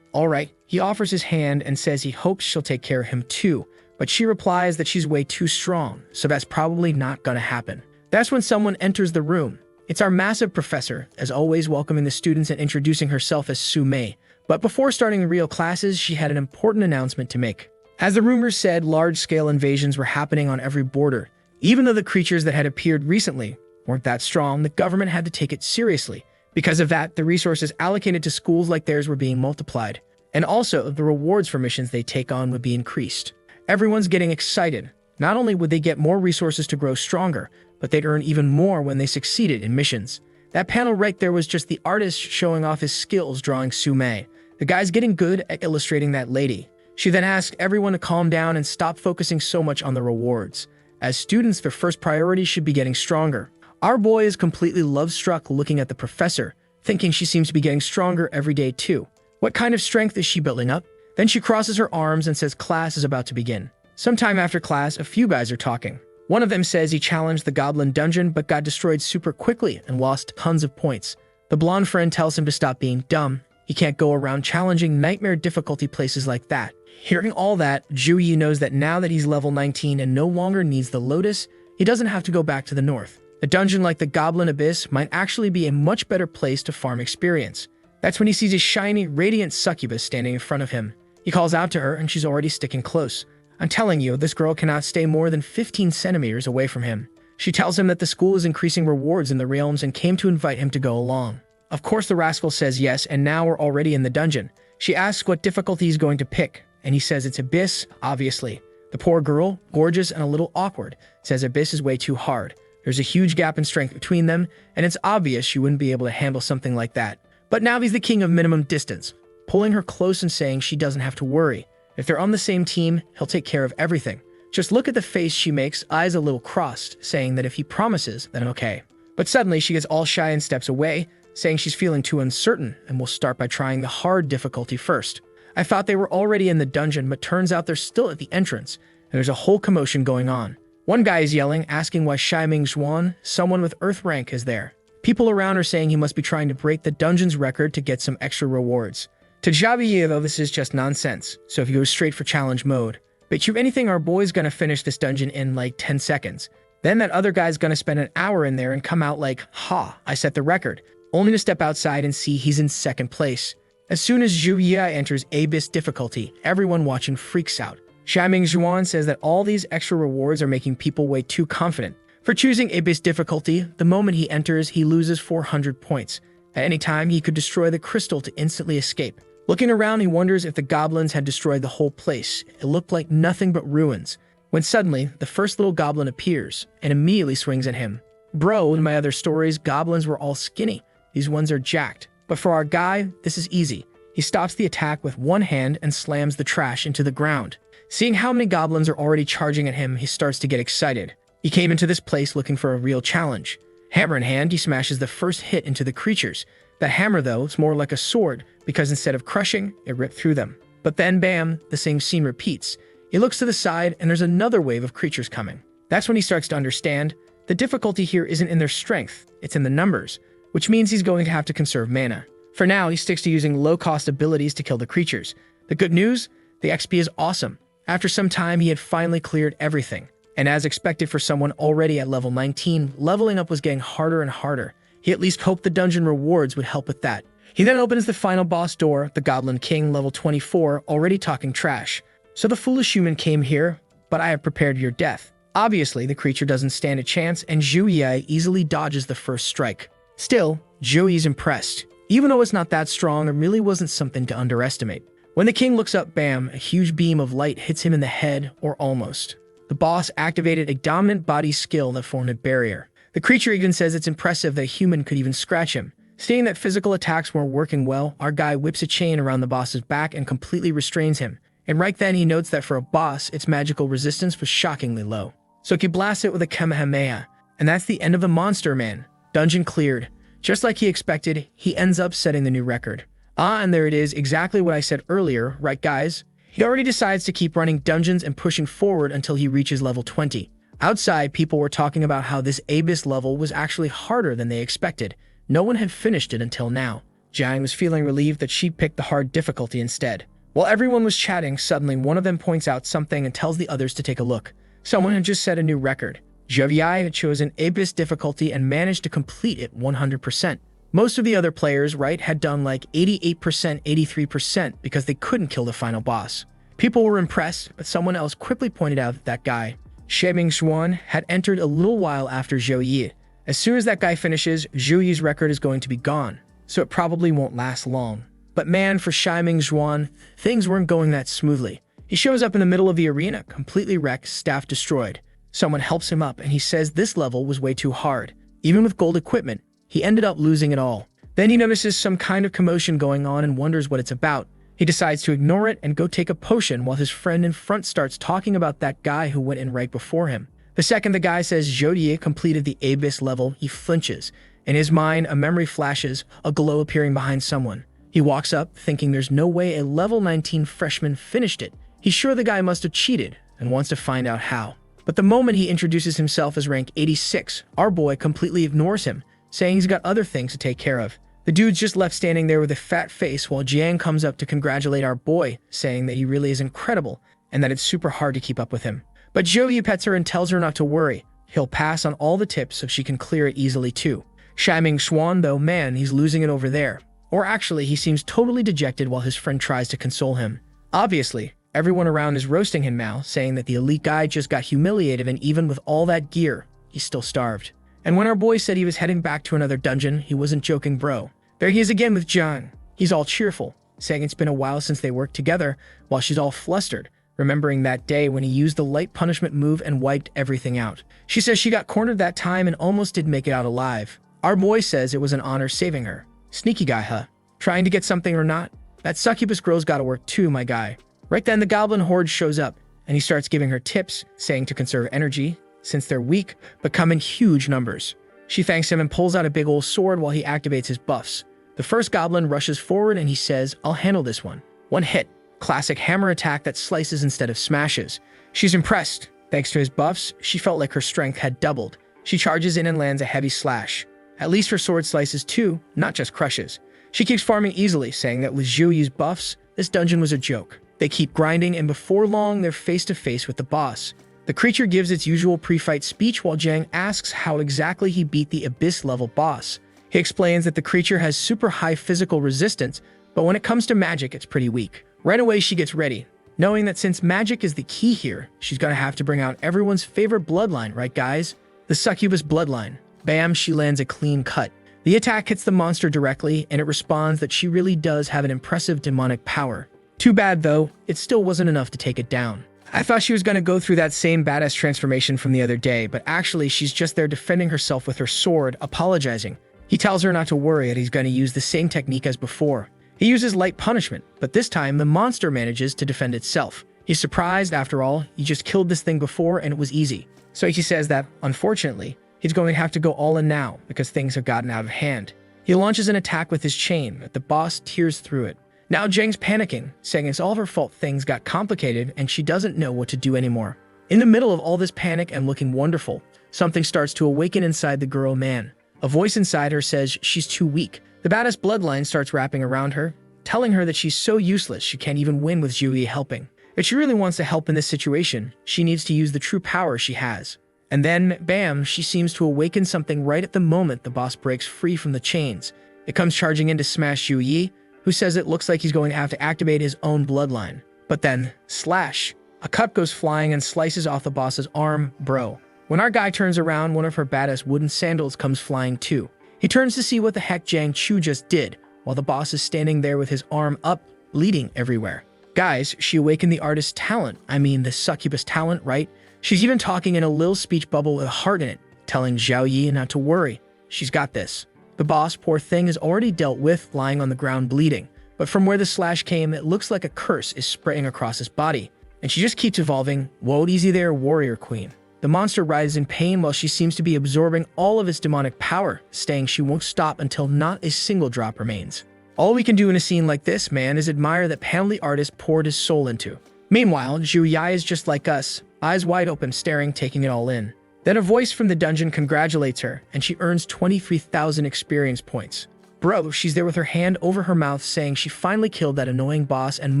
Alright. He offers his hand and says he hopes she'll take care of him too, but she replies that she's way too strong, so that's probably not gonna happen. That's when someone enters the room. It's our massive professor, as always welcoming the students and introducing herself as Su Mei. But before starting real classes, she had an important announcement to make. As the rumors said, large-scale invasions were happening on every border. Even though the creatures that had appeared recently weren't that strong, the government had to take it seriously. Because of that, the resources allocated to schools like theirs were being multiplied. And also, the rewards for missions they take on would be increased. Everyone's getting excited. Not only would they get more resources to grow stronger, but they'd earn even more when they succeeded in missions. That panel right there was just the artist showing off his skills drawing Su Mei. The guy's getting good at illustrating that lady. She then asked everyone to calm down and stop focusing so much on the rewards. As students, their first priority should be getting stronger. Our boy is completely love-struck looking at the professor, thinking she seems to be getting stronger every day too. What kind of strength is she building up? Then she crosses her arms and says class is about to begin. Sometime after class, a few guys are talking. One of them says he challenged the goblin dungeon but got destroyed super quickly and lost tons of points. The blonde friend tells him to stop being dumb. He can't go around challenging nightmare difficulty places like that. Hearing all that, Zhou Yi knows that now that he's level 19 and no longer needs the lotus, he doesn't have to go back to the north. A dungeon like the Goblin Abyss might actually be a much better place to farm experience. That's when he sees a shiny, radiant succubus standing in front of him. He calls out to her and she's already sticking close. I'm telling you, this girl cannot stay more than 15 centimeters away from him. She tells him that the school is increasing rewards in the realms and came to invite him to go along. Of course the rascal says yes, and now we're already in the dungeon. She asks what difficulty he's going to pick, and he says it's Abyss, obviously. The poor girl, gorgeous and a little awkward, says Abyss is way too hard. There's a huge gap in strength between them, and it's obvious she wouldn't be able to handle something like that. But now he's the king of minimum distance, pulling her close and saying she doesn't have to worry. If they're on the same team, he'll take care of everything. Just look at the face she makes, eyes a little crossed, saying that if he promises, then okay. But suddenly she gets all shy and steps away, saying she's feeling too uncertain and will start by trying the hard difficulty first. I thought they were already in the dungeon, but turns out they're still at the entrance, and there's a whole commotion going on. One guy is yelling, asking why Shiming Zhuan, someone with Earth rank, is there. People around are saying he must be trying to break the dungeon's record to get some extra rewards. To Javier, though, this is just nonsense, so if he goes straight for challenge mode. Bet you anything our boy's gonna finish this dungeon in like 10 seconds. Then that other guy's gonna spend an hour in there and come out like, ha, I set the record, only to step outside and see he's in second place. As soon as Zhou Yi enters Abyss difficulty, everyone watching freaks out. Shiming Zhuan says that all these extra rewards are making people way too confident. For choosing Abyss difficulty, the moment he enters, he loses 400 points. At any time, he could destroy the crystal to instantly escape. Looking around, he wonders if the goblins had destroyed the whole place. It looked like nothing but ruins. When suddenly, the first little goblin appears and immediately swings at him. Bro, in my other stories, goblins were all skinny. These ones are jacked. But for our guy, this is easy. He stops the attack with one hand and slams the trash into the ground. Seeing how many goblins are already charging at him, he starts to get excited. He came into this place looking for a real challenge. Hammer in hand, he smashes the first hit into the creatures. That hammer, though, is more like a sword, because instead of crushing, it ripped through them. But then, bam, the same scene repeats. He looks to the side, and there's another wave of creatures coming. That's when he starts to understand the difficulty here isn't in their strength, it's in the numbers, which means he's going to have to conserve mana. For now, he sticks to using low-cost abilities to kill the creatures. The good news? The XP is awesome. After some time, he had finally cleared everything. And as expected for someone already at level 19, leveling up was getting harder and harder. He at least hoped the dungeon rewards would help with that. He then opens the final boss door, the Goblin King, level 24, already talking trash. So the foolish human came here, but I have prepared your death. Obviously, the creature doesn't stand a chance, and Zhou Yi easily dodges the first strike. Still, Zhou Yi's impressed. Even though it's not that strong, it really wasn't something to underestimate. When the king looks up, bam, a huge beam of light hits him in the head, or almost. The boss activated a dominant body skill that formed a barrier. The creature even says it's impressive that a human could even scratch him. Seeing that physical attacks weren't working well, our guy whips a chain around the boss's back and completely restrains him. And right then he notes that for a boss, its magical resistance was shockingly low. So he blasts it with a Kamehameha. And that's the end of the monster man. Dungeon cleared. Just like he expected, he ends up setting the new record. Ah, and there it is, exactly what I said earlier, right guys? He already decides to keep running dungeons and pushing forward until he reaches level 20. Outside, people were talking about how this Abyss level was actually harder than they expected. No one had finished it until now. Jang was feeling relieved that she picked the hard difficulty instead. While everyone was chatting, suddenly one of them points out something and tells the others to take a look. Someone had just set a new record. Zhou Yi had chosen Abyss difficulty and managed to complete it 100%. Most of the other players, right, had done like 88%, 83% because they couldn't kill the final boss. People were impressed, but someone else quickly pointed out that that guy, Shiming Xuan, had entered a little while after Zhou Yi. As soon as that guy finishes, Zhou Yi's record is going to be gone, so it probably won't last long. But man, for Shiming Xuan, things weren't going that smoothly. He shows up in the middle of the arena, completely wrecked, staff destroyed. Someone helps him up and he says this level was way too hard. Even with gold equipment, he ended up losing it all. Then he notices some kind of commotion going on and wonders what it's about. He decides to ignore it and go take a potion while his friend in front starts talking about that guy who went in right before him. The second the guy says Zhou Yi completed the Abyss level, he flinches. In his mind, a memory flashes, a glow appearing behind someone. He walks up, thinking there's no way a level 19 freshman finished it. He's sure the guy must have cheated and wants to find out how. But the moment he introduces himself as rank 86, our boy completely ignores him, saying he's got other things to take care of. The dude's just left standing there with a fat face while Jiang comes up to congratulate our boy, saying that he really is incredible and that it's super hard to keep up with him. But Zhou Yi pets her and tells her not to worry. He'll pass on all the tips so she can clear it easily too. Shiming Xuan, though, man, he's losing it over there. Or actually, he seems totally dejected while his friend tries to console him. Obviously, everyone around is roasting him now, saying that the elite guy just got humiliated and even with all that gear, he's still starved. And when our boy said he was heading back to another dungeon, he wasn't joking, bro. There he is again with John. He's all cheerful, saying it's been a while since they worked together, while she's all flustered, remembering that day when he used the light punishment move and wiped everything out. She says she got cornered that time and almost did make it out alive. Our boy says it was an honor saving her. Sneaky guy, huh? Trying to get something or not? That succubus girl's gotta work too, my guy. Right then, the goblin horde shows up, and he starts giving her tips, saying to conserve energy, since they're weak, but come in huge numbers. She thanks him and pulls out a big old sword while he activates his buffs. The first goblin rushes forward and he says, I'll handle this one. One hit. Classic hammer attack that slices instead of smashes. She's impressed. Thanks to his buffs, she felt like her strength had doubled. She charges in and lands a heavy slash. At least her sword slices too, not just crushes. She keeps farming easily, saying that with Zhou Yi's buffs, this dungeon was a joke. They keep grinding, and before long, they're face to face with the boss. The creature gives its usual pre-fight speech while Jang asks how exactly he beat the Abyss level boss. He explains that the creature has super high physical resistance, but when it comes to magic, it's pretty weak. Right away, she gets ready, knowing that since magic is the key here, she's gonna have to bring out everyone's favorite bloodline, right guys? The succubus bloodline. Bam, she lands a clean cut. The attack hits the monster directly, and it responds that she really does have an impressive demonic power. Too bad though, it still wasn't enough to take it down. I thought she was gonna go through that same badass transformation from the other day, but actually she's just there defending herself with her sword, apologizing. He tells her not to worry that he's gonna use the same technique as before. He uses light punishment, but this time the monster manages to defend itself. He's surprised, after all, he just killed this thing before and it was easy. So he says that, unfortunately, he's going to have to go all in now because things have gotten out of hand. He launches an attack with his chain, but the boss tears through it. Now Jang's panicking, saying it's all her fault things got complicated and she doesn't know what to do anymore. In the middle of all this panic and looking wonderful, something starts to awaken inside the girl man. A voice inside her says she's too weak. The badass bloodline starts wrapping around her, telling her that she's so useless she can't even win with Zhou Yi helping. If she really wants to help in this situation, she needs to use the true power she has. And then, bam, she seems to awaken something right at the moment the boss breaks free from the chains. It comes charging in to smash Zhou Yi, who says it looks like he's going to have to activate his own bloodline. But then, slash! A cut goes flying and slices off the boss's arm, bro. When our guy turns around, one of her badass wooden sandals comes flying too. He turns to see what the heck Jang Chu just did, while the boss is standing there with his arm up, bleeding everywhere. Guys, she awakened the artist's talent. I mean, the succubus talent, right? She's even talking in a little speech bubble with a heart in it, telling Zhou Yi not to worry. She's got this. The boss, poor thing, is already dealt with, lying on the ground bleeding. But from where the slash came, it looks like a curse is spraying across his body. And she just keeps evolving. Whoa, easy there, warrior queen. The monster writhes in pain while she seems to be absorbing all of its demonic power, saying she won't stop until not a single drop remains. All we can do in a scene like this, man, is admire that panel the artist poured his soul into. Meanwhile, Zhou Yi is just like us, eyes wide open, staring, taking it all in. Then a voice from the dungeon congratulates her, and she earns 23,000 experience points. Bro, she's there with her hand over her mouth saying she finally killed that annoying boss, and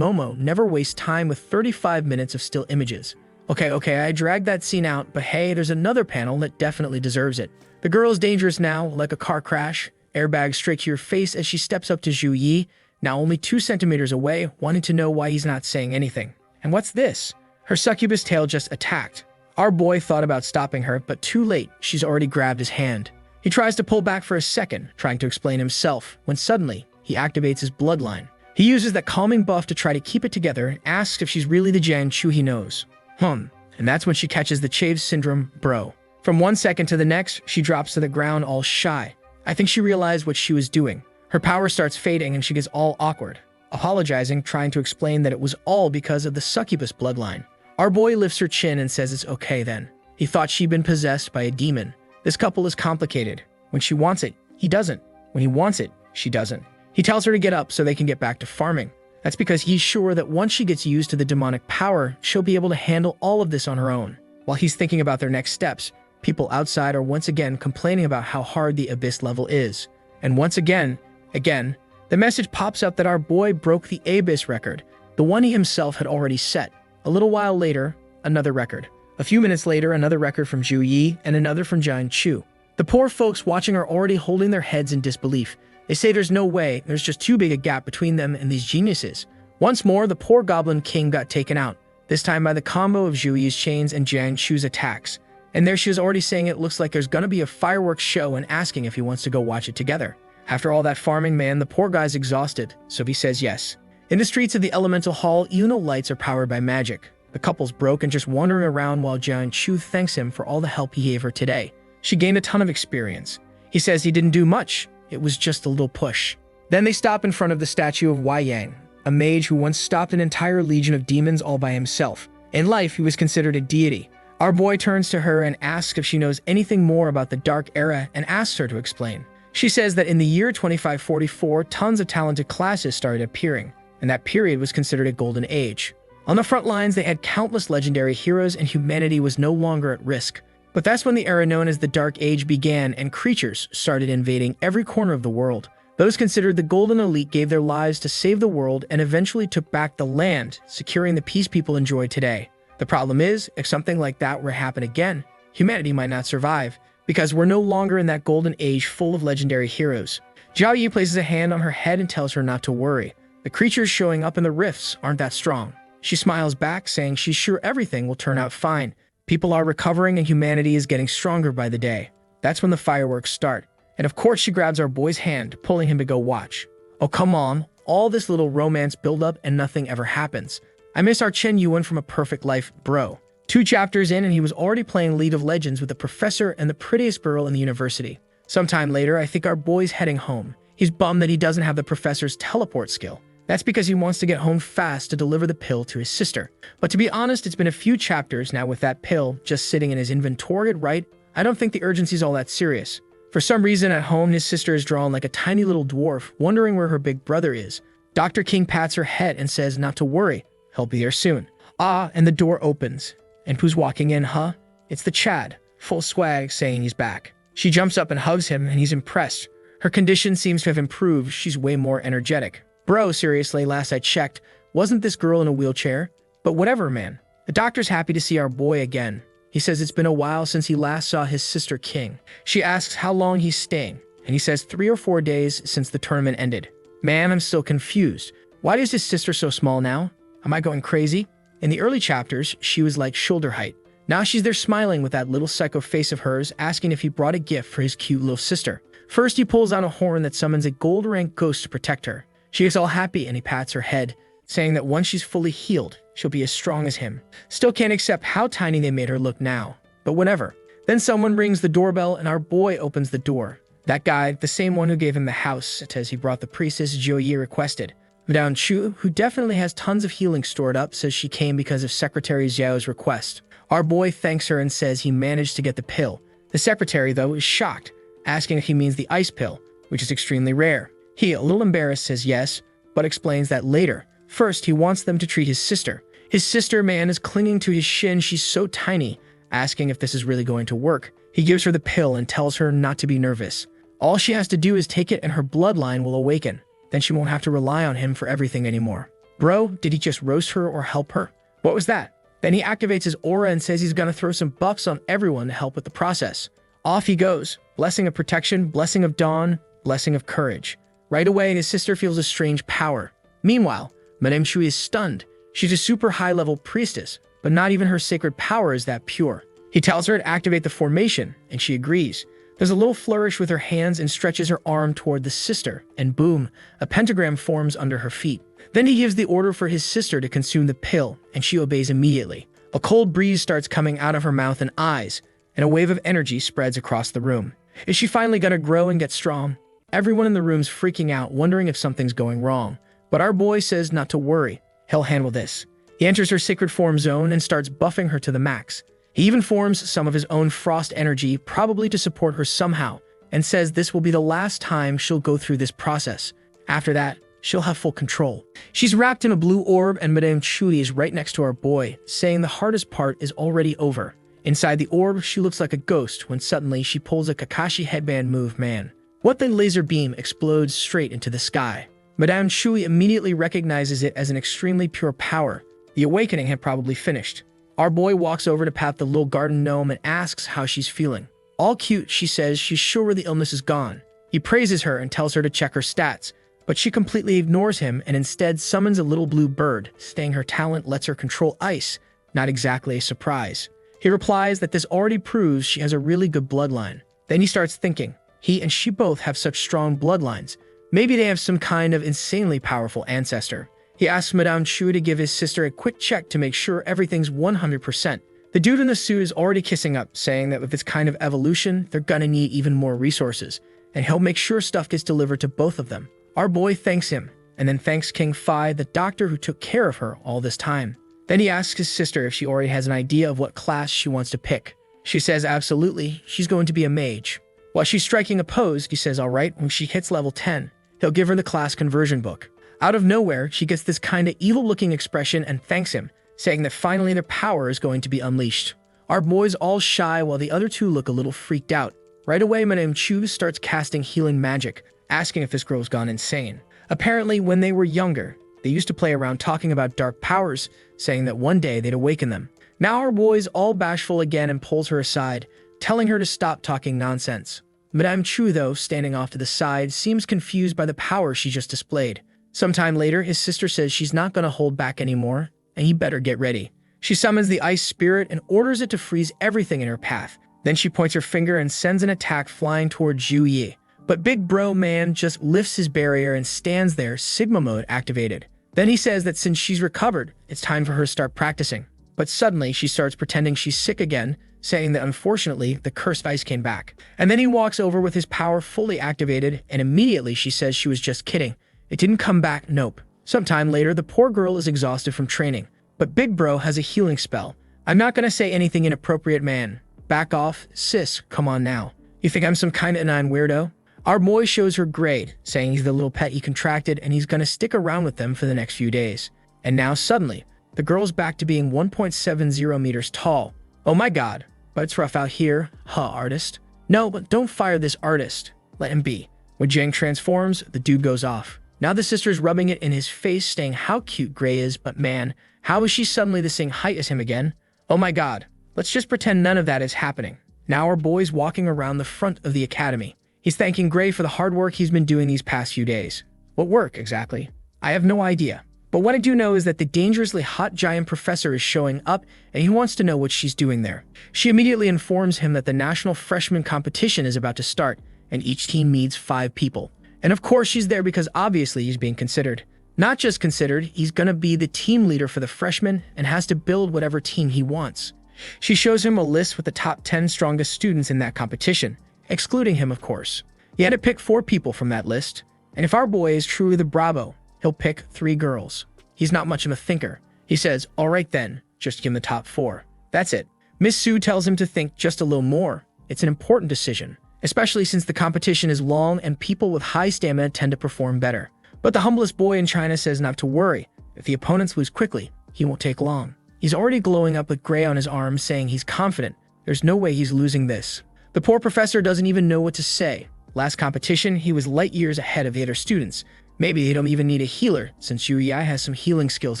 Momo never wastes time with 35 minutes of still images. Okay, I dragged that scene out, but hey, there's another panel that definitely deserves it. The girl is dangerous now, like a car crash. Airbag straight to your face as she steps up to Zhou Yi, now only 2 centimeters away, wanting to know why he's not saying anything. And what's this? Her succubus tail just attacked. Our boy thought about stopping her, but too late, she's already grabbed his hand. He tries to pull back for a second, trying to explain himself, when suddenly, he activates his bloodline. He uses that calming buff to try to keep it together and asks if she's really the Jang Chu he knows. And that's when she catches the Chaves syndrome, bro. From 1 second to the next, she drops to the ground all shy. I think she realized what she was doing. Her power starts fading and she gets all awkward, apologizing, trying to explain that it was all because of the succubus bloodline. Our boy lifts her chin and says it's okay then. He thought she'd been possessed by a demon. This couple is complicated. When she wants it, he doesn't. When he wants it, she doesn't. He tells her to get up so they can get back to farming. That's because he's sure that once she gets used to the demonic power, she'll be able to handle all of this on her own. While he's thinking about their next steps, people outside are once again complaining about how hard the Abyss level is. And once again, the message pops up that our boy broke the Abyss record, the one he himself had already set. A little while later, another record. A few minutes later, another record from Zhou Yi and another from Jang Chu. The poor folks watching are already holding their heads in disbelief. They say there's no way, there's just too big a gap between them and these geniuses. Once more, the poor Goblin King got taken out, this time by the combo of Zhou Yi's chains and Jang Chu's attacks. And there she was already saying it looks like there's gonna be a fireworks show and asking if he wants to go watch it together. After all that farming, man, the poor guy's exhausted, so he says yes. In the streets of the Elemental Hall, even though lights are powered by magic, the couple's broke and just wandering around while Jang Chu thanks him for all the help he gave her today. She gained a ton of experience. He says he didn't do much, it was just a little push. Then they stop in front of the statue of Wei Yang, a mage who once stopped an entire legion of demons all by himself. In life, he was considered a deity. Our boy turns to her and asks if she knows anything more about the Dark Era and asks her to explain. She says that in the year 2544, tons of talented classes started appearing, and that period was considered a golden age. On the front lines, they had countless legendary heroes and humanity was no longer at risk. But that's when the era known as the Dark Age began and creatures started invading every corner of the world. Those considered the Golden Elite gave their lives to save the world and eventually took back the land, securing the peace people enjoy today. The problem is, if something like that were to happen again, humanity might not survive, because we're no longer in that golden age full of legendary heroes. Zhou Yi places a hand on her head and tells her not to worry. The creatures showing up in the rifts aren't that strong. She smiles back, saying she's sure everything will turn out fine. People are recovering and humanity is getting stronger by the day. That's when the fireworks start. And of course she grabs our boy's hand, pulling him to go watch. Oh come on, all this little romance build up and nothing ever happens. I miss our Chen Yuan from A Perfect Life, bro. 2 chapters in and he was already playing League of Legends with the professor and the prettiest girl in the university. Sometime later, I think our boy's heading home. He's bummed that he doesn't have the professor's teleport skill. That's because he wants to get home fast to deliver the pill to his sister. But to be honest, it's been a few chapters now with that pill just sitting in his inventory, right? I don't think the urgency's all that serious. For some reason at home, his sister is drawn like a tiny little dwarf, wondering where her big brother is. Dr. King pats her head and says not to worry. He'll be there soon. And the door opens. And who's walking in, huh? It's the Chad, full swag, saying he's back. She jumps up and hugs him, and he's impressed. Her condition seems to have improved. She's way more energetic. Bro, seriously, last I checked, wasn't this girl in a wheelchair? But whatever, man. The doctor's happy to see our boy again. He says it's been a while since he last saw his sister King. She asks how long he's staying, and he says 3 or 4 days since the tournament ended. Man, I'm still confused. Why is his sister so small now? Am I going crazy? In the early chapters, she was like shoulder height. Now she's there smiling with that little psycho face of hers, asking if he brought a gift for his cute little sister. First, he pulls out a horn that summons a gold-rank ghost to protect her. She gets all happy and he pats her head, saying that once she's fully healed, she'll be as strong as him. Still can't accept how tiny they made her look now, but whatever. Then someone rings the doorbell and our boy opens the door. That guy, the same one who gave him the house, says he brought the priestess Zhou Yi requested. Madame Chu, who definitely has tons of healing stored up, says she came because of Secretary Xiao's request. Our boy thanks her and says he managed to get the pill. The secretary, though, is shocked, asking if he means the ice pill, which is extremely rare. He, a little embarrassed, says yes, but explains that later. First, he wants them to treat his sister. His sister, man, is clinging to his shin. She's so tiny, asking if this is really going to work. He gives her the pill and tells her not to be nervous. All she has to do is take it and her bloodline will awaken. Then she won't have to rely on him for everything anymore. Bro, did he just roast her or help her? What was that? Then he activates his aura and says he's gonna throw some buffs on everyone to help with the process. Off he goes. Blessing of protection, blessing of dawn, blessing of courage. Right away, his sister feels a strange power. Meanwhile, Madame Chu is stunned. She's a super high-level priestess, but not even her sacred power is that pure. He tells her to activate the formation, and she agrees. There's a little flourish with her hands and stretches her arm toward the sister, and boom, a pentagram forms under her feet. Then he gives the order for his sister to consume the pill, and she obeys immediately. A cold breeze starts coming out of her mouth and eyes, and a wave of energy spreads across the room. Is she finally gonna grow and get strong? Everyone in the room's freaking out, wondering if something's going wrong. But our boy says not to worry. He'll handle this. He enters her sacred form zone and starts buffing her to the max. He even forms some of his own frost energy, probably to support her somehow, and says this will be the last time she'll go through this process. After that, she'll have full control. She's wrapped in a blue orb and Madame Chu is right next to our boy, saying the hardest part is already over. Inside the orb, she looks like a ghost when suddenly she pulls a Kakashi headband move, man. What the laser beam explodes straight into the sky. Madame Chu immediately recognizes it as an extremely pure power. The awakening had probably finished. Our boy walks over to pat the little garden gnome and asks how she's feeling. All cute, she says she's sure the illness is gone. He praises her and tells her to check her stats, but she completely ignores him and instead summons a little blue bird, saying her talent lets her control ice. Not exactly a surprise. He replies that this already proves she has a really good bloodline. Then he starts thinking, he and she both have such strong bloodlines. Maybe they have some kind of insanely powerful ancestor. He asks Madame Chu to give his sister a quick check to make sure everything's 100%. The dude in the suit is already kissing up, saying that with this kind of evolution, they're gonna need even more resources, and he'll make sure stuff gets delivered to both of them. Our boy thanks him, and then thanks King Fi, the doctor who took care of her all this time. Then he asks his sister if she already has an idea of what class she wants to pick. She says absolutely, she's going to be a mage. While she's striking a pose, he says alright, when she hits level 10, he'll give her the class conversion book. Out of nowhere, she gets this kinda evil-looking expression and thanks him, saying that finally their power is going to be unleashed. Our boy's all shy while the other two look a little freaked out. Right away, Madame Chu starts casting healing magic, asking if this girl's gone insane. Apparently, when they were younger, they used to play around talking about dark powers, saying that one day they'd awaken them. Now our boy's all bashful again and pulls her aside, telling her to stop talking nonsense. Madame Chu, though, standing off to the side, seems confused by the power she just displayed. Sometime later, his sister says she's not gonna hold back anymore, and he better get ready. She summons the ice spirit and orders it to freeze everything in her path. Then she points her finger and sends an attack flying toward Zhou Yi. But Big Bro Man just lifts his barrier and stands there, Sigma mode activated. Then he says that since she's recovered, it's time for her to start practicing. But suddenly, she starts pretending she's sick again, saying that unfortunately, the cursed ice came back. And then he walks over with his power fully activated, and immediately she says she was just kidding. It didn't come back, nope. Sometime later, the poor girl is exhausted from training. But Big Bro has a healing spell. I'm not gonna say anything inappropriate, man. Back off, sis, come on now. You think I'm some kind of inane weirdo? Our boy shows her grade, saying he's the little pet he contracted and he's gonna stick around with them for the next few days. And now suddenly, the girl's back to being 1.70 meters tall. Oh my god, but it's rough out here, huh, artist? No, but don't fire this artist. Let him be. When Jang transforms, the dude goes off. Now the sister's rubbing it in his face, saying how cute Gray is, but man, how is she suddenly the same height as him again? Oh my god, let's just pretend none of that is happening. Now our boy's walking around the front of the academy. He's thanking Gray for the hard work he's been doing these past few days. What work, exactly? I have no idea. But what I do know is that the dangerously hot giant professor is showing up, and he wants to know what she's doing there. She immediately informs him that the national freshman competition is about to start, and each team needs 5 people. And of course she's there because obviously he's being considered. Not just considered, he's gonna be the team leader for the freshmen and has to build whatever team he wants. She shows him a list with the top 10 strongest students in that competition, excluding him of course. He had to pick 4 people from that list, and if our boy is truly the Bravo, he'll pick 3 girls. He's not much of a thinker. He says, alright then, just give him the top 4. That's it. Miss Sue tells him to think just a little more. It's an important decision. especially since the competition is long and people with high stamina tend to perform better. But the humblest boy in China says not to worry. If the opponents lose quickly, he won't take long. He's already glowing up with gray on his arms, saying he's confident. There's no way he's losing this. The poor professor doesn't even know what to say. Last competition, he was light years ahead of the other students. Maybe they don't even need a healer, since Zhou Yi has some healing skills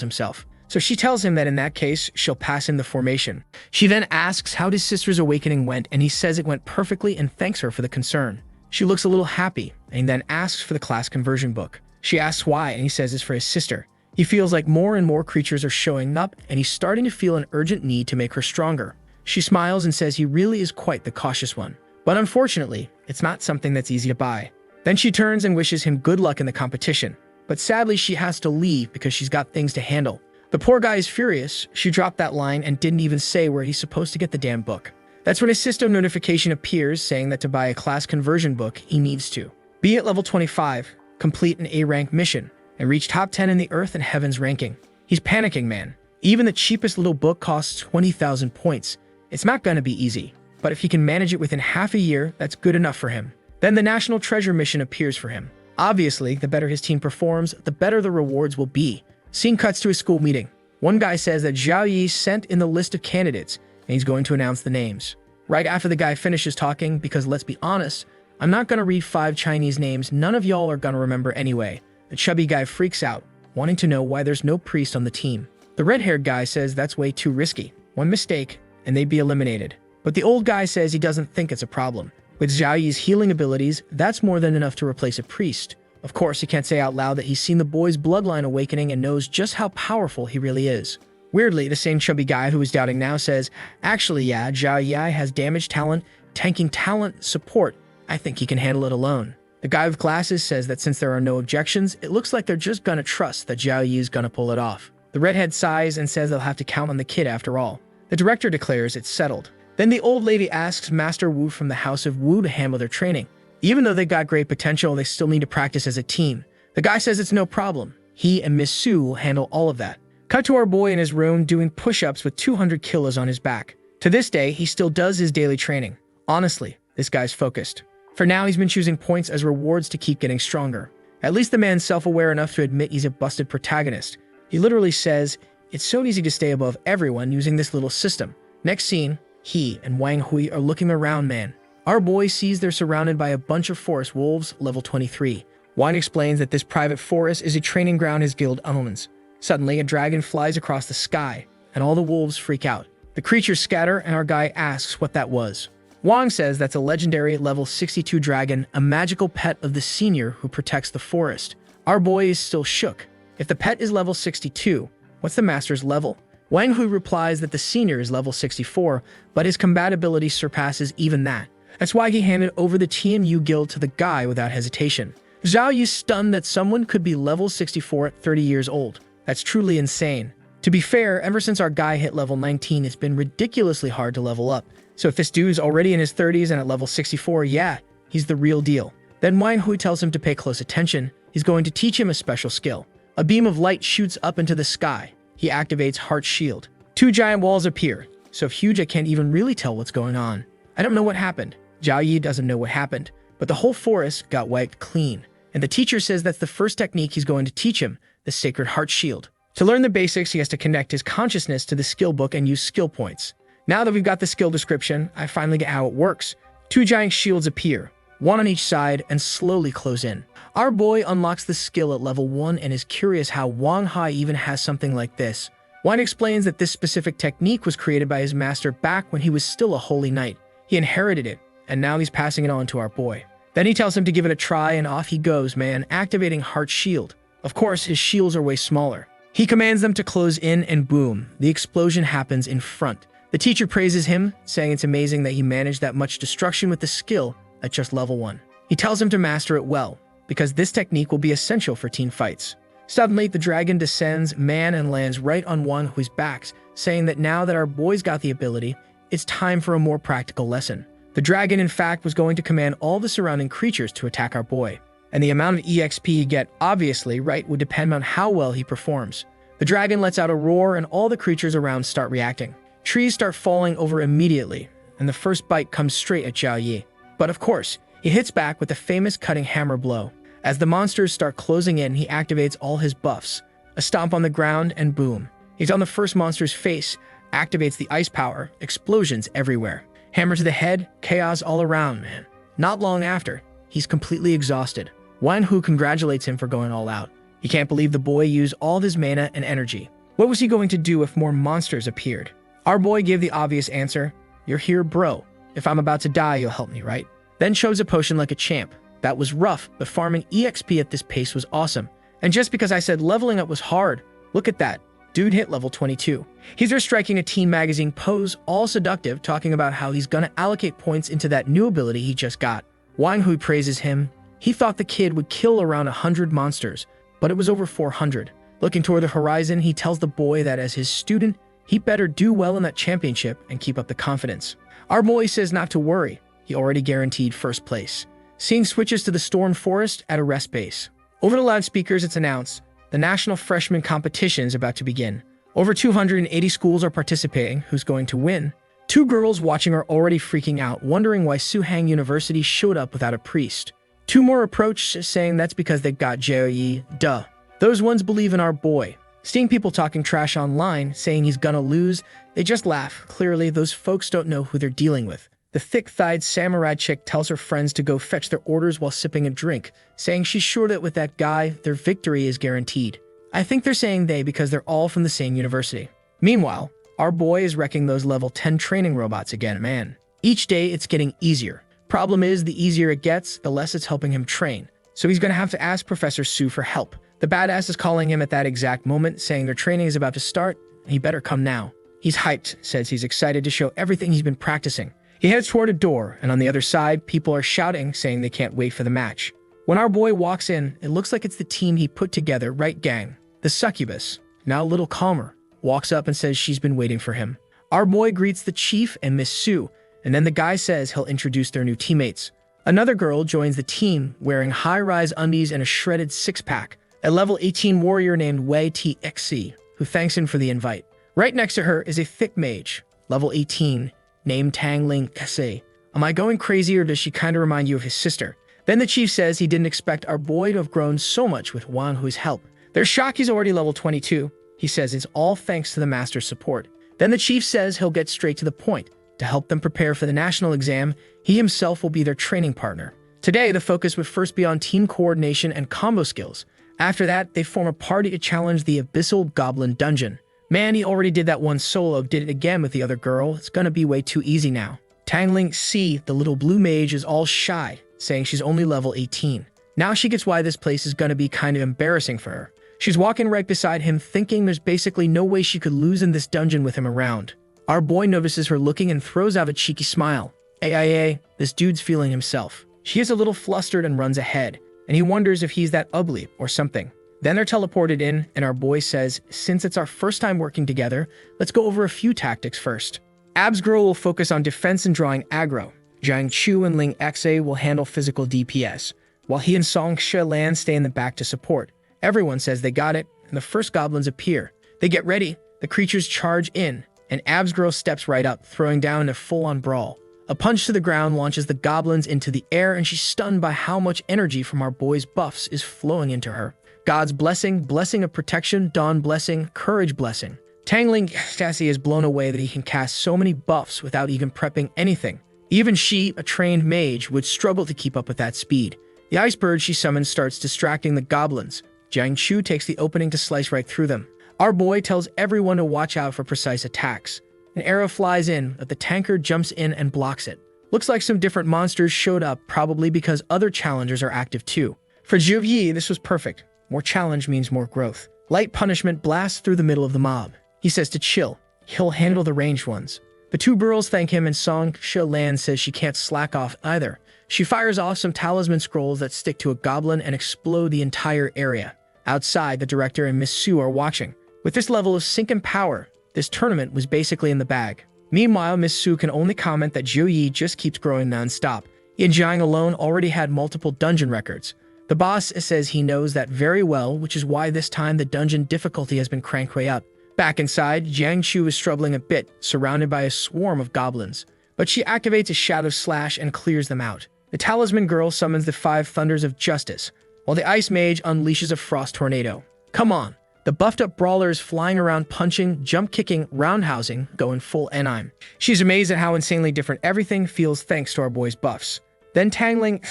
himself. So she tells him that in that case, she'll pass him the formation. She then asks how his sister's awakening went, and he says it went perfectly and thanks her for the concern. She looks a little happy, and then asks for the class conversion book. She asks why, and he says it's for his sister. He feels like more and more creatures are showing up, and he's starting to feel an urgent need to make her stronger. She smiles and says he really is quite the cautious one. But unfortunately, it's not something that's easy to buy. Then she turns and wishes him good luck in the competition. But sadly, she has to leave because she's got things to handle. The poor guy is furious. She dropped that line and didn't even say where he's supposed to get the damn book. That's when his system notification appears saying that to buy a class conversion book, he needs to be at level 25, complete an A-rank mission, and reach top 10 in the Earth and Heavens ranking. He's panicking, man. Even the cheapest little book costs 20,000 points. It's not gonna be easy, but if he can manage it within half a year, that's good enough for him. Then the National Treasure mission appears for him. Obviously, the better his team performs, the better the rewards will be. Scene cuts to a school meeting. One guy says that Zhou Yi sent in the list of candidates, and he's going to announce the names. Right after the guy finishes talking, because let's be honest, I'm not gonna read 5 Chinese names none of y'all are gonna remember anyway. The chubby guy freaks out, wanting to know why there's no priest on the team. The red-haired guy says that's way too risky. One mistake, and they'd be eliminated. But the old guy says he doesn't think it's a problem. With Zhou Yi's healing abilities, that's more than enough to replace a priest. Of course, he can't say out loud that he's seen the boy's bloodline awakening and knows just how powerful he really is. Weirdly, the same chubby guy who is doubting now says, actually yeah, Zhou Yi has damage talent, tanking talent, support. I think he can handle it alone. The guy with glasses says that since there are no objections, it looks like they're just gonna trust that Zhou Yi is gonna pull it off. The redhead sighs and says they'll have to count on the kid after all. The director declares it's settled. Then the old lady asks Master Wu from the House of Wu to handle their training. Even though they got great potential, they still need to practice as a team. The guy says it's no problem. He and Miss Su will handle all of that. Cut to our boy in his room doing push-ups with 200 kilos on his back. To this day, he still does his daily training. Honestly, this guy's focused. For now, he's been choosing points as rewards to keep getting stronger. At least the man's self-aware enough to admit he's a busted protagonist. He literally says, it's so easy to stay above everyone using this little system. Next scene, he and Wang Hui are looking around, man. Our boy sees they're surrounded by a bunch of forest wolves, level 23. Wang explains that this private forest is a training ground his guild owns. Suddenly, a dragon flies across the sky, and all the wolves freak out. The creatures scatter, and our guy asks what that was. Wang says that's a legendary level 62 dragon, a magical pet of the senior who protects the forest. Our boy is still shook. If the pet is level 62, what's the master's level? Wang Hui replies that the senior is level 64, but his compatibility surpasses even that. That's why he handed over the TMU guild to the guy without hesitation. Zhou Yi is stunned that someone could be level 64 at 30 years old. That's truly insane. To be fair, ever since our guy hit level 19, it's been ridiculously hard to level up. So if this dude's already in his 30s and at level 64, yeah, he's the real deal. Then Wang Hui tells him to pay close attention. He's going to teach him a special skill. A beam of light shoots up into the sky. He activates Heart Shield. 2 giant walls appear, so huge I can't even really tell what's going on. I don't know what happened. Zhou Yi doesn't know what happened, but the whole forest got wiped clean. And the teacher says that's the first technique he's going to teach him, the Sacred Heart Shield. To learn the basics, he has to connect his consciousness to the skill book and use skill points. Now that we've got the skill description, I finally get how it works. 2 giant shields appear, one on each side, and slowly close in. Our boy unlocks the skill at level 1 and is curious how Wang Hai even has something like this. Wang explains that this specific technique was created by his master back when he was still a holy knight. He inherited it, and now he's passing it on to our boy. Then he tells him to give it a try, and off he goes, man, activating Heart Shield. Of course, his shields are way smaller. He commands them to close in, and boom, the explosion happens in front. The teacher praises him, saying it's amazing that he managed that much destruction with the skill at just level 1. He tells him to master it well, because this technique will be essential for team fights. Suddenly, the dragon descends, man, and lands right on Wang Hui's backs, saying that now that our boy's got the ability, it's time for a more practical lesson. The dragon, in fact, was going to command all the surrounding creatures to attack our boy. And the amount of EXP you get, obviously, right, would depend on how well he performs. The dragon lets out a roar, and all the creatures around start reacting. Trees start falling over immediately, and the first bite comes straight at Zhou Yi. But of course, he hits back with the famous cutting hammer blow. As the monsters start closing in, he activates all his buffs. A stomp on the ground and boom. He's on the first monster's face, activates the ice power, explosions everywhere. Hammer to the head, chaos all around, man. Not long after, he's completely exhausted. Wanhu congratulates him for going all out. He can't believe the boy used all of his mana and energy. What was he going to do if more monsters appeared? Our boy gave the obvious answer, "You're here, bro. If I'm about to die, you'll help me, right?" Then chose a potion like a champ. That was rough, but farming EXP at this pace was awesome. And just because I said leveling up was hard, look at that. Dude hit level 22. He's there striking a teen magazine pose, all seductive, talking about how he's gonna allocate points into that new ability he just got. Wang Hui praises him. He thought the kid would kill around 100 monsters, but it was over 400. Looking toward the horizon, he tells the boy that as his student, he better do well in that championship and keep up the confidence. Our boy says not to worry. He already guaranteed first place. Scene switches to the Storm Forest at a rest base. Over the loudspeakers, it's announced, the National Freshman Competition is about to begin. Over 280 schools are participating. Who's going to win? Two girls watching are already freaking out, wondering why Shukang University showed up without a priest. Two more approach, saying that's because they got Zhou Yi. Duh. Those ones believe in our boy. Seeing people talking trash online, saying he's gonna lose, they just laugh. Clearly, those folks don't know who they're dealing with. The thick-thighed samurai chick tells her friends to go fetch their orders while sipping a drink, saying she's sure that with that guy, their victory is guaranteed. I think they're saying they because they're all from the same university. Meanwhile, our boy is wrecking those level 10 training robots again, man. Each day, it's getting easier. Problem is, the easier it gets, the less it's helping him train. So he's gonna have to ask Professor Su for help. The badass is calling him at that exact moment, saying their training is about to start, and he better come now. He's hyped, says he's excited to show everything he's been practicing. He heads toward a door, and on the other side, people are shouting, saying they can't wait for the match. When our boy walks in, it looks like it's the team he put together, right gang? The succubus, now a little calmer, walks up and says she's been waiting for him. Our boy greets the chief and Miss Su, and then the guy says he'll introduce their new teammates. Another girl joins the team, wearing high-rise undies and a shredded six-pack. A level 18 warrior named Wei TXC, who thanks him for the invite. Right next to her is a thick mage, level 18, named Tangling Kase. Am I going crazy or does she kind of remind you of his sister? Then the chief says he didn't expect our boy to have grown so much with Wang Hui's help. They're shocked he's already level 22. He says it's all thanks to the master's support. Then the chief says he'll get straight to the point. To help them prepare for the national exam, he himself will be their training partner. Today, the focus would first be on team coordination and combo skills. After that, they form a party to challenge the Abyssal Goblin Dungeon. Man, he already did that one solo, did it again with the other girl. It's gonna be way too easy now. Tangling C, the little blue mage, is all shy, saying she's only level 18. Now she gets why this place is gonna be kind of embarrassing for her. She's walking right beside him, thinking there's basically no way she could lose in this dungeon with him around. Our boy notices her looking and throws out a cheeky smile. AIA, this dude's feeling himself. She is a little flustered and runs ahead, and he wonders if he's that ugly or something. Then they're teleported in, and our boy says, since it's our first time working together, let's go over a few tactics first. Ab's girl will focus on defense and drawing aggro. Jang Chu and Ling Xa will handle physical DPS, while he and Song She Lan stay in the back to support. Everyone says they got it, and the first goblins appear. They get ready, the creatures charge in, and Ab's girl steps right up, throwing down a full-on brawl. A punch to the ground launches the goblins into the air, and she's stunned by how much energy from our boy's buffs is flowing into her. God's blessing, blessing of protection, dawn blessing, courage blessing. Tangling Stassi is blown away that he can cast so many buffs without even prepping anything. Even she, a trained mage, would struggle to keep up with that speed. The ice bird she summons starts distracting the goblins. Jang Chu takes the opening to slice right through them. Our boy tells everyone to watch out for precise attacks. An arrow flies in, but the tanker jumps in and blocks it. Looks like some different monsters showed up, probably because other challengers are active too. For Zhou Yi, this was perfect. More challenge means more growth. Light punishment blasts through the middle of the mob. He says to chill. He'll handle the ranged ones. The two girls thank him, and Song She Lan says she can't slack off either. She fires off some talisman scrolls that stick to a goblin and explode the entire area. Outside, the director and Miss Su are watching. With this level of sync and power, this tournament was basically in the bag. Meanwhile, Miss Su can only comment that Zhou Yi just keeps growing non-stop. Yin Jiang alone already had multiple dungeon records. The boss says he knows that very well, which is why this time the dungeon difficulty has been cranked way up. Back inside, Jang Chu is struggling a bit, surrounded by a swarm of goblins. but she activates a Shadow Slash and clears them out. The Talisman Girl summons the 5 Thunders of Justice, while the Ice Mage unleashes a Frost Tornado. Come on! The buffed-up brawler is flying around punching, jump-kicking, roundhousing, going full anime. She's amazed at how insanely different everything feels thanks to our boy's buffs. Then Tangling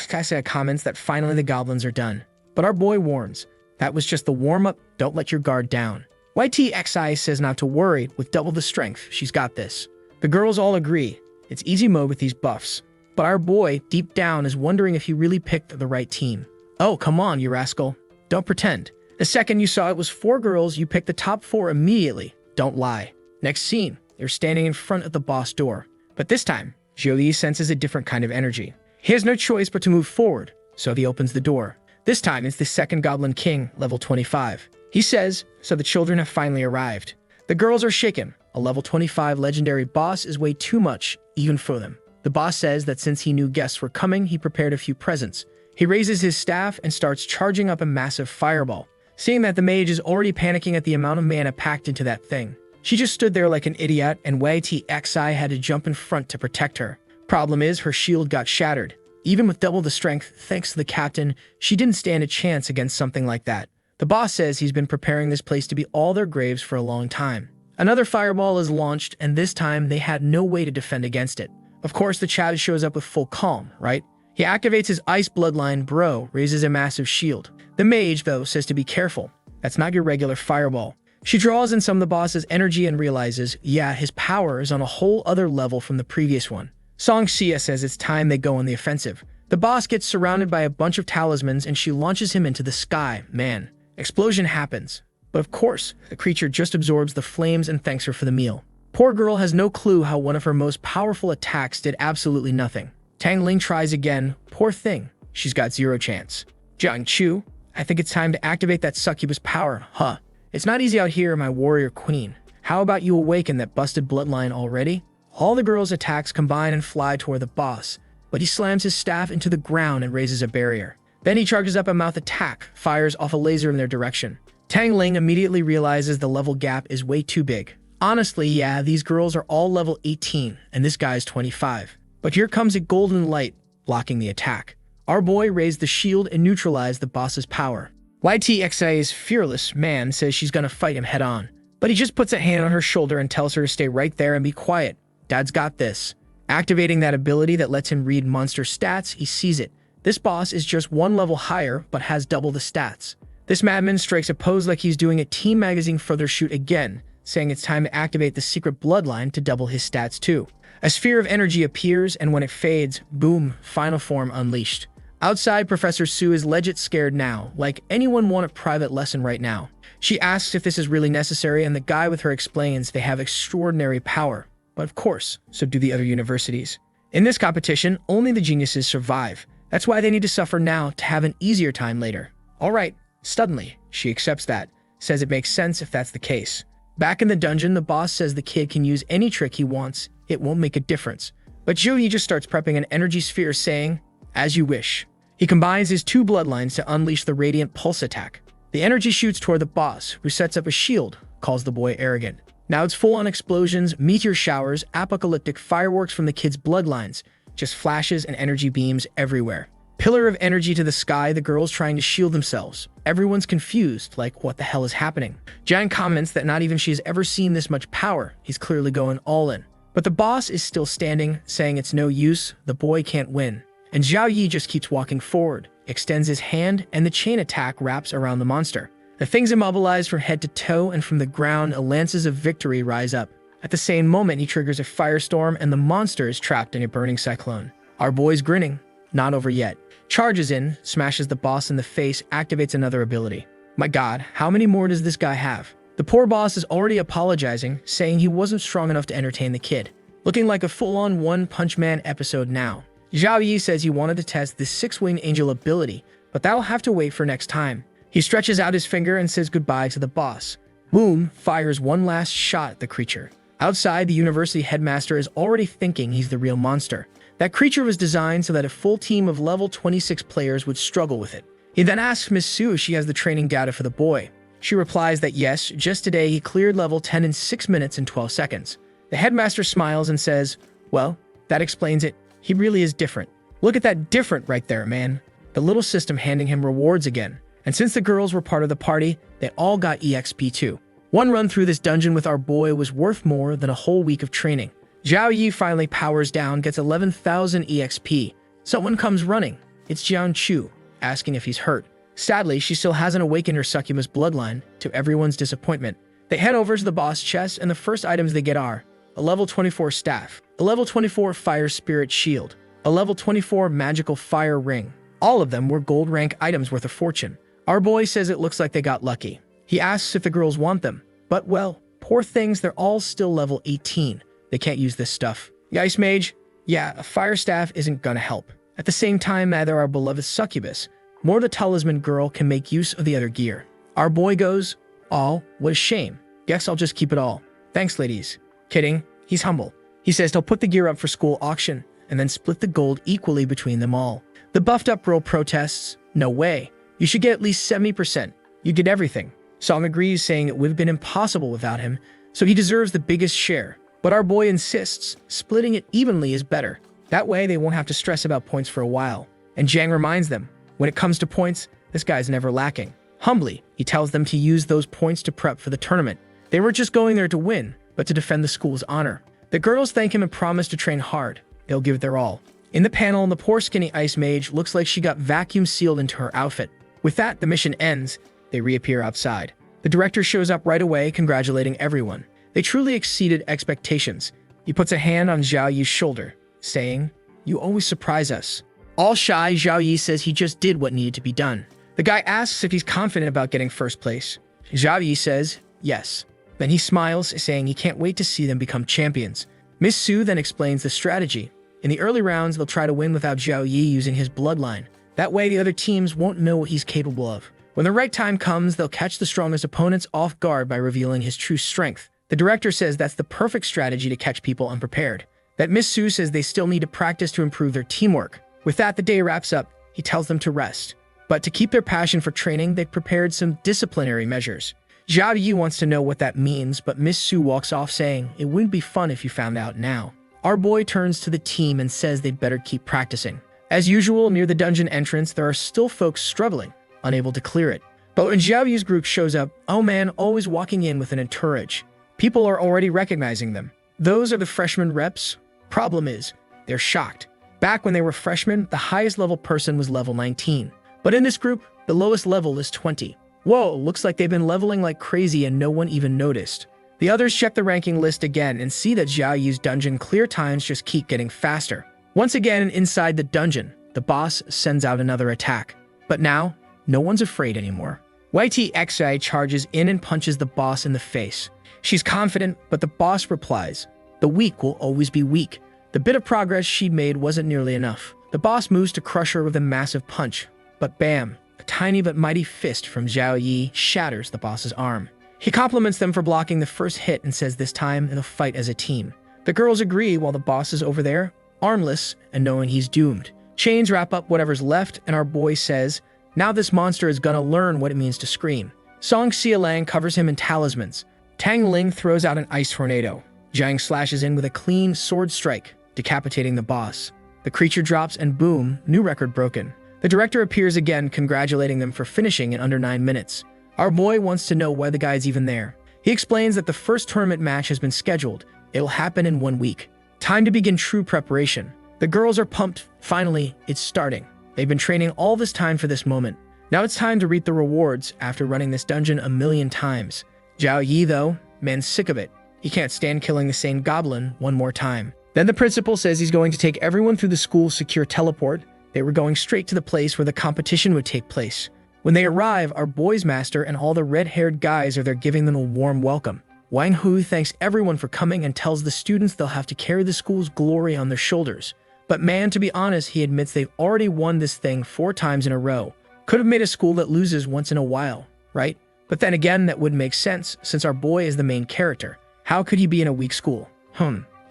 comments that finally the goblins are done. But our boy warns, that was just the warm-up, don't let your guard down. YTXI says not to worry, with double the strength, she's got this. The girls all agree, it's easy mode with these buffs. But our boy, deep down, is wondering if he really picked the right team. Oh, come on, you rascal. Don't pretend. The second you saw it was 4 girls, you picked the top 4 immediately. Don't lie. Next scene, they're standing in front of the boss door. But this time, Zhou Yi senses a different kind of energy. He has no choice but to move forward, so he opens the door. This time, it's the second Goblin King, level 25. He says, so the children have finally arrived. The girls are shaken. A level 25 legendary boss is way too much, even for them. The boss says that since he knew guests were coming, he prepared a few presents. He raises his staff and starts charging up a massive fireball. Seeing that the mage is already panicking at the amount of mana packed into that thing. She just stood there like an idiot, and YTXI had to jump in front to protect her. Problem is, her shield got shattered. Even with double the strength, thanks to the captain, she didn't stand a chance against something like that. The boss says he's been preparing this place to be all their graves for a long time. Another fireball is launched, and this time they had no way to defend against it. Of course, the Chad shows up with full calm, right? He activates his Ice Bloodline, bro, raises a massive shield. The mage, though, says to be careful. That's not your regular fireball. She draws in some of the boss's energy and realizes, yeah, his power is on a whole other level from the previous one. Song Xia says it's time they go on the offensive. The boss gets surrounded by a bunch of talismans and she launches him into the sky. Man, explosion happens. But of course, the creature just absorbs the flames and thanks her for the meal. Poor girl has no clue how one of her most powerful attacks did absolutely nothing. Tang Ling tries again. Poor thing. She's got 0 chance. Jang Chu, I think it's time to activate that succubus power, huh? It's not easy out here, my warrior queen. How about you awaken that busted bloodline already? All the girls' attacks combine and fly toward the boss, but he slams his staff into the ground and raises a barrier. Then he charges up a mouth attack, fires off a laser in their direction. Tang Ling immediately realizes the level gap is way too big. Honestly, yeah, these girls are all level 18, and this guy's 25. But here comes a golden light, blocking the attack. Our boy raised the shield and neutralized the boss's power. YTXI's fearless man says she's gonna fight him head on, but he just puts a hand on her shoulder and tells her to stay right there and be quiet. Dad's got this. Activating that ability that lets him read monster stats, he sees it. This boss is just 1 level higher, but has double the stats. This madman strikes a pose like he's doing a Teen Magazine further shoot again, saying it's time to activate the secret bloodline to double his stats too. A sphere of energy appears, and when it fades, boom, final form unleashed. Outside, Professor Sue is legit scared now, like anyone want a private lesson right now. She asks if this is really necessary, and the guy with her explains they have extraordinary power. But of course, so do the other universities. In this competition, only the geniuses survive. That's why they need to suffer now to have an easier time later. Alright, suddenly, she accepts that, says it makes sense if that's the case. Back in the dungeon, the boss says the kid can use any trick he wants, it won't make a difference. But Zhou Yi just starts prepping an energy sphere saying, as you wish. He combines his 2 bloodlines to unleash the Radiant Pulse attack. The energy shoots toward the boss, who sets up a shield, calls the boy arrogant. Now it's full on explosions, meteor showers, apocalyptic fireworks from the kid's bloodlines, just flashes and energy beams everywhere. Pillar of energy to the sky, the girls trying to shield themselves. Everyone's confused, like what the hell is happening? Jang comments that not even she's ever seen this much power. He's clearly going all in. But the boss is still standing, saying it's no use, the boy can't win. And Zhou Yi just keeps walking forward, extends his hand, and the chain attack wraps around the monster. The thing's immobilized from head to toe, and from the ground, lances of victory rise up. At the same moment, he triggers a firestorm, and the monster is trapped in a burning cyclone. Our boy's grinning. Not over yet. Charges in, smashes the boss in the face, activates another ability. My god, how many more does this guy have? The poor boss is already apologizing, saying he wasn't strong enough to entertain the kid. Looking like a full-on One Punch Man episode now. Zhou Yi says he wanted to test the 6-winged angel ability, but that'll have to wait for next time. He stretches out his finger and says goodbye to the boss. Boom fires one last shot at the creature. Outside, the university headmaster is already thinking he's the real monster. That creature was designed so that a full team of level 26 players would struggle with it. He then asks Miss Sue if she has the training data for the boy. She replies that yes, just today he cleared level 10 in 6 minutes and 12 seconds. The headmaster smiles and says, well, That explains it. He really is different. Look at that different right there, man. The little system handing him rewards again. And since the girls were part of the party, they all got EXP too. One run through this dungeon with our boy was worth more than a whole week of training. Zhou Yi finally powers down, gets 11,000 EXP. Someone comes running. It's Jang Chu, asking if he's hurt. Sadly, she still hasn't awakened her succubus bloodline, to everyone's disappointment. They head over to the boss chest, and the first items they get are a level 24 staff, a level 24 fire spirit shield, a level 24 magical fire ring. All of them were gold rank items worth a fortune. Our boy says it looks like they got lucky. He asks if the girls want them, but well, poor things, they're all still level 18. They can't use this stuff. The ice mage? Yeah, a fire staff isn't gonna help. At the same time, neither our beloved succubus, nor the talisman girl can make use of the other gear. Our boy goes, "All? What a shame. Guess I'll just keep it all. Thanks, ladies." Kidding, he's humble. He says he'll put the gear up for school auction, and then split the gold equally between them all. The buffed up girl protests, "No way. You should get at least 70%. You did everything." Song agrees, saying it would have been impossible without him, so he deserves the biggest share. But our boy insists, splitting it evenly is better. That way they won't have to stress about points for a while. And Jang reminds them, when it comes to points, this guy's never lacking. Humbly, he tells them to use those points to prep for the tournament. They weren't just going there to win, but to defend the school's honor. The girls thank him and promise to train hard. They'll give it their all. In the panel, the poor skinny ice mage looks like she got vacuum sealed into her outfit. With that, the mission ends. They reappear outside. The director shows up right away, congratulating everyone. They truly exceeded expectations. He puts a hand on Zhou Yi's shoulder, saying, "You always surprise us." All shy, Zhou Yi says he just did what needed to be done. The guy asks if he's confident about getting first place. Zhou Yi says, yes. Then he smiles, saying he can't wait to see them become champions. Miss Su then explains the strategy. In the early rounds, they'll try to win without Zhou Yi using his bloodline. That way, the other teams won't know what he's capable of. When the right time comes, they'll catch the strongest opponents off guard by revealing his true strength. The director says that's the perfect strategy to catch people unprepared. That Miss Su says they still need to practice to improve their teamwork. With that, the day wraps up. He tells them to rest. But to keep their passion for training, they've prepared some disciplinary measures. Zhou Yi wants to know what that means, but Miss Su walks off saying, "It wouldn't be fun if you found out now." Our boy turns to the team and says they'd better keep practicing. As usual, near the dungeon entrance, there are still folks struggling, unable to clear it. But when Zhou Yi's group shows up, oh man, always walking in with an entourage. People are already recognizing them. Those are the freshman reps. Problem is, they're shocked. Back when they were freshmen, the highest level person was level 19. But in this group, the lowest level is 20. Whoa, looks like they've been leveling like crazy and no one even noticed. The others check the ranking list again and see that Zhou Yi's dungeon clear times just keep getting faster. Once again, inside the dungeon, the boss sends out another attack. But now, no one's afraid anymore. YTXI charges in and punches the boss in the face. She's confident, but the boss replies, "The weak will always be weak." The bit of progress she'd made wasn't nearly enough. The boss moves to crush her with a massive punch. But bam, a tiny but mighty fist from Zhou Yi shatters the boss's arm. He compliments them for blocking the first hit and says this time they'll fight as a team. The girls agree while the boss is over there, armless and knowing he's doomed. Chains wrap up whatever's left and our boy says, now this monster is gonna learn what it means to scream. Song Xialang covers him in talismans. Tang Ling throws out an ice tornado. Zhang slashes in with a clean sword strike, decapitating the boss. The creature drops and boom, new record broken. The director appears again, congratulating them for finishing in under 9 minutes. Our boy wants to know why the guy's even there. He explains that the first tournament match has been scheduled. It'll happen in 1 week. Time to begin true preparation. The girls are pumped. Finally, it's starting. They've been training all this time for this moment. Now it's time to reap the rewards after running this dungeon a million times. Zhou Yi, though, man's sick of it. He can't stand killing the same goblin one more time. Then the principal says he's going to take everyone through the school's secure teleport. They were going straight to the place where the competition would take place. When they arrive, our boy's master and all the red-haired guys are there giving them a warm welcome. Wang Hu thanks everyone for coming and tells the students they'll have to carry the school's glory on their shoulders. But man, to be honest, he admits they've already won this thing 4 times in a row. Could have made a school that loses once in a while, right? But then again, that would make sense since our boy is the main character. How could he be in a weak school?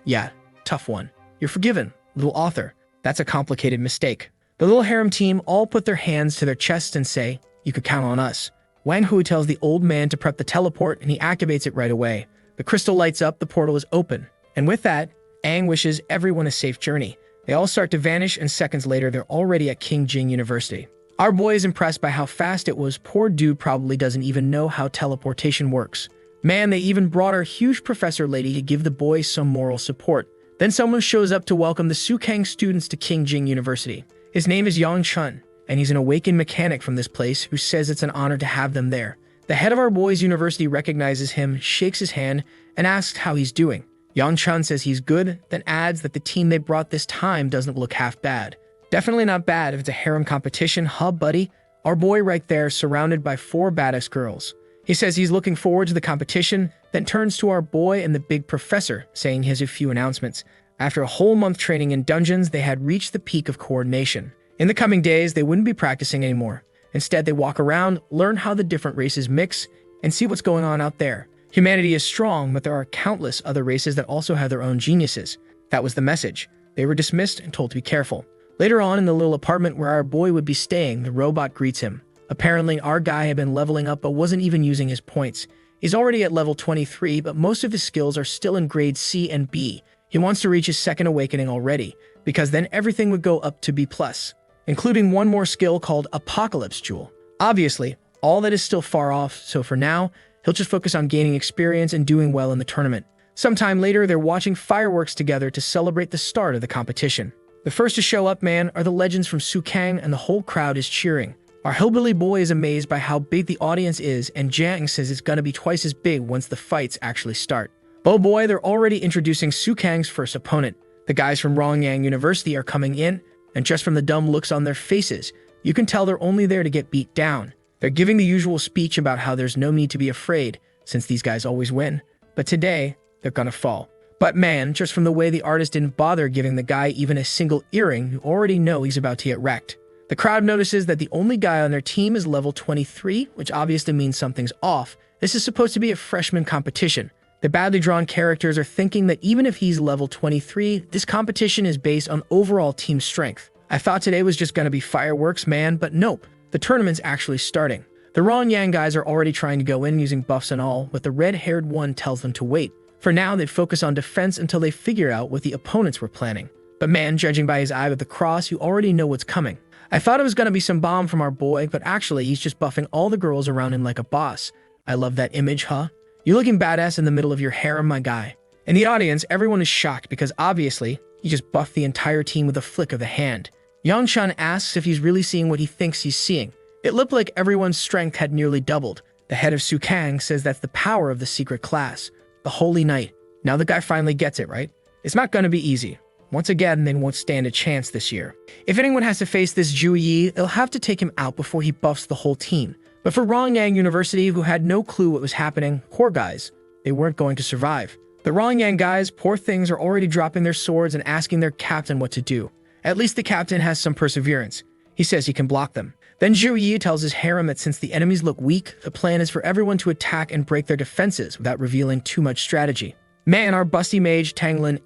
Yeah, tough one. You're forgiven, little author. That's a complicated mistake. The little harem team all put their hands to their chests and say, you could count on us. Wang Hu tells the old man to prep the teleport and he activates it right away. The crystal lights up, the portal is open. And with that, Aang wishes everyone a safe journey. They all start to vanish, and seconds later, they're already at King Jing University. Our boy is impressed by how fast it was. Poor dude probably doesn't even know how teleportation works. Man, they even brought our huge professor lady to give the boys some moral support. Then someone shows up to welcome the Shukang students to King Jing University. His name is Yang Chun, and he's an awakened mechanic from this place who says it's an honor to have them there. The head of our boys' university recognizes him, shakes his hand, and asks how he's doing. Yang Chun says he's good, then adds that the team they brought this time doesn't look half bad. Definitely not bad if it's a harem competition, huh, buddy? Our boy right there, surrounded by 4 badass girls. He says he's looking forward to the competition, then turns to our boy and the big professor, saying he has a few announcements. After a whole month training in dungeons, they had reached the peak of coordination. In the coming days, they wouldn't be practicing anymore. Instead, they walk around, learn how the different races mix, and see what's going on out there. Humanity is strong, but there are countless other races that also have their own geniuses. That was the message. They were dismissed and told to be careful. Later on in the little apartment where our boy would be staying, the robot greets him. Apparently, our guy had been leveling up but wasn't even using his points. He's already at level 23, but most of his skills are still in grade C and B. He wants to reach his second awakening already, because then everything would go up to B+, including one more skill called Apocalypse Jewel. Obviously, all that is still far off, so for now, he'll just focus on gaining experience and doing well in the tournament. Sometime later, they're watching fireworks together to celebrate the start of the competition. The first to show up, man, are the legends from Shukang, and the whole crowd is cheering. Our hillbilly boy is amazed by how big the audience is, and Jang says it's gonna be twice as big once the fights actually start. Oh boy, they're already introducing Shukang's first opponent. The guys from Rongyang University are coming in, and just from the dumb looks on their faces, you can tell they're only there to get beat down. They're giving the usual speech about how there's no need to be afraid, since these guys always win. But today, they're gonna fall. But man, just from the way the artist didn't bother giving the guy even a single earring, you already know he's about to get wrecked. The crowd notices that the only guy on their team is level 23, which obviously means something's off. This is supposed to be a freshman competition. The badly drawn characters are thinking that even if he's level 23, this competition is based on overall team strength. I thought today was just gonna be fireworks, man, but nope. The tournament's actually starting. The Rongyang guys are already trying to go in using buffs and all, but the red-haired one tells them to wait. For now, they'd focus on defense until they figure out what the opponents were planning. But man, judging by his eye with the cross, you already know what's coming. I thought it was gonna be some bomb from our boy, but actually he's just buffing all the girls around him like a boss. I love that image, huh? You're looking badass in the middle of your harem, my guy. In the audience, everyone is shocked because obviously, he just buffed the entire team with a flick of the hand. Yang Chun asks if he's really seeing what he thinks he's seeing. It looked like everyone's strength had nearly doubled. The head of Shukang says that's the power of the secret class. The Holy Knight. Now the guy finally gets it, right? It's not gonna be easy. Once again, they won't stand a chance this year. If anyone has to face this Zhou Yi, they'll have to take him out before he buffs the whole team. But for Rongyang University, who had no clue what was happening, poor guys, they weren't going to survive. The Rongyang guys, poor things, are already dropping their swords and asking their captain what to do. At least the captain has some perseverance. He says he can block them. Then Zhou Yi tells his harem that since the enemies look weak, the plan is for everyone to attack and break their defenses without revealing too much strategy. Man, our busty mage, Tanglin,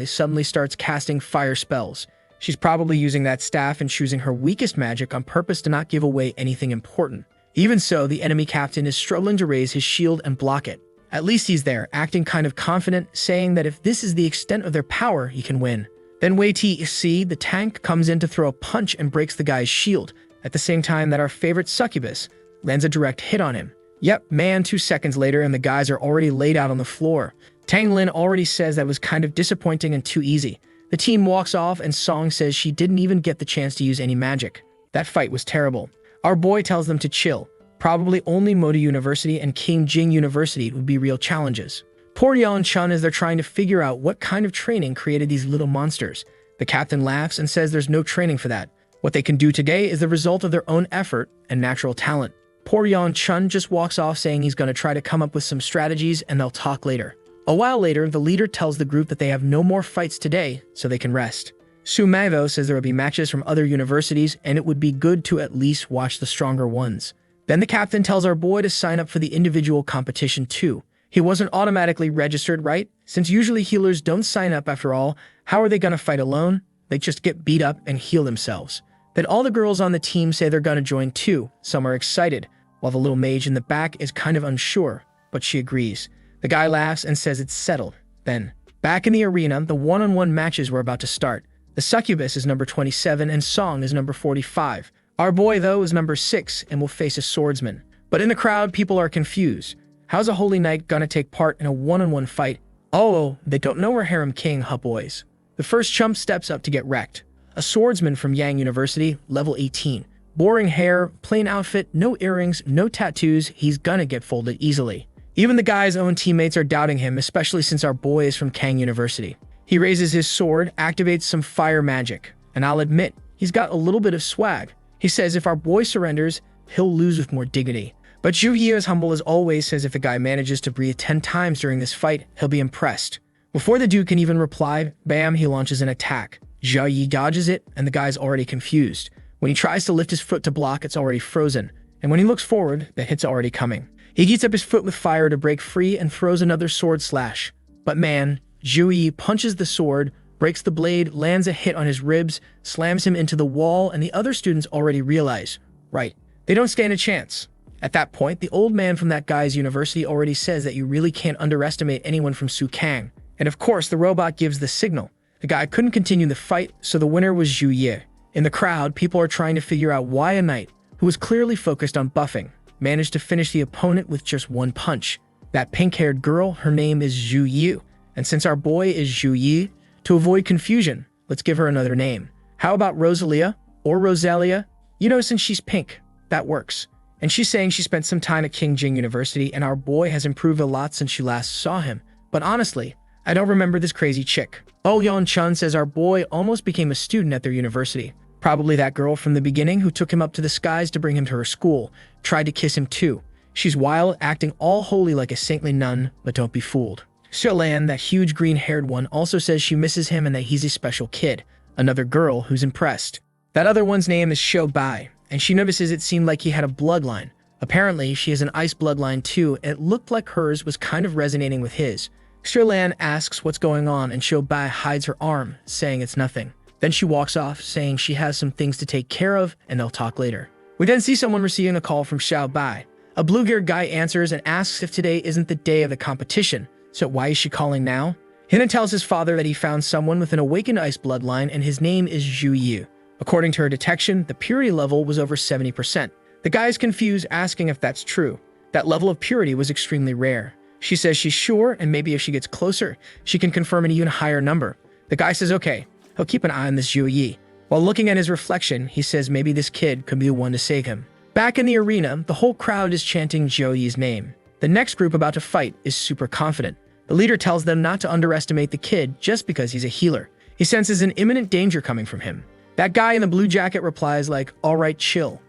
suddenly starts casting fire spells. She's probably using that staff and choosing her weakest magic on purpose to not give away anything important. Even so, the enemy captain is struggling to raise his shield and block it. At least he's there, acting kind of confident, saying that if this is the extent of their power, he can win. Then Wei T.C., the tank, comes in to throw a punch and breaks the guy's shield, at the same time that our favorite succubus lands a direct hit on him. Yep, man, 2 seconds later and the guys are already laid out on the floor. Tang Lin already says that was kind of disappointing and too easy. The team walks off and Song says she didn't even get the chance to use any magic. That fight was terrible. Our boy tells them to chill. Probably only Moda University and King Jing University would be real challenges. Poor Yan Chun as they're trying to figure out what kind of training created these little monsters. The captain laughs and says there's no training for that. What they can do today is the result of their own effort and natural talent. Poor Yan Chun just walks off saying he's going to try to come up with some strategies and they'll talk later. A while later, the leader tells the group that they have no more fights today, so they can rest. Su Mavo says there will be matches from other universities and it would be good to at least watch the stronger ones. Then the captain tells our boy to sign up for the individual competition too. He wasn't automatically registered, right? Since usually healers don't sign up after all, how are they going to fight alone? They just get beat up and heal themselves. Then all the girls on the team say they're going to join too. Some are excited, while the little mage in the back is kind of unsure, but she agrees. The guy laughs and says it's settled. Then, Back in the arena, the one-on-one matches were about to start. The succubus is number 27 and Song is number 45. Our boy, though, is number 6 and will face a swordsman. But in the crowd, people are confused. How's a holy knight gonna take part in a one-on-one fight? Oh, they don't know we're harem king, huh boys? The first chump steps up to get wrecked. A swordsman from Yang University, level 18. Boring hair, plain outfit, no earrings, no tattoos, he's gonna get folded easily. Even the guy's own teammates are doubting him, especially since our boy is from Kang University. He raises his sword, activates some fire magic, and I'll admit, he's got a little bit of swag. He says if our boy surrenders, he'll lose with more dignity. But Zhou Yi, as humble as always, says if the guy manages to breathe 10 times during this fight, he'll be impressed. Before the dude can even reply, bam, he launches an attack. Zhou Yi dodges it, and the guy's already confused. When he tries to lift his foot to block, it's already frozen. And when he looks forward, the hit's already coming. He heats up his foot with fire to break free and throws another sword slash. But man, Zhou Yi punches the sword, breaks the blade, lands a hit on his ribs, slams him into the wall, and the other students already realize, right, they don't stand a chance. At that point, the old man from that guy's university already says that you really can't underestimate anyone from Shukang. And of course, the robot gives the signal. The guy couldn't continue the fight, so the winner was Zhou Yi. In the crowd, people are trying to figure out why a knight, who was clearly focused on buffing, managed to finish the opponent with just one punch. That pink-haired girl, her name is Zhou Yi. And since our boy is Zhou Yi, to avoid confusion, let's give her another name. How about Rosalia or Rosalia? You know, since she's pink, that works. And she's saying she spent some time at King Jing University and our boy has improved a lot since she last saw him. But honestly, I don't remember this crazy chick. Oh Yeon Chun says our boy almost became a student at their university. Probably that girl from the beginning who took him up to the skies to bring him to her school, tried to kiss him too. She's wild, acting all holy like a saintly nun, but don't be fooled. Lan, that huge green-haired one, also says she misses him and that he's a special kid. Another girl who's impressed. That other one's name is Zhou Bai, and she notices it seemed like he had a bloodline. Apparently, she has an ice bloodline too, and it looked like hers was kind of resonating with his. Lan asks what's going on, and Zhou Bai hides her arm, saying it's nothing. Then she walks off, saying she has some things to take care of, and they'll talk later. We then see someone receiving a call from Zhou Bai. A blue-haired guy answers and asks if today isn't the day of the competition, so why is she calling now? He then tells his father that he found someone with an awakened ice bloodline, and his name is Zhou Yi. According to her detection, the purity level was over 70%. The guy is confused, asking if that's true. That level of purity was extremely rare. She says she's sure, and maybe if she gets closer, she can confirm an even higher number. The guy says okay, he'll keep an eye on this Zhou Yi. While looking at his reflection, he says maybe this kid could be the one to save him. Back in the arena, the whole crowd is chanting Zhou Yi's name. The next group about to fight is super confident. The leader tells them not to underestimate the kid just because he's a healer. He senses an imminent danger coming from him. That guy in the blue jacket replies like, alright, chill.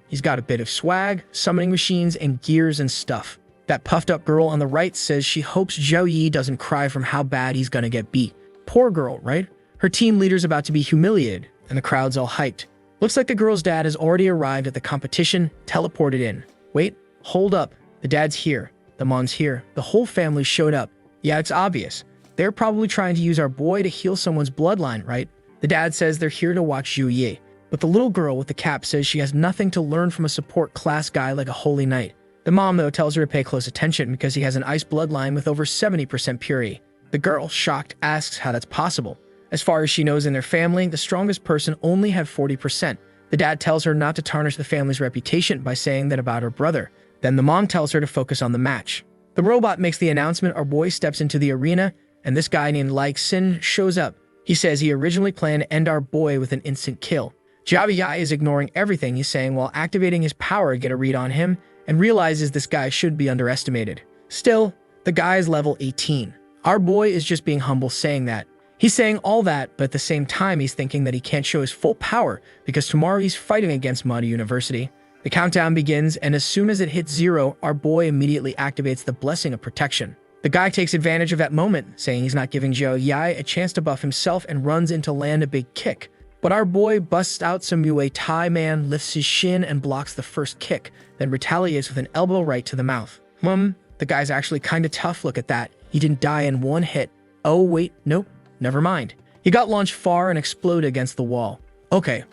He's got a bit of swag, summoning machines, and gears and stuff. That puffed up girl on the right says she hopes Zhou Yi doesn't cry from how bad he's gonna get beat. Poor girl, right? Her team leader's about to be humiliated, and the crowd's all hyped. Looks like the girl's dad has already arrived at the competition, teleported in. Wait, hold up. The dad's here. The mom's here. The whole family showed up. Yeah, it's obvious. They're probably trying to use our boy to heal someone's bloodline, right? The dad says they're here to watch Zhou Yi. But the little girl with the cap says she has nothing to learn from a support class guy like a holy knight. The mom, though, tells her to pay close attention because he has an ice bloodline with over 70% purity. The girl, shocked, asks how that's possible. As far as she knows in their family, the strongest person only had 40%. The dad tells her not to tarnish the family's reputation by saying that about her brother. Then the mom tells her to focus on the match. The robot makes the announcement our boy steps into the arena, and this guy named Like Sin shows up. He says he originally planned to end our boy with an instant kill. Yi is ignoring everything he's saying while activating his power to get a read on him, and realizes this guy shouldn't be underestimated. Still, the guy is level 18. Our boy is just being humble saying that. He's saying all that, but at the same time he's thinking that he can't show his full power because tomorrow he's fighting against Mamoru University. The countdown begins, and as soon as it hits 0, our boy immediately activates the Blessing of Protection. The guy takes advantage of that moment, saying he's not giving Zhou Yi a chance to buff himself and runs in to land a big kick. But our boy busts out some Muay Thai man, lifts his shin and blocks the first kick, then retaliates with an elbow right to the mouth. The guy's actually kinda tough, look at that. He didn't die in one hit. Oh wait, nope, never mind. He got launched far and exploded against the wall. Okay,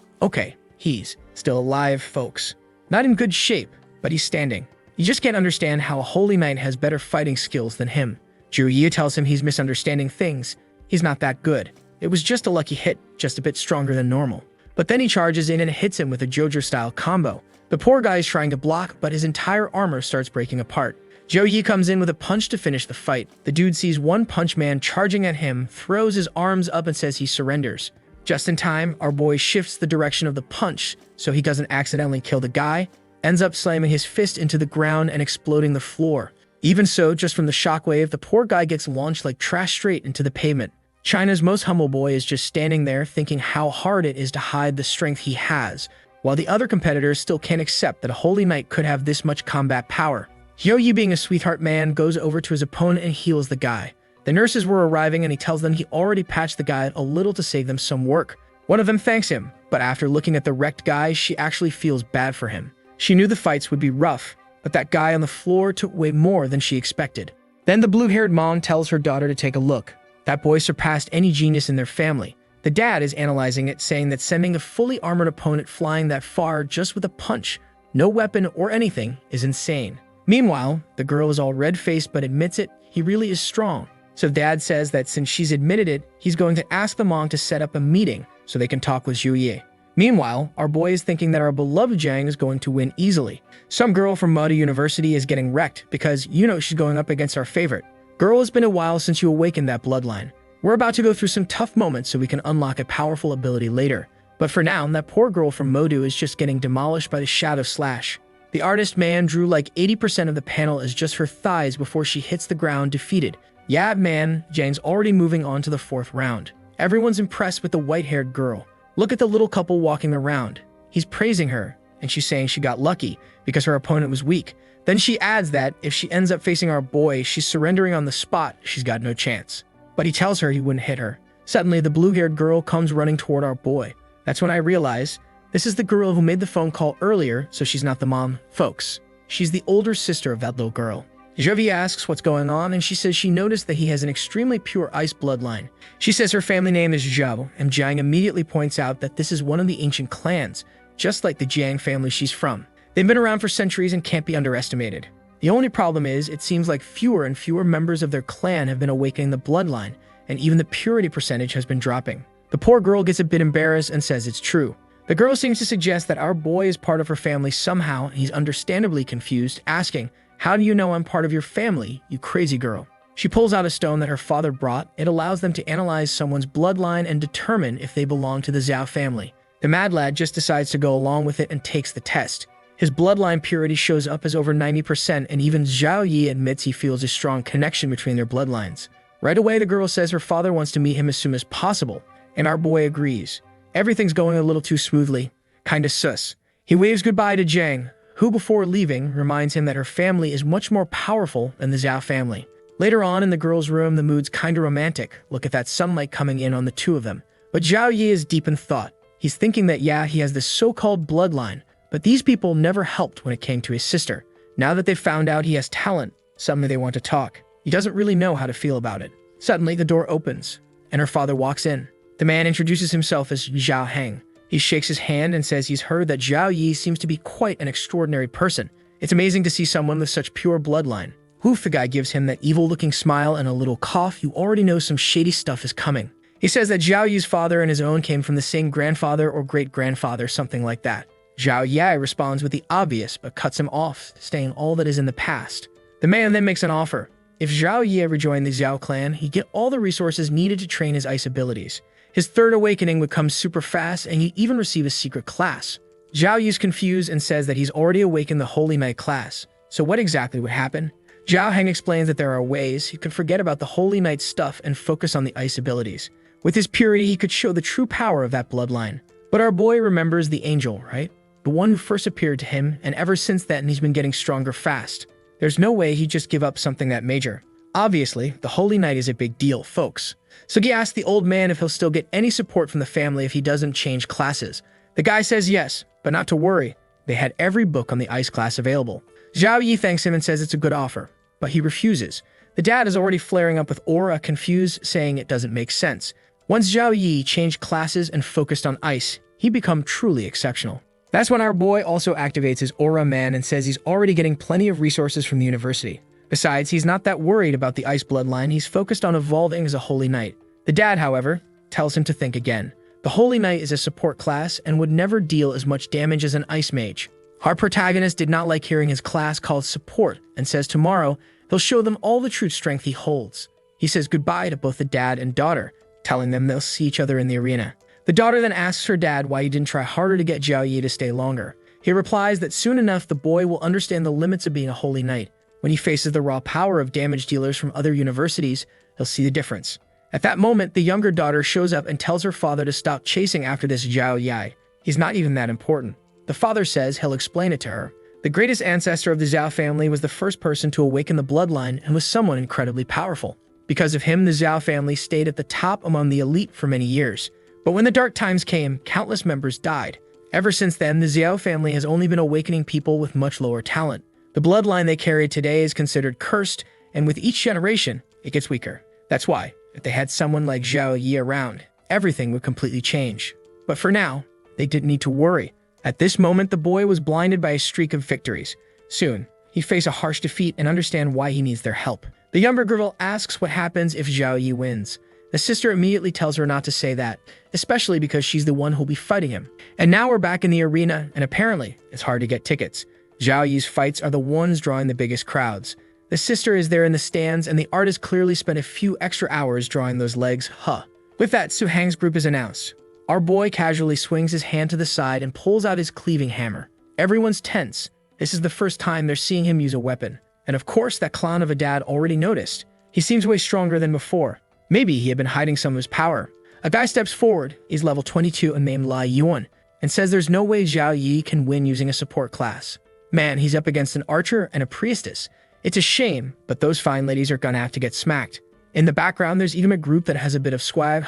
he's still alive, folks. Not in good shape, but he's standing. You just can't understand how a holy knight has better fighting skills than him. Zhou Yi tells him he's misunderstanding things. He's not that good. It was just a lucky hit, just a bit stronger than normal. But then he charges in and hits him with a JoJo-style combo. The poor guy is trying to block, but his entire armor starts breaking apart. Zhou Yi comes in with a punch to finish the fight. The dude sees One Punch Man charging at him, throws his arms up and says he surrenders. Just in time, our boy shifts the direction of the punch so he doesn't accidentally kill the guy, ends up slamming his fist into the ground and exploding the floor. Even so, just from the shockwave, the poor guy gets launched like trash straight into the pavement. China's most humble boy is just standing there thinking how hard it is to hide the strength he has, while the other competitors still can't accept that a holy knight could have this much combat power. Zhou Yi, being a sweetheart man, goes over to his opponent and heals the guy. The nurses were arriving and he tells them he already patched the guy a little to save them some work. One of them thanks him, but after looking at the wrecked guy, she actually feels bad for him. She knew the fights would be rough, but that guy on the floor took way more than she expected. Then the blue-haired mom tells her daughter to take a look. That boy surpassed any genius in their family. The dad is analyzing it, saying that sending a fully armored opponent flying that far just with a punch, no weapon or anything, is insane. Meanwhile, the girl is all red-faced but admits it, he really is strong. So dad says that since she's admitted it, he's going to ask the mom to set up a meeting so they can talk with Zhou Yi. Meanwhile, our boy is thinking that our beloved Jang is going to win easily. Some girl from Mada University is getting wrecked because, she's going up against our favorite. Girl, it's been a while since you awakened that bloodline. We're about to go through some tough moments so we can unlock a powerful ability later. But for now, that poor girl from Modu is just getting demolished by the Shadow Slash. The artist man drew like 80% of the panel as just her thighs before she hits the ground defeated. Yeah, man, Jang's already moving on to the 4th round. Everyone's impressed with the white-haired girl. Look at the little couple walking around. He's praising her, and she's saying she got lucky because her opponent was weak. Then she adds that if she ends up facing our boy, she's surrendering on the spot, she's got no chance. But he tells her he wouldn't hit her. Suddenly, the blue-haired girl comes running toward our boy. That's when I realize this is the girl who made the phone call earlier, so she's not the mom, folks. She's the older sister of that little girl. Zhou Yi asks what's going on, and she says she noticed that he has an extremely pure ice bloodline. She says her family name is Zhou, and Jang immediately points out that this is one of the ancient clans, just like the Jiang family she's from. They've been around for centuries and can't be underestimated. The only problem is, it seems like fewer and fewer members of their clan have been awakening the bloodline, and even the purity percentage has been dropping. The poor girl gets a bit embarrassed and says it's true. The girl seems to suggest that our boy is part of her family somehow, and he's understandably confused, asking, "How do you know I'm part of your family, you crazy girl?" She pulls out a stone that her father brought. It allows them to analyze someone's bloodline and determine if they belong to the Zhao family. The mad lad just decides to go along with it and takes the test. His bloodline purity shows up as over 90%, and even Zhou Yi admits he feels a strong connection between their bloodlines. Right away, the girl says her father wants to meet him as soon as possible, and our boy agrees. Everything's going a little too smoothly. Kinda sus. He waves goodbye to Jang, who before leaving reminds him that her family is much more powerful than the Zhao family. Later on in the girl's room, the mood's kinda romantic. Look at that sunlight coming in on the two of them. But Zhou Yi is deep in thought. He's thinking that yeah, he has this so-called bloodline, but these people never helped when it came to his sister. Now that they've found out he has talent, suddenly they want to talk. He doesn't really know how to feel about it. Suddenly, the door opens, and her father walks in. The man introduces himself as Zhao Heng. He shakes his hand and says he's heard that Zhou Yi seems to be quite an extraordinary person. It's amazing to see someone with such pure bloodline. Hoof, the guy gives him that evil-looking smile and a little cough. You already know some shady stuff is coming. He says that Zhao Yi's father and his own came from the same grandfather or great-grandfather, something like that. Zhao Yi responds with the obvious, but cuts him off, saying all that is in the past. The man then makes an offer. If Zhao Yi ever joined the Zhao clan, he'd get all the resources needed to train his ice abilities. His third awakening would come super fast, and he'd even receive a secret class. Zhao Yi's confused and says that he's already awakened the Holy Knight class. So what exactly would happen? Zhao Heng explains that there are ways he could forget about the Holy Knight stuff and focus on the ice abilities. With his purity, he could show the true power of that bloodline. But our boy remembers the angel, right? The one who first appeared to him, and ever since then he's been getting stronger fast. There's no way he'd just give up something that major. Obviously, the Holy Knight is a big deal, folks. So he asks the old man if he'll still get any support from the family if he doesn't change classes. The guy says yes, but not to worry. They had every book on the ice class available. Zhao Yi thanks him and says it's a good offer, but he refuses. The dad is already flaring up with aura, confused, saying it doesn't make sense. Once Zhao Yi changed classes and focused on ice, he'd become truly exceptional. That's when our boy also activates his aura man and says he's already getting plenty of resources from the university. Besides, he's not that worried about the ice bloodline, he's focused on evolving as a holy knight. The dad, however, tells him to think again. The holy knight is a support class and would never deal as much damage as an ice mage. Our protagonist did not like hearing his class called support and says tomorrow he'll show them all the true strength he holds. He says goodbye to both the dad and daughter, telling them they'll see each other in the arena. The daughter then asks her dad why he didn't try harder to get Zhou Yi to stay longer. He replies that soon enough the boy will understand the limits of being a holy knight. When he faces the raw power of damage dealers from other universities, he'll see the difference. At that moment, the younger daughter shows up and tells her father to stop chasing after this Zhou Yi. He's not even that important. The father says he'll explain it to her. The greatest ancestor of the Zhou family was the first person to awaken the bloodline and was someone incredibly powerful. Because of him, the Zhou family stayed at the top among the elite for many years. But when the dark times came, countless members died. Ever since then, the Zhou family has only been awakening people with much lower talent. The bloodline they carry today is considered cursed, and with each generation, it gets weaker. That's why, if they had someone like Zhou Yi around, everything would completely change. But for now, they didn't need to worry. At this moment, the boy was blinded by a streak of victories. Soon, he'd face a harsh defeat and understand why he needs their help. The younger girl asks what happens if Zhou Yi wins. The sister immediately tells her not to say that, especially because she's the one who'll be fighting him. And now we're back in the arena, and apparently, it's hard to get tickets. Zhou Yi's fights are the ones drawing the biggest crowds. The sister is there in the stands, and the artist clearly spent a few extra hours drawing those legs, With that, Shukang's group is announced. Our boy casually swings his hand to the side and pulls out his cleaving hammer. Everyone's tense. This is the first time they're seeing him use a weapon. And of course, that clown of a dad already noticed. He seems way stronger than before. Maybe he had been hiding some of his power. A guy steps forward, he's level 22 and named Lai Yuan, and says there's no way Zhou Yi can win using a support class. Man, he's up against an archer and a priestess. It's a shame, but those fine ladies are gonna have to get smacked. In the background, there's even a group that has a bit of swag,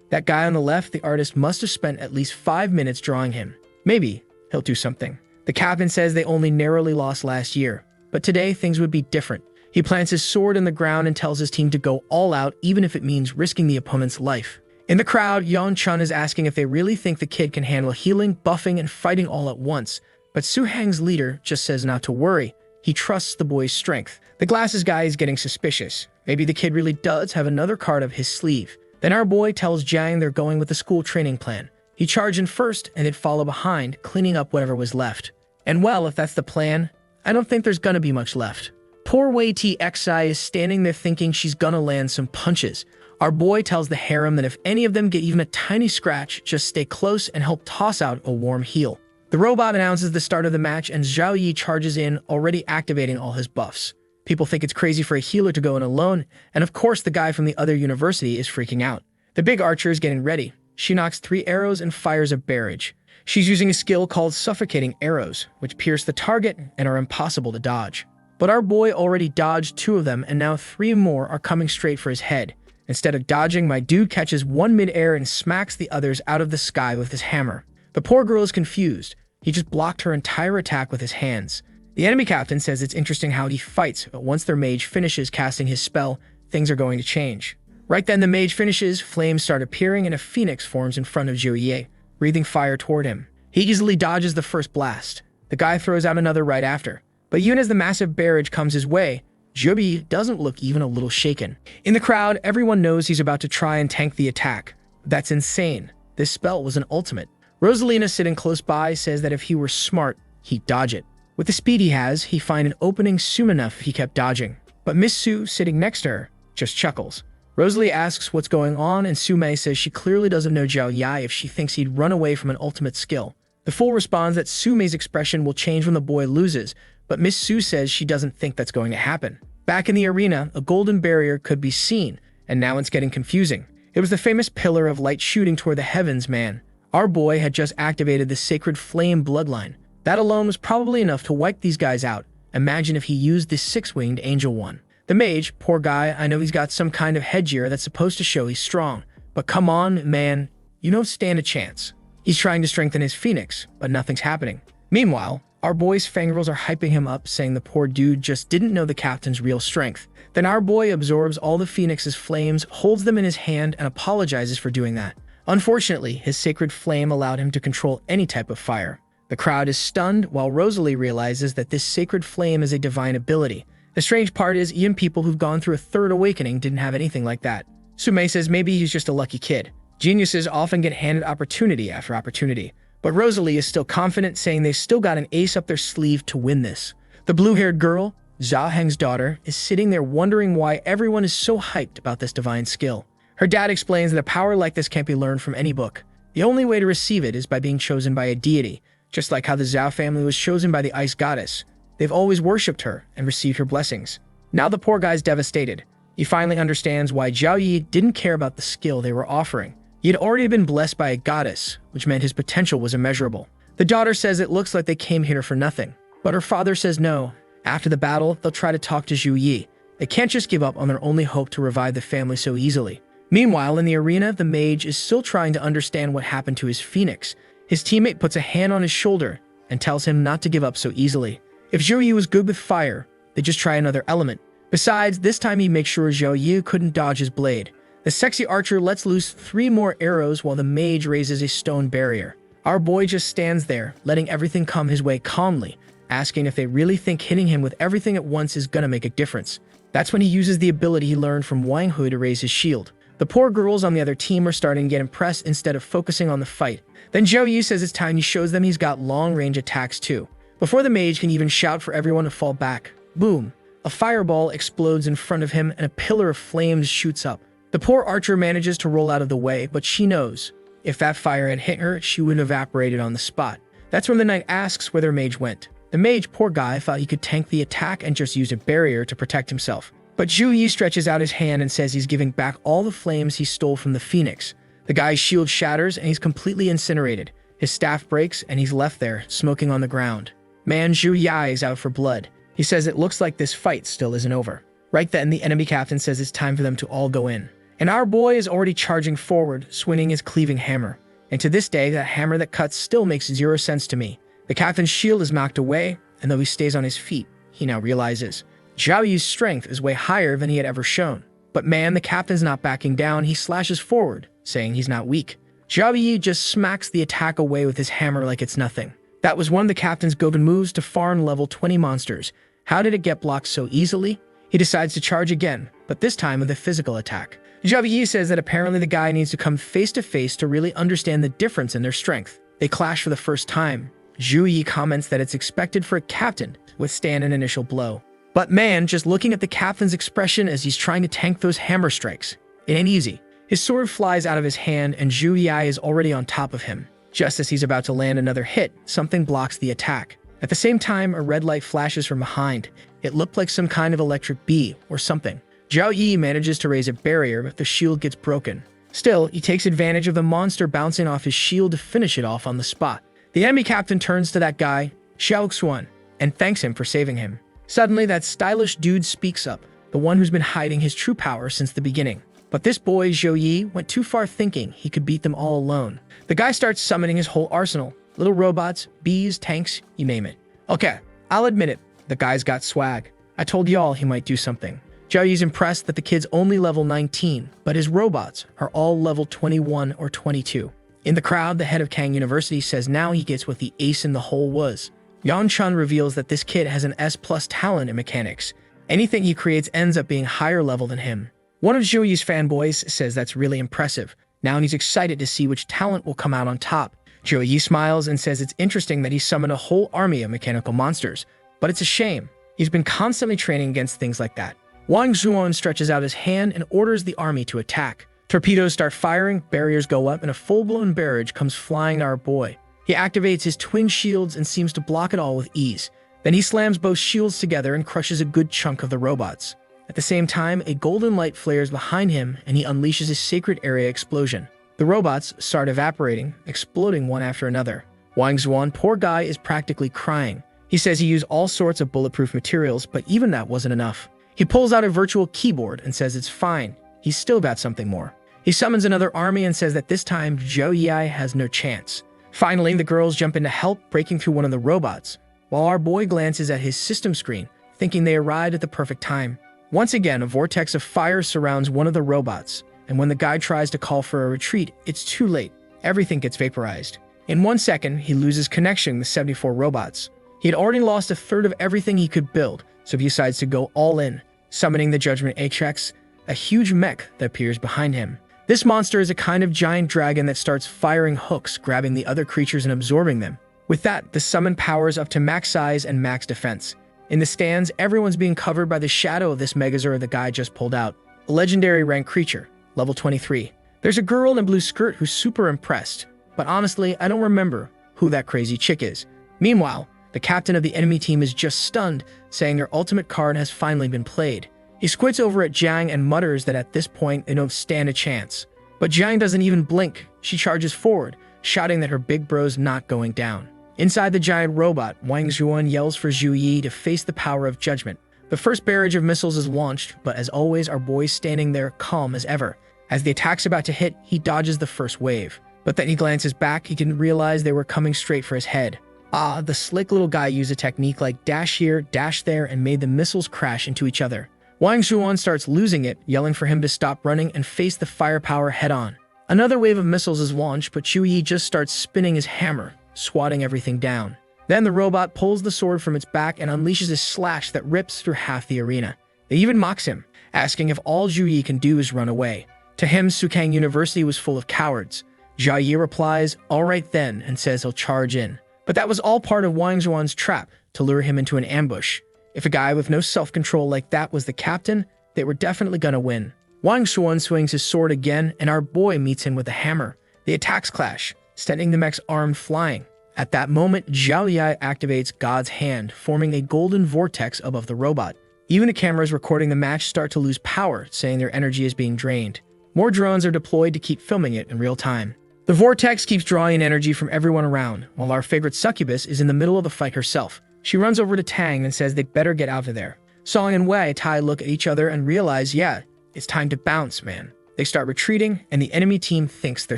That guy on the left, the artist must have spent at least 5 minutes drawing him. Maybe he'll do something. The captain says they only narrowly lost last year, but today things would be different. He plants his sword in the ground and tells his team to go all out, even if it means risking the opponent's life. In the crowd, Yan Chun is asking if they really think the kid can handle healing, buffing, and fighting all at once. But Shukang's leader just says not to worry. He trusts the boy's strength. The glasses guy is getting suspicious. Maybe the kid really does have another card up his sleeve. Then our boy tells Jang they're going with the school training plan. He charged in first and they'd follow behind, cleaning up whatever was left. And well, if that's the plan, I don't think there's gonna be much left. Poor Wei Xi is standing there thinking she's gonna land some punches. Our boy tells the harem that if any of them get even a tiny scratch, just stay close and help toss out a warm heal. The robot announces the start of the match and Zhou Yi charges in, already activating all his buffs. People think it's crazy for a healer to go in alone, and of course the guy from the other university is freaking out. The big archer is getting ready. She knocks 3 arrows and fires a barrage. She's using a skill called suffocating arrows, which pierce the target and are impossible to dodge. But our boy already dodged 2 of them, and now 3 more are coming straight for his head. Instead of dodging, my dude catches one mid-air and smacks the others out of the sky with his hammer. The poor girl is confused. He just blocked her entire attack with his hands. The enemy captain says it's interesting how he fights, but once their mage finishes casting his spell, things are going to change. Right then the mage finishes, flames start appearing, and a phoenix forms in front of Zhou Yi, breathing fire toward him. He easily dodges the first blast. The guy throws out another right after. But even as the massive barrage comes his way, Zhou Yi doesn't look even a little shaken. In the crowd, everyone knows he's about to try and tank the attack. That's insane. This spell was an ultimate. Rosalina, sitting close by, says that if he were smart, he'd dodge it. With the speed he has, he'd find an opening soon enough if he kept dodging. But Miss Su, sitting next to her, just chuckles. Rosalie asks what's going on, and Su Mei says she clearly doesn't know Zhou Yi if she thinks he'd run away from an ultimate skill. The fool responds that Su Mei's expression will change when the boy loses, but Miss Su says she doesn't think that's going to happen. Back in the arena, a golden barrier could be seen, and now it's getting confusing. It was the famous pillar of light shooting toward the heavens, man. Our boy had just activated the sacred flame bloodline. That alone was probably enough to wipe these guys out. Imagine if he used this 6-winged angel one. The mage, poor guy, I know he's got some kind of headgear that's supposed to show he's strong. But come on, man, you don't stand a chance. He's trying to strengthen his phoenix, but nothing's happening. Meanwhile, our boy's fangrels are hyping him up, saying the poor dude just didn't know the captain's real strength. Then our boy absorbs all the phoenix's flames, holds them in his hand, and apologizes for doing that. Unfortunately, his sacred flame allowed him to control any type of fire. The crowd is stunned, while Rosalie realizes that this sacred flame is a divine ability. The strange part is even people who've gone through a third awakening didn't have anything like that. Sume says maybe he's just a lucky kid. Geniuses often get handed opportunity after opportunity. But Rosalie is still confident, saying they've still got an ace up their sleeve to win this. The blue-haired girl, Zhao Heng's daughter, is sitting there wondering why everyone is so hyped about this divine skill. Her dad explains that a power like this can't be learned from any book. The only way to receive it is by being chosen by a deity, just like how the Zhao family was chosen by the ice goddess. They've always worshipped her and received her blessings. Now the poor guy's devastated. He finally understands why Zhou Yi didn't care about the skill they were offering. He had already been blessed by a goddess, which meant his potential was immeasurable. The daughter says it looks like they came here for nothing, but her father says no. After the battle, they'll try to talk to Zhou Yi. They can't just give up on their only hope to revive the family so easily. Meanwhile, in the arena, the mage is still trying to understand what happened to his phoenix. His teammate puts a hand on his shoulder and tells him not to give up so easily. If Zhou Yi was good with fire, they just try another element. Besides, this time he makes sure Zhou Yi couldn't dodge his blade. The sexy archer lets loose 3 more arrows while the mage raises a stone barrier. Our boy just stands there, letting everything come his way calmly, asking if they really think hitting him with everything at once is gonna make a difference. That's when he uses the ability he learned from Wang Hui to raise his shield. The poor girls on the other team are starting to get impressed instead of focusing on the fight. Then Zhou Yi says it's time he shows them he's got long-range attacks too. Before the mage can even shout for everyone to fall back, boom! A fireball explodes in front of him and a pillar of flames shoots up. The poor archer manages to roll out of the way, but she knows. If that fire had hit her, she would have evaporated on the spot. That's when the knight asks where their mage went. The mage, poor guy, thought he could tank the attack and just use a barrier to protect himself. But Zhou Yi stretches out his hand and says he's giving back all the flames he stole from the phoenix. The guy's shield shatters and he's completely incinerated. His staff breaks and he's left there, smoking on the ground. Man, Zhou Yi is out for blood. He says it looks like this fight still isn't over. Right then, the enemy captain says it's time for them to all go in. And our boy is already charging forward, swinging his cleaving hammer. And to this day, that hammer that cuts still makes 0 sense to me. The captain's shield is knocked away, and though he stays on his feet, he now realizes Zhou Yi's strength is way higher than he had ever shown. But man, the captain's not backing down. He slashes forward, saying he's not weak. Zhou Yi just smacks the attack away with his hammer like it's nothing. That was one of the captain's Gogan moves to farm level 20 monsters. How did it get blocked so easily? He decides to charge again, but this time with a physical attack. Zhou Yi says that apparently the guy needs to come face to face to really understand the difference in their strength. They clash for the first time. Zhou Yi comments that it's expected for a captain to withstand an initial blow. But man, just looking at the captain's expression as he's trying to tank those hammer strikes, it ain't easy. His sword flies out of his hand and Zhou Yi is already on top of him. Just as he's about to land another hit, something blocks the attack. At the same time, a red light flashes from behind. It looked like some kind of electric bee or something. Zhou Yi manages to raise a barrier, but the shield gets broken. Still, he takes advantage of the monster bouncing off his shield to finish it off on the spot. The enemy captain turns to that guy, Xiao Xuan, and thanks him for saving him. Suddenly, that stylish dude speaks up, the one who's been hiding his true power since the beginning. But this boy, Zhou Yi, went too far thinking he could beat them all alone. The guy starts summoning his whole arsenal. Little robots, bees, tanks, you name it. Okay, I'll admit it, the guy's got swag. I told y'all he might do something. Zhou Yi's impressed that the kid's only level 19, but his robots are all level 21 or 22. In the crowd, the head of Kang University says now he gets what the ace in the hole was. Yan Chun reveals that this kid has an S+ talent in mechanics. Anything he creates ends up being higher level than him. One of Zhou Yi's fanboys says that's really impressive. Now he's excited to see which talent will come out on top. Zhou Yi smiles and says it's interesting that he summoned a whole army of mechanical monsters, but it's a shame. He's been constantly training against things like that. Wang Zuan stretches out his hand and orders the army to attack. Torpedoes start firing, barriers go up, and a full-blown barrage comes flying to our boy. He activates his twin shields and seems to block it all with ease. Then he slams both shields together and crushes a good chunk of the robots. At the same time, a golden light flares behind him and he unleashes his sacred area explosion. The robots start evaporating, exploding one after another. Wang Zuan, poor guy, is practically crying. He says he used all sorts of bulletproof materials, but even that wasn't enough. He pulls out a virtual keyboard and says it's fine. He's still got something more. He summons another army and says that this time Zhou Yi has no chance. Finally, the girls jump in to help, breaking through one of the robots, while our boy glances at his system screen, thinking they arrived at the perfect time. Once again, a vortex of fire surrounds one of the robots, and when the guy tries to call for a retreat, it's too late. Everything gets vaporized. In 1 second, he loses connection with 74 robots. He had already lost a third of everything he could build, so he decides to go all in, summoning the Judgment Apex, a huge mech that appears behind him. This monster is a kind of giant dragon that starts firing hooks, grabbing the other creatures and absorbing them. With that, the summon powers up to max size and max defense. In the stands, everyone's being covered by the shadow of this Megazord the guy just pulled out. A legendary rank creature, level 23. There's a girl in a blue skirt who's super impressed, but honestly, I don't remember who that crazy chick is. Meanwhile, the captain of the enemy team is just stunned, saying their ultimate card has finally been played. He squints over at Jang and mutters that at this point they don't stand a chance. But Jang doesn't even blink. She charges forward, shouting that her big bro's not going down. Inside the giant robot, Wang Zhuan yells for Zhou Yi to face the power of judgment. The first barrage of missiles is launched, but as always, our boy's standing there calm as ever. As the attack's about to hit, he dodges the first wave. But then he glances back, he didn't realize they were coming straight for his head. The slick little guy used a technique like dash here, dash there, and made the missiles crash into each other. Wang Zhuan starts losing it, yelling for him to stop running and face the firepower head-on. Another wave of missiles is launched, but Zhou Yi just starts spinning his hammer, swatting everything down. Then the robot pulls the sword from its back and unleashes a slash that rips through half the arena. They even mocks him, asking if all Zhou Yi can do is run away. To him, Shukang University was full of cowards. Zhou Yi replies, "All right then," and says he'll charge in. But that was all part of Wang Zhuan's trap to lure him into an ambush. If a guy with no self-control like that was the captain, they were definitely gonna win. Wang Zhuan swings his sword again, and our boy meets him with a hammer. The attacks clash, sending the mech's arm flying. At that moment, Zhou Yi activates God's hand, forming a golden vortex above the robot. Even the cameras recording the match start to lose power, saying their energy is being drained. More drones are deployed to keep filming it in real time. The vortex keeps drawing in energy from everyone around, while our favorite succubus is in the middle of the fight herself. She runs over to Tang and says they'd better get out of there. Song and Wei Tai look at each other and realize, yeah, it's time to bounce, man. They start retreating, and the enemy team thinks they're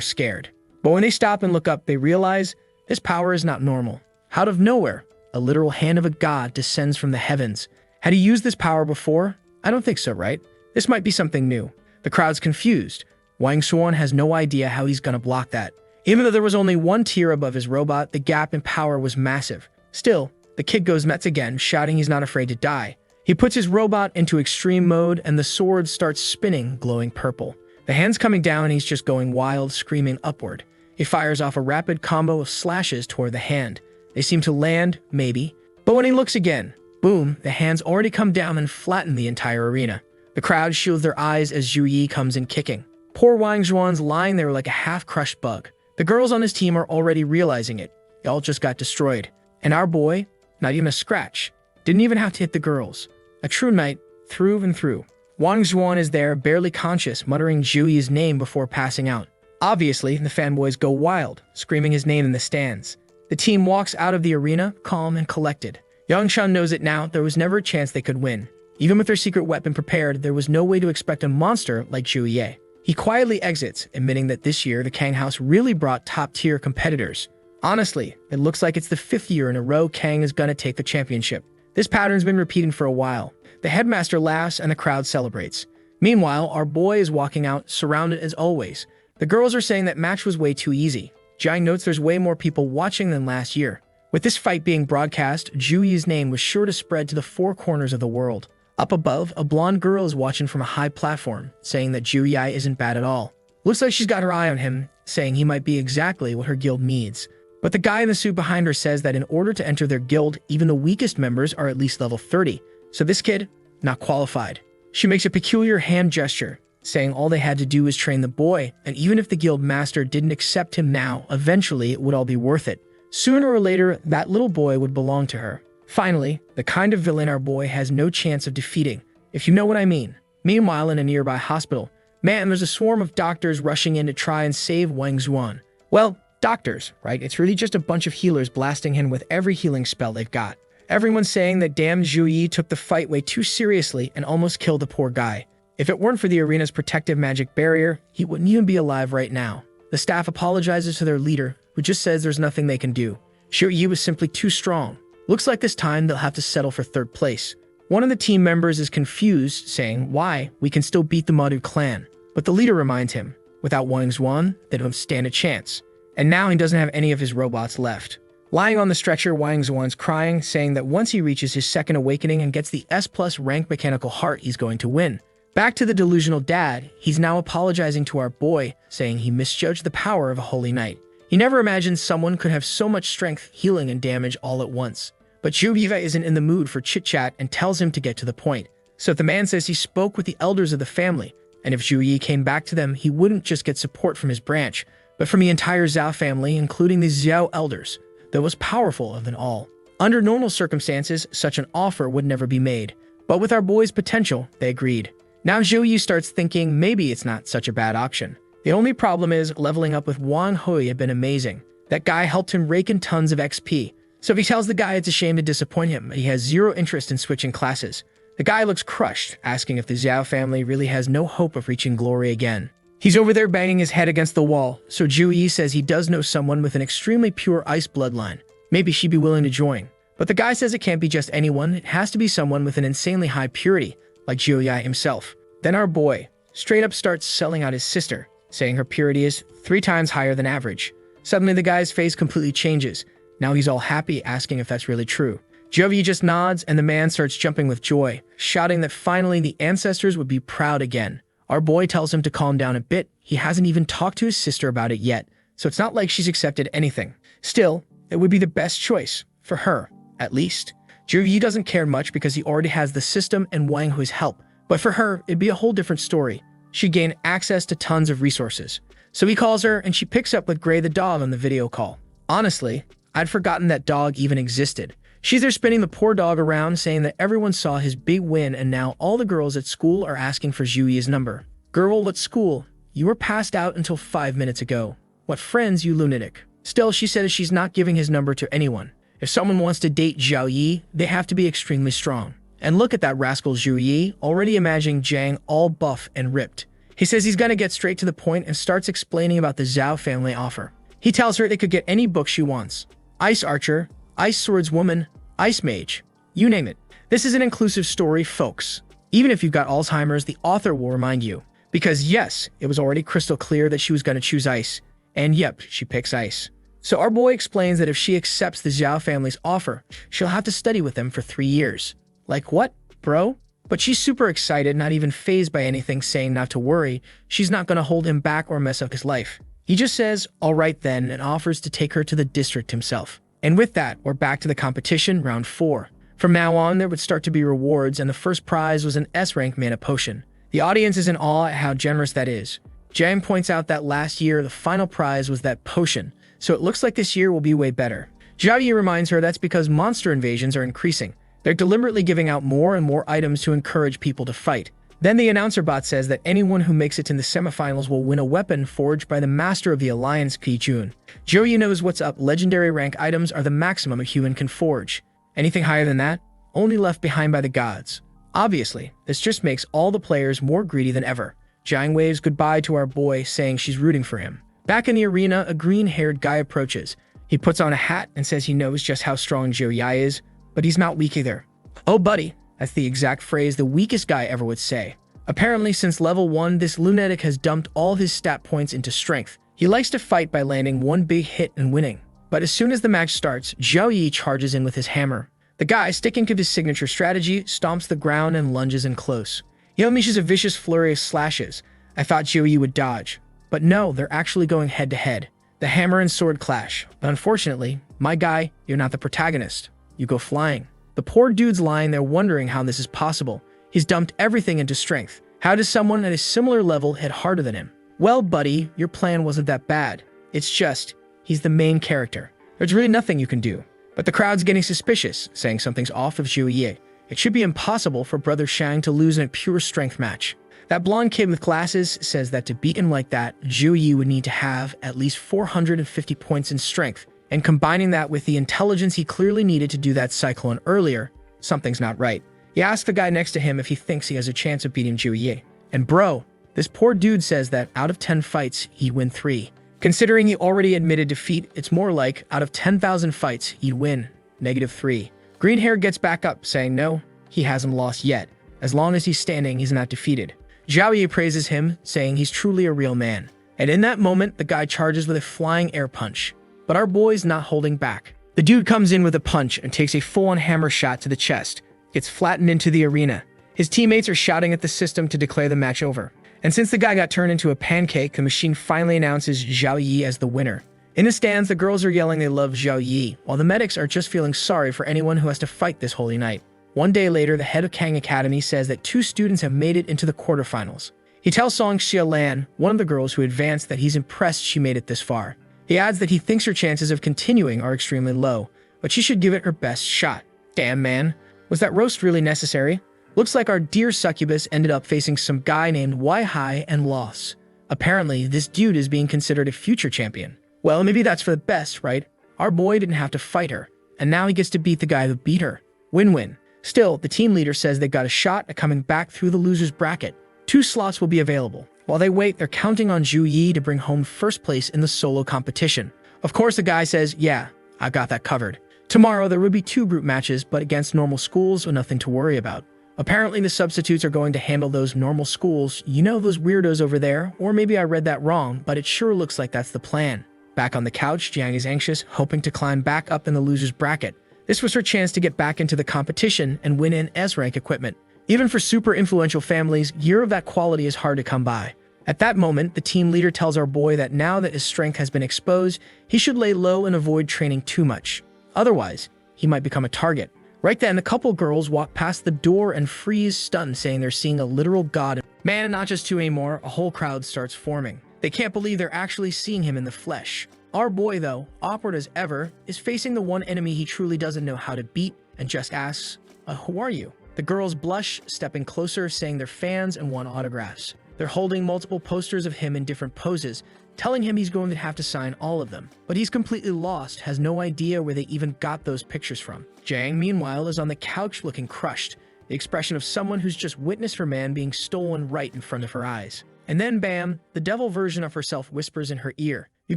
scared. But when they stop and look up, they realize this power is not normal. Out of nowhere, a literal hand of a god descends from the heavens. Had he used this power before? I don't think so, right? This might be something new. The crowd's confused. Wang Zhuan has no idea how he's gonna block that. Even though there was only one tier above his robot, the gap in power was massive. Still, the kid goes nuts again, shouting he's not afraid to die. He puts his robot into extreme mode, and the sword starts spinning, glowing purple. The hand's coming down, and he's just going wild, screaming upward. He fires off a rapid combo of slashes toward the hand. They seem to land, maybe. But when he looks again, boom, the hand's already come down and flattened the entire arena. The crowd shields their eyes as Zhou Yi comes in kicking. Poor Wang Zhuan's lying there like a half-crushed bug. The girls on his team are already realizing it. They all just got destroyed. And our boy, not even a scratch. Didn't even have to hit the girls. A true knight, through and through. Wang Zhuan is there, barely conscious, muttering Zhou Yi's name before passing out. Obviously, the fanboys go wild, screaming his name in the stands. The team walks out of the arena, calm and collected. Yangshan knows it now, there was never a chance they could win. Even with their secret weapon prepared, there was no way to expect a monster like Zhou Yi. He quietly exits, admitting that this year the Kang house really brought top-tier competitors. Honestly, it looks like it's the 5th year in a row Kang is gonna take the championship. This pattern's been repeating for a while. The headmaster laughs and the crowd celebrates. Meanwhile, our boy is walking out, surrounded as always. The girls are saying that match was way too easy. Jiang notes there's way more people watching than last year. With this fight being broadcast, Zhou Yi's name was sure to spread to the 4 corners of the world. Up above, a blonde girl is watching from a high platform, saying that Zhou Yi isn't bad at all. Looks like she's got her eye on him, saying he might be exactly what her guild needs. But the guy in the suit behind her says that in order to enter their guild, even the weakest members are at least level 30. So this kid, not qualified. She makes a peculiar hand gesture, saying all they had to do was train the boy, and even if the guild master didn't accept him now, eventually it would all be worth it. Sooner or later, that little boy would belong to her. Finally, the kind of villain our boy has no chance of defeating, if you know what I mean. Meanwhile, in a nearby hospital, man, there's a swarm of doctors rushing in to try and save Wang Zhuan. Well, doctors, right? It's really just a bunch of healers blasting him with every healing spell they've got. Everyone's saying that damn Zhou Yi took the fight way too seriously and almost killed the poor guy. If it weren't for the arena's protective magic barrier, he wouldn't even be alive right now. The staff apologizes to their leader, who just says there's nothing they can do. Zhou Yi was simply too strong. Looks like this time they'll have to settle for 3rd place. One of the team members is confused, saying, why? We can still beat the Mamoru clan. But the leader reminds him, without Wang Zhuan, they don't stand a chance. And now he doesn't have any of his robots left. Lying on the stretcher, Wang Zuan's crying, saying that once he reaches his second awakening and gets the S+ rank mechanical heart, he's going to win. Back to the delusional dad, he's now apologizing to our boy, saying he misjudged the power of a holy knight. He never imagined someone could have so much strength, healing, and damage all at once. But Zhou Yi isn't in the mood for chit-chat and tells him to get to the point. So the man says he spoke with the elders of the family, and if Zhou Yi came back to them, he wouldn't just get support from his branch, but from the entire Zhao family, including the Zhao elders, that was powerful of them all. Under normal circumstances, such an offer would never be made, but with our boy's potential, they agreed. Now Zhou Yi starts thinking maybe it's not such a bad option. The only problem is leveling up with Wang Hui had been amazing. That guy helped him rake in tons of XP. So if he tells the guy it's a shame to disappoint him, he has zero interest in switching classes. The guy looks crushed, asking if the Zhao family really has no hope of reaching glory again. He's over there banging his head against the wall, so Zhou Yi says he does know someone with an extremely pure ice bloodline. Maybe she'd be willing to join. But the guy says it can't be just anyone, it has to be someone with an insanely high purity, like Zhou Yi himself. Then our boy straight up starts selling out his sister, saying her purity is 3 times higher than average. Suddenly the guy's face completely changes. Now he's all happy, asking if that's really true. Zhou Yi just nods, and the man starts jumping with joy, shouting that finally the ancestors would be proud again. Our boy tells him to calm down a bit. He hasn't even talked to his sister about it yet, so it's not like she's accepted anything. Still, it would be the best choice, for her, at least. Zhou Yi doesn't care much because he already has the system and Wang Hui's help, but for her, it'd be a whole different story. She'd gain access to tons of resources. So he calls her, and she picks up with Gray the dog on the video call. Honestly, I'd forgotten that dog even existed. She's there spinning the poor dog around, saying that everyone saw his big win and now all the girls at school are asking for Zhou Yi's number. Girl, what school? You were passed out until 5 minutes ago. What friends, you lunatic? Still, she says she's not giving his number to anyone. If someone wants to date Zhou Yi, they have to be extremely strong. And look at that rascal Zhou Yi, already imagining Jang all buff and ripped. He says he's gonna get straight to the point and starts explaining about the Zhao family offer. He tells her they could get any book she wants. Ice Archer, Ice Swordswoman, Ice Mage, you name it. This is an inclusive story, folks. Even if you've got Alzheimer's, the author will remind you. Because yes, it was already crystal clear that she was gonna choose Ice. And yep, she picks Ice. So our boy explains that if she accepts the Zhao family's offer, she'll have to study with them for 3 years. Like what, bro? But she's super excited, not even fazed by anything, saying not to worry, she's not gonna hold him back or mess up his life. He just says, alright then, and offers to take her to the district himself. And with that, we're back to the competition, round 4. From now on, there would start to be rewards, and the first prize was an S-rank mana potion. The audience is in awe at how generous that is. Jang points out that last year, the final prize was that potion, so it looks like this year will be way better. Zhou Yi reminds her that's because monster invasions are increasing. They're deliberately giving out more and more items to encourage people to fight. Then the announcer bot says that anyone who makes it to the semifinals will win a weapon forged by the master of the Alliance, Qi Jun. Zhou Yi knows what's up. Legendary rank items are the maximum a human can forge. Anything higher than that, only left behind by the gods. Obviously, this just makes all the players more greedy than ever. Jang waves goodbye to our boy, saying she's rooting for him. Back in the arena, a green-haired guy approaches. He puts on a hat and says he knows just how strong Zhou Yi is, but he's not weak either. Oh buddy, that's the exact phrase the weakest guy ever would say. Apparently, since level 1, this lunatic has dumped all his stat points into strength. He likes to fight by landing one big hit and winning. But as soon as the match starts, Zhou Yi charges in with his hammer. The guy, sticking to his signature strategy, stomps the ground and lunges in close. He unleashes a vicious flurry of slashes. I thought Zhou Yi would dodge. But no, they're actually going head to head. The hammer and sword clash. But unfortunately, my guy, you're not the protagonist. You go flying. The poor dude's lying there wondering how this is possible. He's dumped everything into strength. How does someone at a similar level hit harder than him? Well, buddy, your plan wasn't that bad. It's just, he's the main character. There's really nothing you can do. But the crowd's getting suspicious, saying something's off of Zhou Yi. It should be impossible for Brother Shang to lose in a pure strength match. That blonde kid with glasses says that to beat him like that, Zhou Yi would need to have at least 450 points in strength. And combining that with the intelligence he clearly needed to do that cyclone earlier, something's not right. He asks the guy next to him if he thinks he has a chance of beating Zhou Yi. And bro, this poor dude says that out of 10 fights, he'd win 3. Considering he already admitted defeat, it's more like out of 10,000 fights, he'd win -3. Green hair gets back up, saying no, he hasn't lost yet. As long as he's standing, he's not defeated. Zhou Yi praises him, saying he's truly a real man. And in that moment, the guy charges with a flying air punch. But our boy's not holding back. The dude comes in with a punch and takes a full-on hammer shot to the chest, gets flattened into the arena. His teammates are shouting at the system to declare the match over. And since the guy got turned into a pancake, the machine finally announces Zhou Yi as the winner. In the stands, the girls are yelling they love Zhou Yi, while the medics are just feeling sorry for anyone who has to fight this holy night. One day later, the head of Kang Academy says that 2 students have made it into the quarterfinals. He tells Song Xiaolan, one of the girls who advanced, that he's impressed she made it this far. He adds that he thinks her chances of continuing are extremely low, but she should give it her best shot. Damn, man. Was that roast really necessary? Looks like our dear succubus ended up facing some guy named Yahello and lost. Apparently, this dude is being considered a future champion. Well, maybe that's for the best, right? Our boy didn't have to fight her, and now he gets to beat the guy who beat her. Win-win. Still, the team leader says they got a shot at coming back through the loser's bracket. 2 slots will be available. While they wait, they're counting on Zhou Yi to bring home first place in the solo competition. Of course, the guy says, yeah, I got that covered. Tomorrow, there will be 2 group matches, but against normal schools, so nothing to worry about. Apparently, the substitutes are going to handle those normal schools, you know, those weirdos over there, or maybe I read that wrong, but it sure looks like that's the plan. Back on the couch, Jang is anxious, hoping to climb back up in the loser's bracket. This was her chance to get back into the competition and win an S-rank equipment. Even for super influential families, gear of that quality is hard to come by. At that moment, the team leader tells our boy that now that his strength has been exposed, he should lay low and avoid training too much. Otherwise, he might become a target. Right then, the couple girls walk past the door and freeze stunned, saying they're seeing a literal god. Man, not just 2 anymore, a whole crowd starts forming. They can't believe they're actually seeing him in the flesh. Our boy, though, awkward as ever, is facing the one enemy he truly doesn't know how to beat and just asks, who are you? The girls blush, stepping closer, saying they're fans and want autographs. They're holding multiple posters of him in different poses, telling him he's going to have to sign all of them. But he's completely lost, has no idea where they even got those pictures from. Jang, meanwhile, is on the couch looking crushed, the expression of someone who's just witnessed her man being stolen right in front of her eyes. And then bam, the devil version of herself whispers in her ear, "You're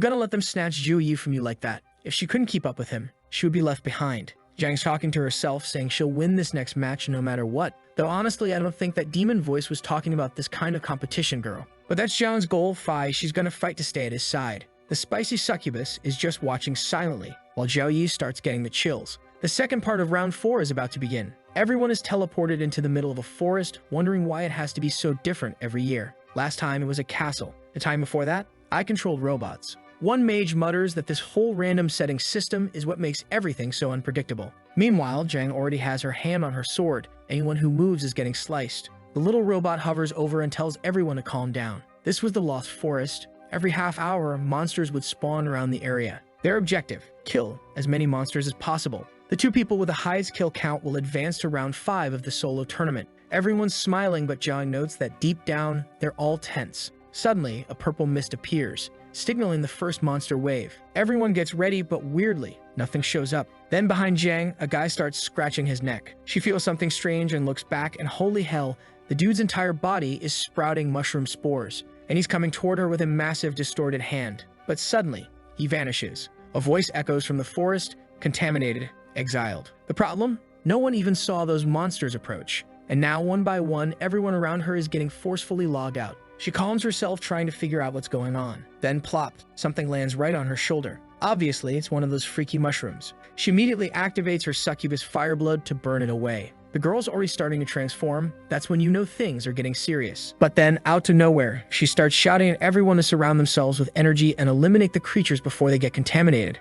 gonna let them snatch Zhou Yi from you like that." If she couldn't keep up with him, she would be left behind. Jang's talking to herself, saying she'll win this next match no matter what. Though honestly, I don't think that demon voice was talking about this kind of competition girl. But that's Zhang's goal. She's gonna fight to stay at his side. The spicy succubus is just watching silently, while Zhou Yi starts getting the chills. The second part of round 4 is about to begin. Everyone is teleported into the middle of a forest, wondering why it has to be so different every year. Last time it was a castle. The time before that, I controlled robots. One mage mutters that this whole random setting system is what makes everything so unpredictable. Meanwhile, Jang already has her hand on her sword. Anyone who moves is getting sliced. The little robot hovers over and tells everyone to calm down. This was the Lost Forest. Every half hour, monsters would spawn around the area. Their objective, kill as many monsters as possible. The 2 people with the highest kill count will advance to round 5 of the solo tournament. Everyone's smiling, but Jang notes that deep down, they're all tense. Suddenly, a purple mist appears, signaling the first monster wave. Everyone gets ready, but weirdly, nothing shows up. Then behind Jang, a guy starts scratching his neck. She feels something strange and looks back, and holy hell, the dude's entire body is sprouting mushroom spores, and he's coming toward her with a massive distorted hand. But suddenly, he vanishes. A voice echoes from the forest, contaminated, exiled. The problem? No one even saw those monsters approach. And now, one by one, everyone around her is getting forcefully logged out. She calms herself, trying to figure out what's going on. Then plop, something lands right on her shoulder. Obviously, it's one of those freaky mushrooms. She immediately activates her succubus fireblood to burn it away. The girl's already starting to transform. That's when you know things are getting serious. But then, out of nowhere, she starts shouting at everyone to surround themselves with energy and eliminate the creatures before they get contaminated.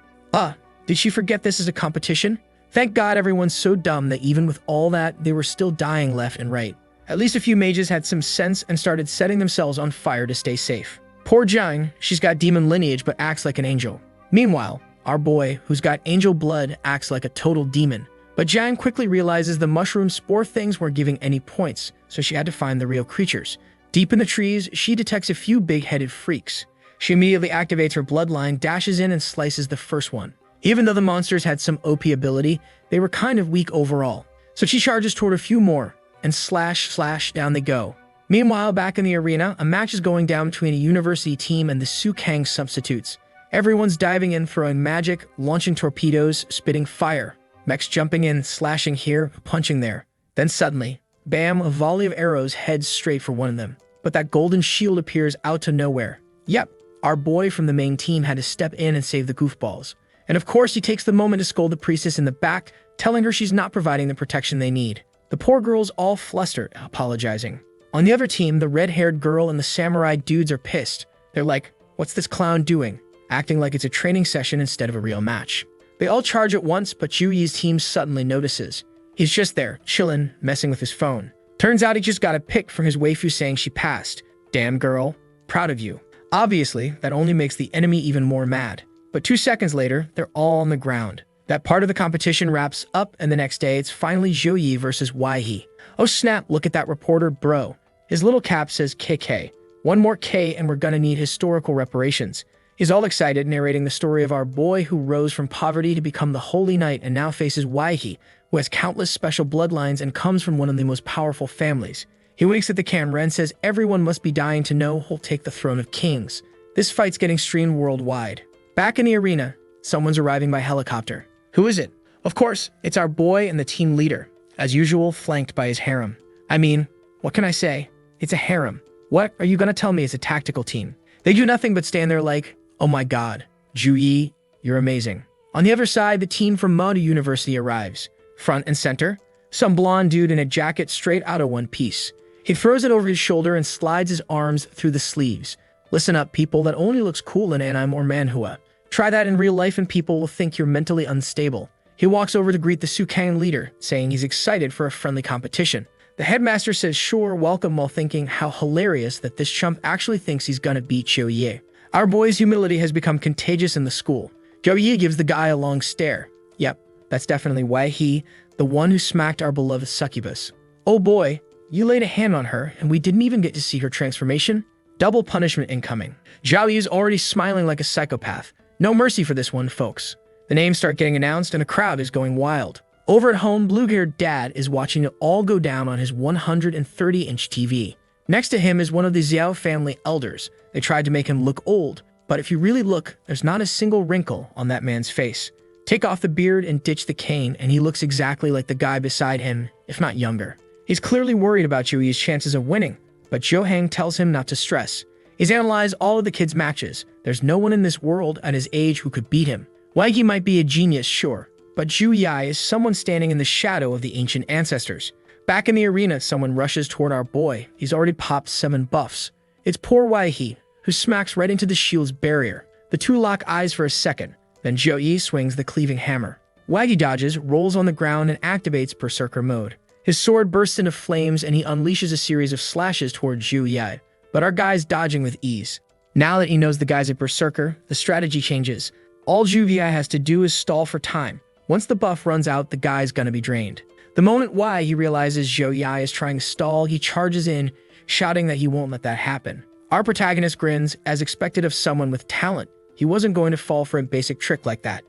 Did she forget this is a competition? Thank God everyone's so dumb that even with all that, they were still dying left and right. At least a few mages had some sense and started setting themselves on fire to stay safe. Poor Jang, she's got demon lineage but acts like an angel. Meanwhile, our boy, who's got angel blood, acts like a total demon. But Jang quickly realizes the mushroom spore things weren't giving any points, so she had to find the real creatures. Deep in the trees, she detects a few big-headed freaks. She immediately activates her bloodline, dashes in, and slices the first one. Even though the monsters had some OP ability, they were kind of weak overall. So she charges toward a few more, and slash, down they go. Meanwhile, back in the arena, a match is going down between a university team and the Shukang substitutes. Everyone's diving in, throwing magic, launching torpedoes, spitting fire. Mechs jumping in, slashing here, punching there. Then suddenly, bam, a volley of arrows heads straight for one of them. But that golden shield appears out of nowhere. Yep, our boy from the main team had to step in and save the goofballs. And of course, he takes the moment to scold the priestess in the back, telling her she's not providing the protection they need. The poor girl's all flustered, apologizing. On the other team, the red-haired girl and the samurai dudes are pissed. They're like, "What's this clown doing?" Acting like it's a training session instead of a real match. They all charge at once, but Zhou Yi's team suddenly notices. He's just there, chillin', messing with his phone. Turns out he just got a pic from his waifu saying she passed. Damn girl, proud of you. Obviously, that only makes the enemy even more mad. But 2 seconds later, they're all on the ground. That part of the competition wraps up, and the next day it's finally Zhou Yi versus Yi. Oh snap, look at that reporter, bro. His little cap says KK. One more K and we're gonna need historical reparations. He's all excited, narrating the story of our boy who rose from poverty to become the Holy Knight and now faces Yi, who has countless special bloodlines and comes from one of the most powerful families. He winks at the camera and says everyone must be dying to know who'll take the throne of kings. This fight's getting streamed worldwide. Back in the arena, someone's arriving by helicopter. Who is it? Of course, it's our boy and the team leader, as usual, flanked by his harem. I mean, what can I say? It's a harem. What are you gonna tell me it's a tactical team? They do nothing but stand there like, oh my god, Zhou Yi, you're amazing. On the other side, the team from Manga University arrives. Front and center, some blonde dude in a jacket straight out of One Piece. He throws it over his shoulder and slides his arms through the sleeves. Listen up, people, that only looks cool in anime or manhwa. Try that in real life and people will think you're mentally unstable. He walks over to greet the Shukang leader, saying he's excited for a friendly competition. The headmaster says sure, welcome, while thinking how hilarious that this chump actually thinks he's gonna beat Zhou Yi. Our boy's humility has become contagious in the school. Zhou Yi gives the guy a long stare. Yep, that's definitely Yi, the one who smacked our beloved succubus. Oh boy, you laid a hand on her and we didn't even get to see her transformation? Double punishment incoming. Zhou Yi is already smiling like a psychopath. No mercy for this one, folks. The names start getting announced and a crowd is going wild. Over at home, blue-haired dad is watching it all go down on his 130-inch TV. Next to him is one of the Xiao family elders. They tried to make him look old, but if you really look, there's not a single wrinkle on that man's face. Take off the beard and ditch the cane, and he looks exactly like the guy beside him, if not younger. He's clearly worried about Zhou Yi's chances of winning, but Zhou Hang tells him not to stress. He's analyzed all of the kids' matches. There's no one in this world at his age who could beat him. Yi might be a genius, sure, but Zhou Yi is someone standing in the shadow of the ancient ancestors. Back in the arena, someone rushes toward our boy. He's already popped 7 buffs. It's poor Yi, who smacks right into the shield's barrier. The two lock eyes for a second. Then Zhou Yi swings the cleaving hammer. Yi dodges, rolls on the ground, and activates Berserker mode. His sword bursts into flames and he unleashes a series of slashes toward Zhou Yi, but our guy's dodging with ease. Now that he knows the guy's a Berserker, the strategy changes. All Zhou Yi has to do is stall for time. Once the buff runs out, the guy's gonna be drained. The moment Yi realizes Zhou Yi is trying to stall, he charges in, shouting that he won't let that happen. Our protagonist grins, as expected of someone with talent. He wasn't going to fall for a basic trick like that.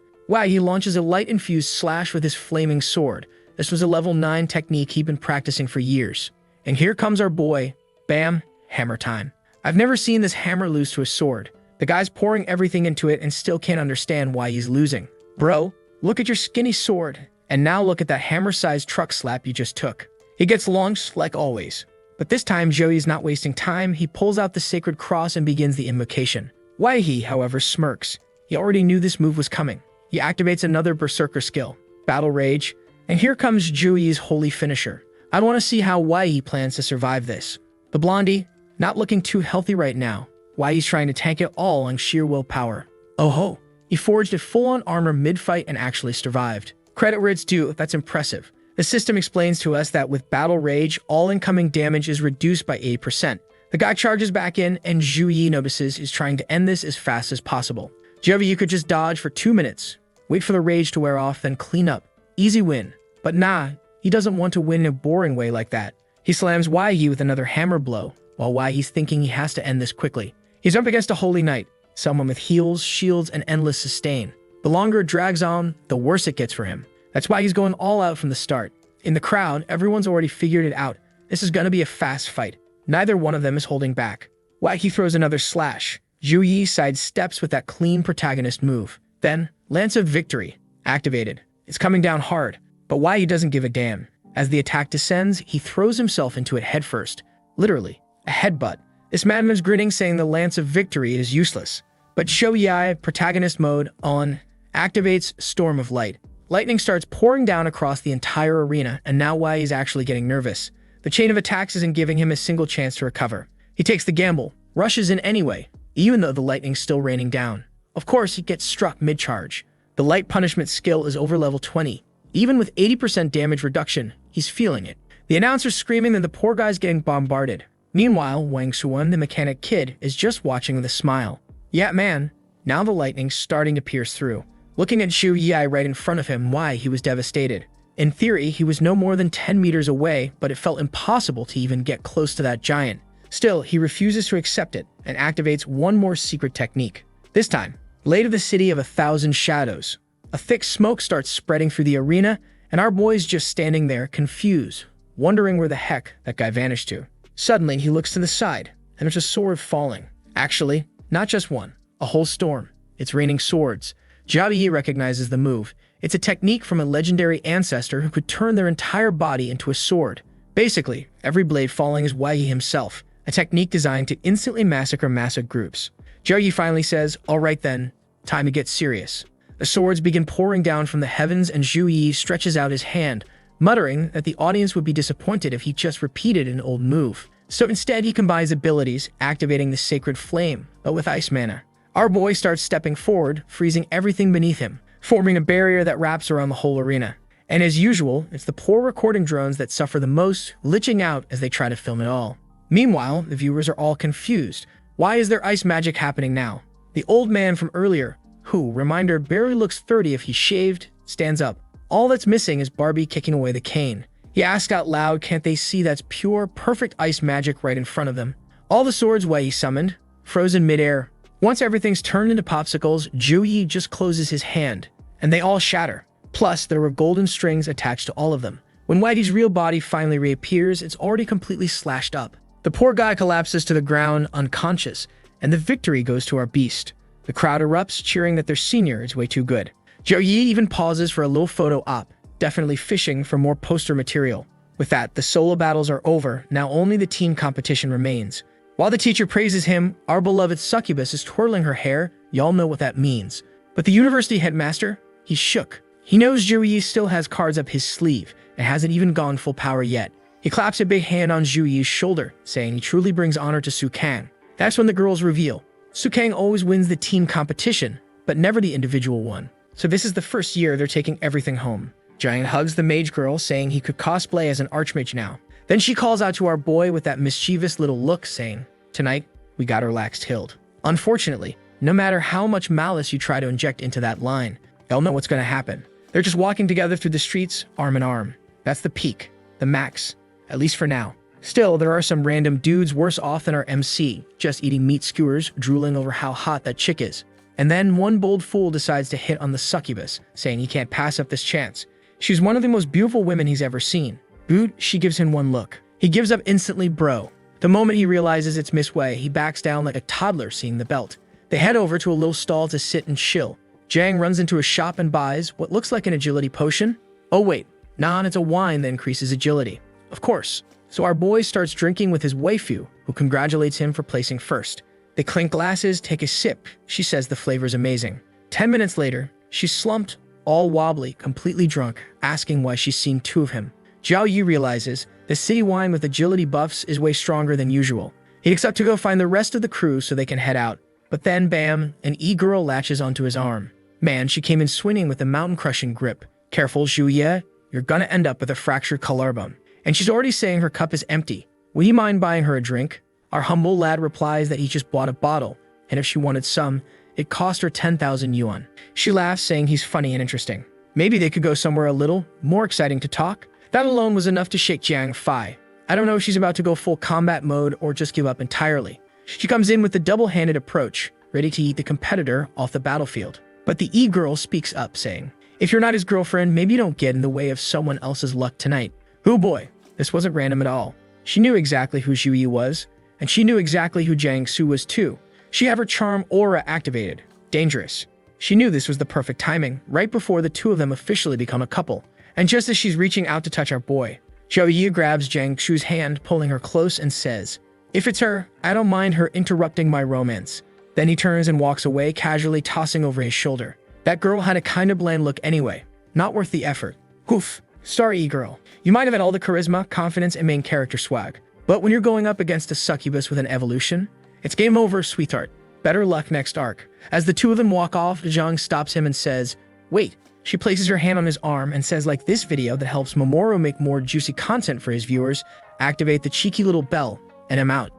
He launches a light-infused slash with his flaming sword. This was a level 9 technique he'd been practicing for years. And here comes our boy. Bam, hammer time. I've never seen this hammer lose to a sword. The guy's pouring everything into it and still can't understand why he's losing. Bro, look at your skinny sword. And now look at that hammer-sized truck slap you just took. He gets launched like always. But this time, Zhou Yi's not wasting time. He pulls out the sacred cross and begins the invocation. Yi, however, smirks. He already knew this move was coming. He activates another Berserker skill, Battle Rage, and here comes Zhou Yi's holy finisher. I want to see how Yi plans to survive this. The blondie, not looking too healthy right now. Yi's trying to tank it all on sheer willpower. Oh ho, he forged a full-on armor mid-fight and actually survived. Credit where it's due, that's impressive. The system explains to us that with Battle Rage, all incoming damage is reduced by 80%. The guy charges back in, and Zhou Yi notices he's trying to end this as fast as possible. You could just dodge for 2 minutes, wait for the rage to wear off, then clean up. Easy win. But nah, he doesn't want to win in a boring way like that. He slams Yi with another hammer blow, while Yi's thinking he has to end this quickly. He's up against a Holy Knight, someone with heals, shields, and endless sustain. The longer it drags on, the worse it gets for him. That's why he's going all out from the start. In the crowd, everyone's already figured it out. This is gonna be a fast fight. Neither one of them is holding back. Yi throws another slash. Zhou Yi sidesteps with that clean protagonist move. Then, Lance of Victory, activated. It's coming down hard, but Yi doesn't give a damn. As the attack descends, he throws himself into it headfirst. Literally, a headbutt. This madman is grinning, saying the Lance of Victory is useless. But Zhou Yi, protagonist mode on, Activates Storm of Light. Lightning starts pouring down across the entire arena, and now Wai is actually getting nervous. The chain of attacks isn't giving him a single chance to recover. He takes the gamble, rushes in anyway, even though the lightning's still raining down. Of course, he gets struck mid-charge. The light punishment skill is over level 20. Even with 80% damage reduction, he's feeling it. The announcer's screaming that the poor guy's getting bombarded. Meanwhile, Wang Suan, the mechanic kid, is just watching with a smile. Yeah, man. Now the lightning's starting to pierce through. Looking at Zhou Yi right in front of him, Why he was devastated. In theory, he was no more than 10 meters away, but it felt impossible to even get close to that giant. Still, he refuses to accept it and activates one more secret technique. This time, Blade of the City of 1,000 Shadows. A thick smoke starts spreading through the arena, and our boy's just standing there, confused, wondering where the heck that guy vanished to. Suddenly, he looks to the side, and there's a sword falling. Actually, not just one, a whole storm. It's raining swords. Zhou Yi recognizes the move. It's a technique from a legendary ancestor who could turn their entire body into a sword. Basically, every blade falling is Wai himself, a technique designed to instantly massacre massive groups. Zhou Yi finally says, "All right then, time to get serious." The swords begin pouring down from the heavens, and Zhou Yi stretches out his hand, muttering that the audience would be disappointed if he just repeated an old move. So instead, he combines abilities, activating the Sacred Flame, but with ice mana. Our boy starts stepping forward, freezing everything beneath him, forming a barrier that wraps around the whole arena. And as usual, it's the poor recording drones that suffer the most, glitching out as they try to film it all. Meanwhile, the viewers are all confused. Why is there ice magic happening now? The old man from earlier, who, reminder, barely looks 30 if he's shaved, stands up. All that's missing is Barbie kicking away the cane. He asks out loud, can't they see that's pure, perfect ice magic right in front of them? All the swords Wei summoned, frozen midair. Once everything's turned into popsicles, Zhou Yi just closes his hand, and they all shatter. Plus, there were golden strings attached to all of them. When Whitey's real body finally reappears, it's already completely slashed up. The poor guy collapses to the ground, unconscious, and the victory goes to our beast. The crowd erupts, cheering that their senior is way too good. Zhou Yi even pauses for a little photo op, definitely fishing for more poster material. With that, the solo battles are over, now only the team competition remains. While the teacher praises him, our beloved succubus is twirling her hair, y'all know what that means. But the university headmaster, he's shook. He knows Zhou Yi still has cards up his sleeve, and hasn't even gone full power yet. He claps a big hand on Zhou Yi's shoulder, saying he truly brings honor to Shukang. That's when the girls reveal. Shukang always wins the team competition, but never the individual one. So this is the first year they're taking everything home. Giant hugs the mage girl, saying he could cosplay as an archmage now. Then she calls out to our boy with that mischievous little look, saying, "Tonight, we got our lax killed." Unfortunately, no matter how much malice you try to inject into that line, y'all know what's going to happen. They're just walking together through the streets, arm in arm. That's the peak, the max, at least for now. Still, there are some random dudes worse off than our MC, just eating meat skewers, drooling over how hot that chick is. And then one bold fool decides to hit on the succubus, saying he can't pass up this chance. She's one of the most beautiful women he's ever seen. Boot, she gives him one look. He gives up instantly, bro. The moment he realizes it's Miss Wei, he backs down like a toddler seeing the belt. They head over to a little stall to sit and chill. Jang runs into a shop and buys what looks like an agility potion. Oh wait, nah, it's a wine that increases agility. Of course. So our boy starts drinking with his waifu, who congratulates him for placing first. They clink glasses, take a sip. She says the flavor's amazing. 10 minutes later, she's slumped, all wobbly, completely drunk, asking why she's seen two of him. Zhou Yi realizes the city wine with agility buffs is way stronger than usual. He accepts to go find the rest of the crew so they can head out. But then, bam, an e-girl latches onto his arm. Man, she came in swinging with a mountain-crushing grip. Careful, Zhou Yi, you're gonna end up with a fractured collarbone. And she's already saying her cup is empty. Would you mind buying her a drink? Our humble lad replies that he just bought a bottle, and if she wanted some, it cost her 10,000 yuan. She laughs, saying he's funny and interesting. Maybe they could go somewhere a little more exciting to talk. That alone was enough to shake Jiang Fai. I don't know if she's about to go full combat mode or just give up entirely. She comes in with the double-handed approach, ready to eat the competitor off the battlefield. But the e-girl speaks up, saying, if you're not his girlfriend, maybe you don't get in the way of someone else's luck tonight. Oh boy, this wasn't random at all. She knew exactly who Zhou Yi was, and she knew exactly who Jang Chu was too. She had her charm aura activated. Dangerous. She knew this was the perfect timing, right before the two of them officially become a couple. And just as she's reaching out to touch our boy, Zhou Yi grabs Jang Chu's hand, pulling her close and says, if it's her, I don't mind her interrupting my romance. Then he turns and walks away, casually tossing over his shoulder. That girl had a kinda bland look anyway. Not worth the effort. Oof. Sorry, E-girl. You might have had all the charisma, confidence, and main character swag. But when you're going up against a succubus with an evolution, it's game over, sweetheart. Better luck next arc. As the two of them walk off, Zhang stops him and says, "Wait." She places her hand on his arm and says, like this video that helps Mamoru make more juicy content for his viewers, activate the cheeky little bell, and I'm out.